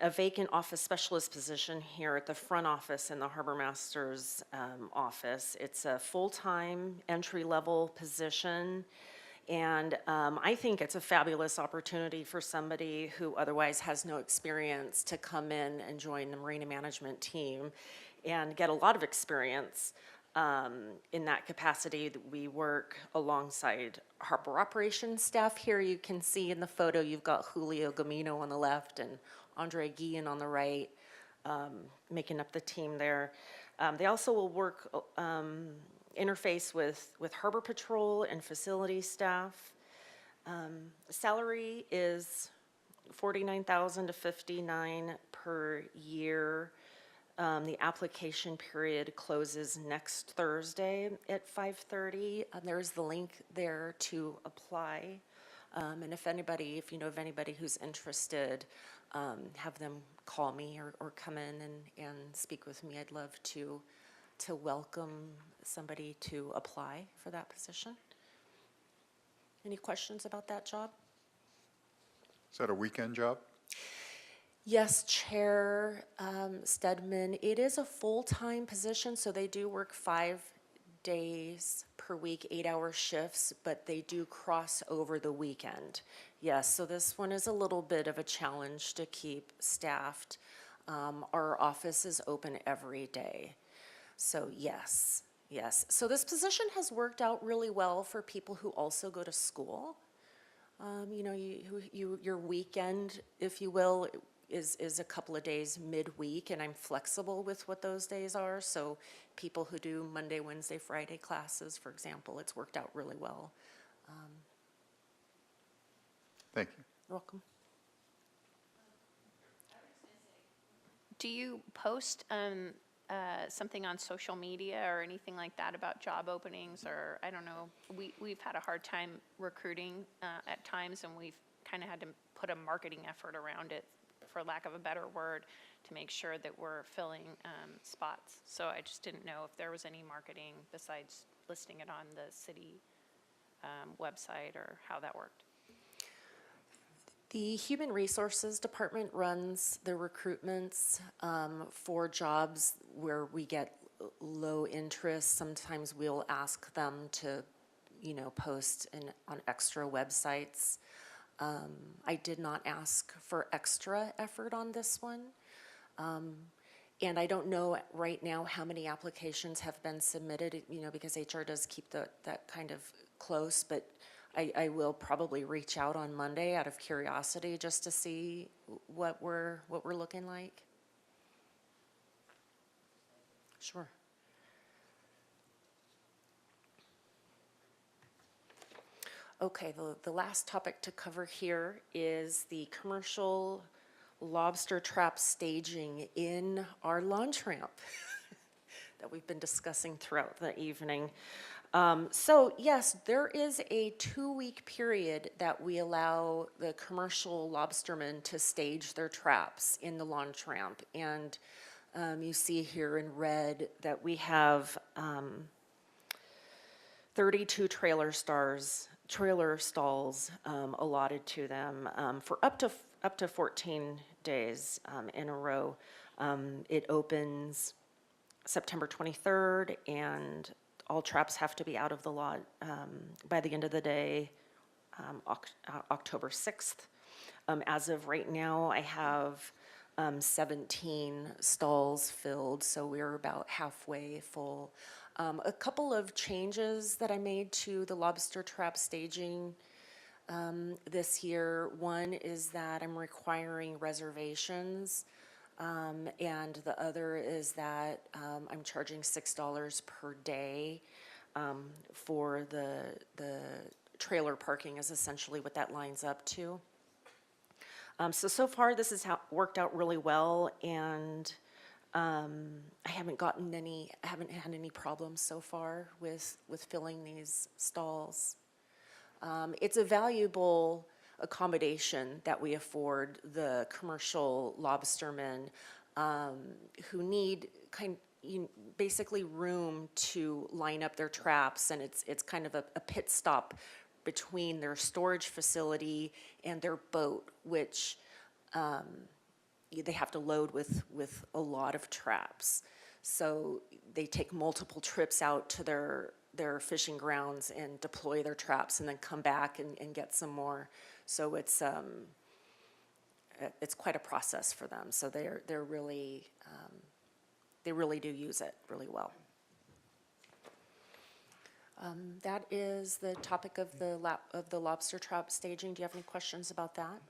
a vacant office specialist position here at the front office in the Harbor Master's office. It's a full-time, entry-level position, and I think it's a fabulous opportunity for somebody who otherwise has no experience to come in and join the marina management team and get a lot of experience. In that capacity, we work alongside harbor operations staff. Here you can see in the photo, you've got Julio Gamino on the left and Andre Guillen on the right, making up the team there. They also will work, interface with harbor patrol and facility staff. Salary is $49,000 to $59,000 per year. The application period closes next Thursday at 5:30. There's the link there to apply. And if you know of anybody who's interested, have them call me or come in and speak with me. I'd love to welcome somebody to apply for that position. Any questions about that job? Is that a weekend job? Yes, Chair Stedman, it is a full-time position, so they do work 5 days per week, 8-hour shifts, but they do cross over the weekend. Yes, so this one is a little bit of a challenge to keep staffed. Our office is open every day. So yes. So this position has worked out really well for people who also go to school. You know, your weekend, if you will, is a couple of days midweek, and I'm flexible with what those days are. So people who do Monday, Wednesday, Friday classes, for example, it's worked out really well. Thank you. You're welcome. Do you post something on social media or anything like that about job openings, or I don't know, we've had a hard time recruiting at times, and we've kind of had to put a marketing effort around it, for lack of a better word, to make sure that we're filling spots. So I just didn't know if there was any marketing besides listing it on the city website, or how that worked. The Human Resources Department runs the recruitments for jobs where we get low interest. Sometimes we'll ask them to, post on extra websites. I did not ask for extra effort on this one. And I don't know right now how many applications have been submitted, because HR does keep that kind of close, but I will probably reach out on Monday out of curiosity just to see what we're looking like. Sure. Okay, the last topic to cover here is the commercial lobster trap staging in our launch ramp that we've been discussing throughout the evening. So yes, there is a 2-week period that we allow the commercial lobstermen to stage their traps in the launch ramp. And you see here in red that we have 32 trailer stalls allotted to them for up to 14 days in a row. It opens September 23rd, and all traps have to be out of the lot by the end of the day, October 6th. As of right now, I have 17 stalls filled, so we're about halfway full. A couple of changes that I made to the lobster trap staging this year. One is that I'm requiring reservations, and the other is that I'm charging $6 per day for the trailer parking is essentially what that lines up to. So far this has worked out really well, and I haven't had any problems so far with filling these stalls. It's a valuable accommodation that we afford the commercial lobstermen who need basically room to line up their traps, and it's kind of a pit stop between their storage facility and their boat, which they have to load with a lot of traps. So they take multiple trips out to their fishing grounds and deploy their traps and then come back and get some more. So it's quite a process for them. So they're really, they really do use it really well. That is the topic of the lobster trap staging. Do you have any questions about that?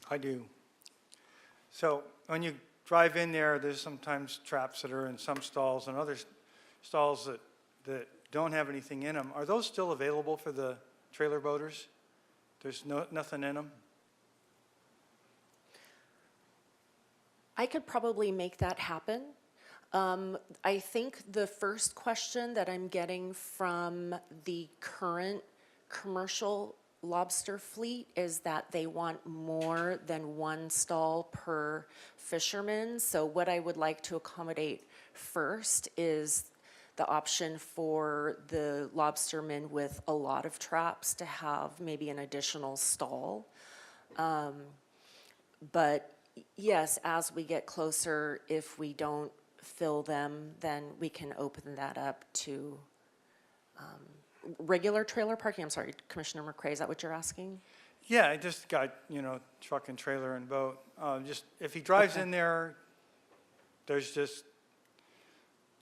I do. So when you drive in there, there's sometimes traps that are in some stalls and other stalls that don't have anything in them. Are those still available for the trailer boaters? There's nothing in them? I could probably make that happen. I think the first question that I'm getting from the current commercial lobster fleet is that they want more than one stall per fisherman. So what I would like to accommodate first is the option for the lobstermen with a lot of traps to have maybe an additional stall. But yes, as we get closer, if we don't fill them, then we can open that up to regular trailer parking. I'm sorry, Commissioner McCray, is that what you're asking? Yeah, I just got, truck and trailer and boat. Just, if he drives in there, there's just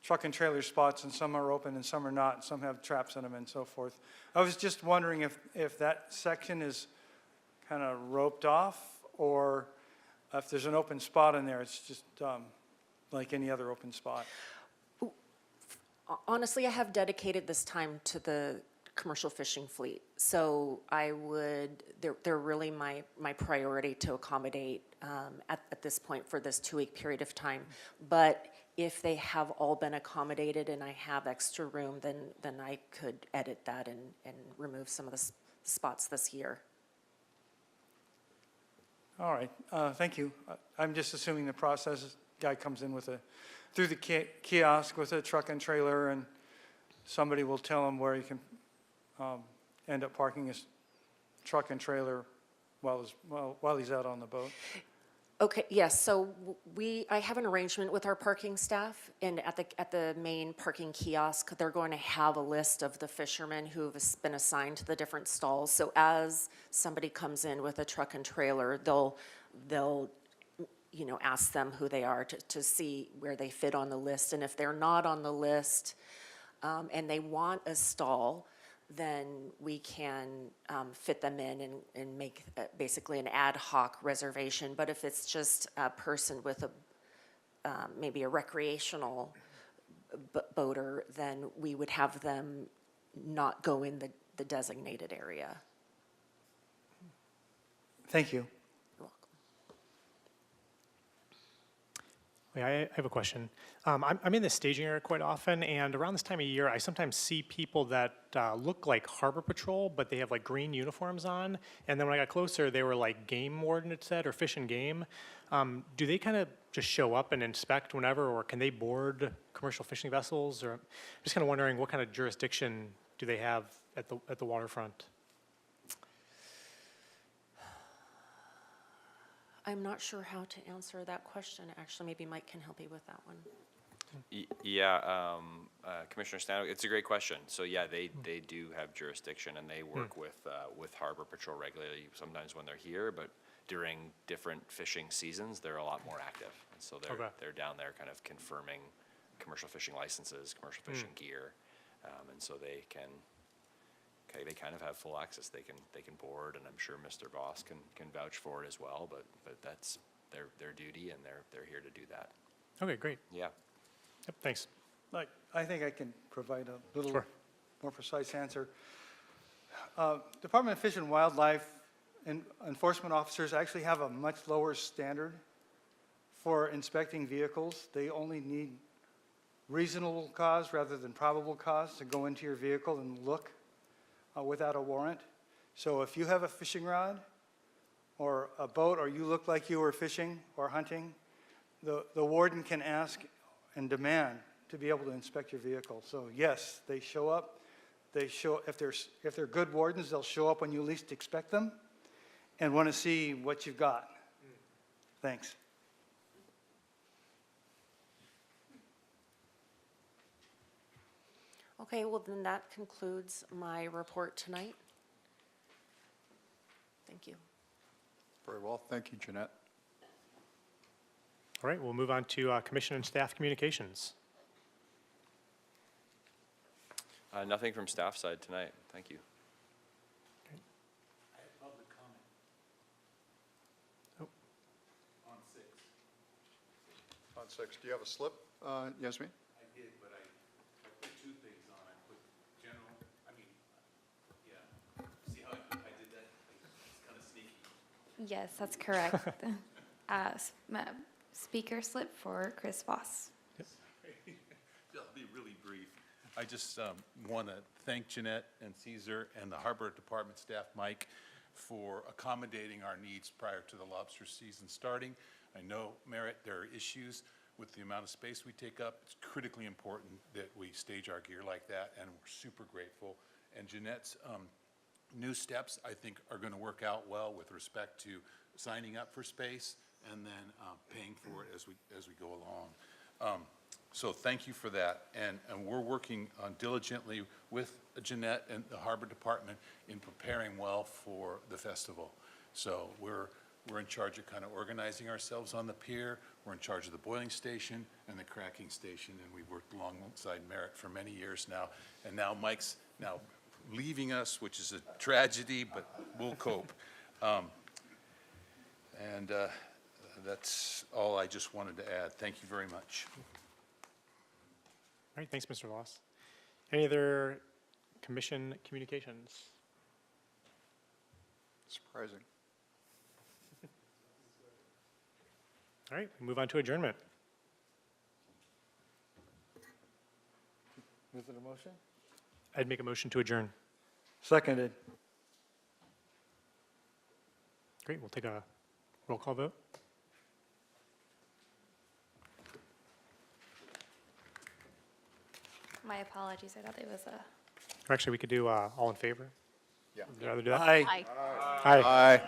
truck and trailer spots, and some are open and some are not, and some have traps in them and so forth. I was just wondering if that section is kind of roped off, or if there's an open spot in there, it's just like any other open spot. Honestly, I have dedicated this time to the commercial fishing fleet. So they're really my priority to accommodate at this point for this 2-week period of time. But if they have all been accommodated and I have extra room, then I could edit that and remove some of the spots this year. All right, thank you. I'm just assuming the process, guy comes in through the kiosk with a truck and trailer, and somebody will tell him where he can end up parking his truck and trailer while he's out on the boat. Okay, yes, so I have an arrangement with our parking staff, and at the main parking kiosk, they're going to have a list of the fishermen who have been assigned to the different stalls. So as somebody comes in with a truck and trailer, they'll ask them who they are to see where they fit on the list. And if they're not on the list and they want a stall, then we can fit them in and make basically an ad hoc reservation. But if it's just a person with maybe a recreational boater, then we would have them not go in the designated area. Thank you. You're welcome. Yeah, I have a question. I'm in the staging area quite often, and around this time of year, I sometimes see people that look like Harbor Patrol, but they have like green uniforms on. And then when I got closer, they were like game warden, it said, or fish and game. Do they kind of just show up and inspect whenever, or can they board commercial fishing vessels? Or I'm just kind of wondering what kind of jurisdiction do they have at the waterfront? I'm not sure how to answer that question. Actually, maybe Mike can help you with that one. Yeah, Commissioner Stanhope, it's a great question. So yeah, they do have jurisdiction and they work with Harbor Patrol regularly, sometimes when they're here, but during different fishing seasons, they're a lot more active. And so they're down there kind of confirming commercial fishing licenses, commercial fishing gear. And so they kind of have full access. They can board, and I'm sure Mr. Voss can vouch for it as well, but that's their duty, and they're here to do that. Okay, great. Yeah. Yep, thanks. Like, I think I can provide a little Sure. more precise answer. Department of Fish and Wildlife and enforcement officers actually have a much lower standard for inspecting vehicles. They only need reasonable cause rather than probable cause to go into your vehicle and look without a warrant. So if you have a fishing rod or a boat, or you look like you were fishing or hunting, the warden can ask and demand to be able to inspect your vehicle. So yes, they show up. If they're good wardens, they'll show up when you least expect them and want to see what you've got. Thanks. Okay, well then that concludes my report tonight. Thank you. Very well. Thank you, Jeanette. All right, we'll move on to commission and staff communications. Nothing from staff side tonight. Thank you. I have public comment. Oh. On 6. On 6, do you have a slip, Yasmin? I did, but I put 2 things on. I put general, yeah. See how I did that? It's kind of sneaky. Yes, that's correct. Speaker slip for Chris Voss. I'll be really brief. I just want to thank Jeanette and Caesar and the Harbor Department staff, Mike, for accommodating our needs prior to the lobster season starting. I know, Merritt, there are issues with the amount of space we take up. It's critically important that we stage our gear like that, and we're super grateful. And Jeanette's new steps, I think, are going to work out well with respect to signing up for space and then paying for it as we go along. So thank you for that. And we're working diligently with Jeanette and the Harbor Department in preparing well for the festival. So we're in charge of kind of organizing ourselves on the pier. We're in charge of the boiling station and the cracking station, and we've worked alongside Merritt for many years now. And now Mike's now leaving us, which is a tragedy, but we'll cope. That's all I just wanted to add. Thank you very much. All right, thanks, Mr. Voss. Any other commission communications? Surprising. All right, we move on to adjournment. Is it a motion? I'd make a motion to adjourn. Seconded. Great, we'll take a roll call vote. My apologies, I thought it was a... Or actually, we could do all in favor. Yeah. Would you rather do that? Aye. Aye. Aye. Aye.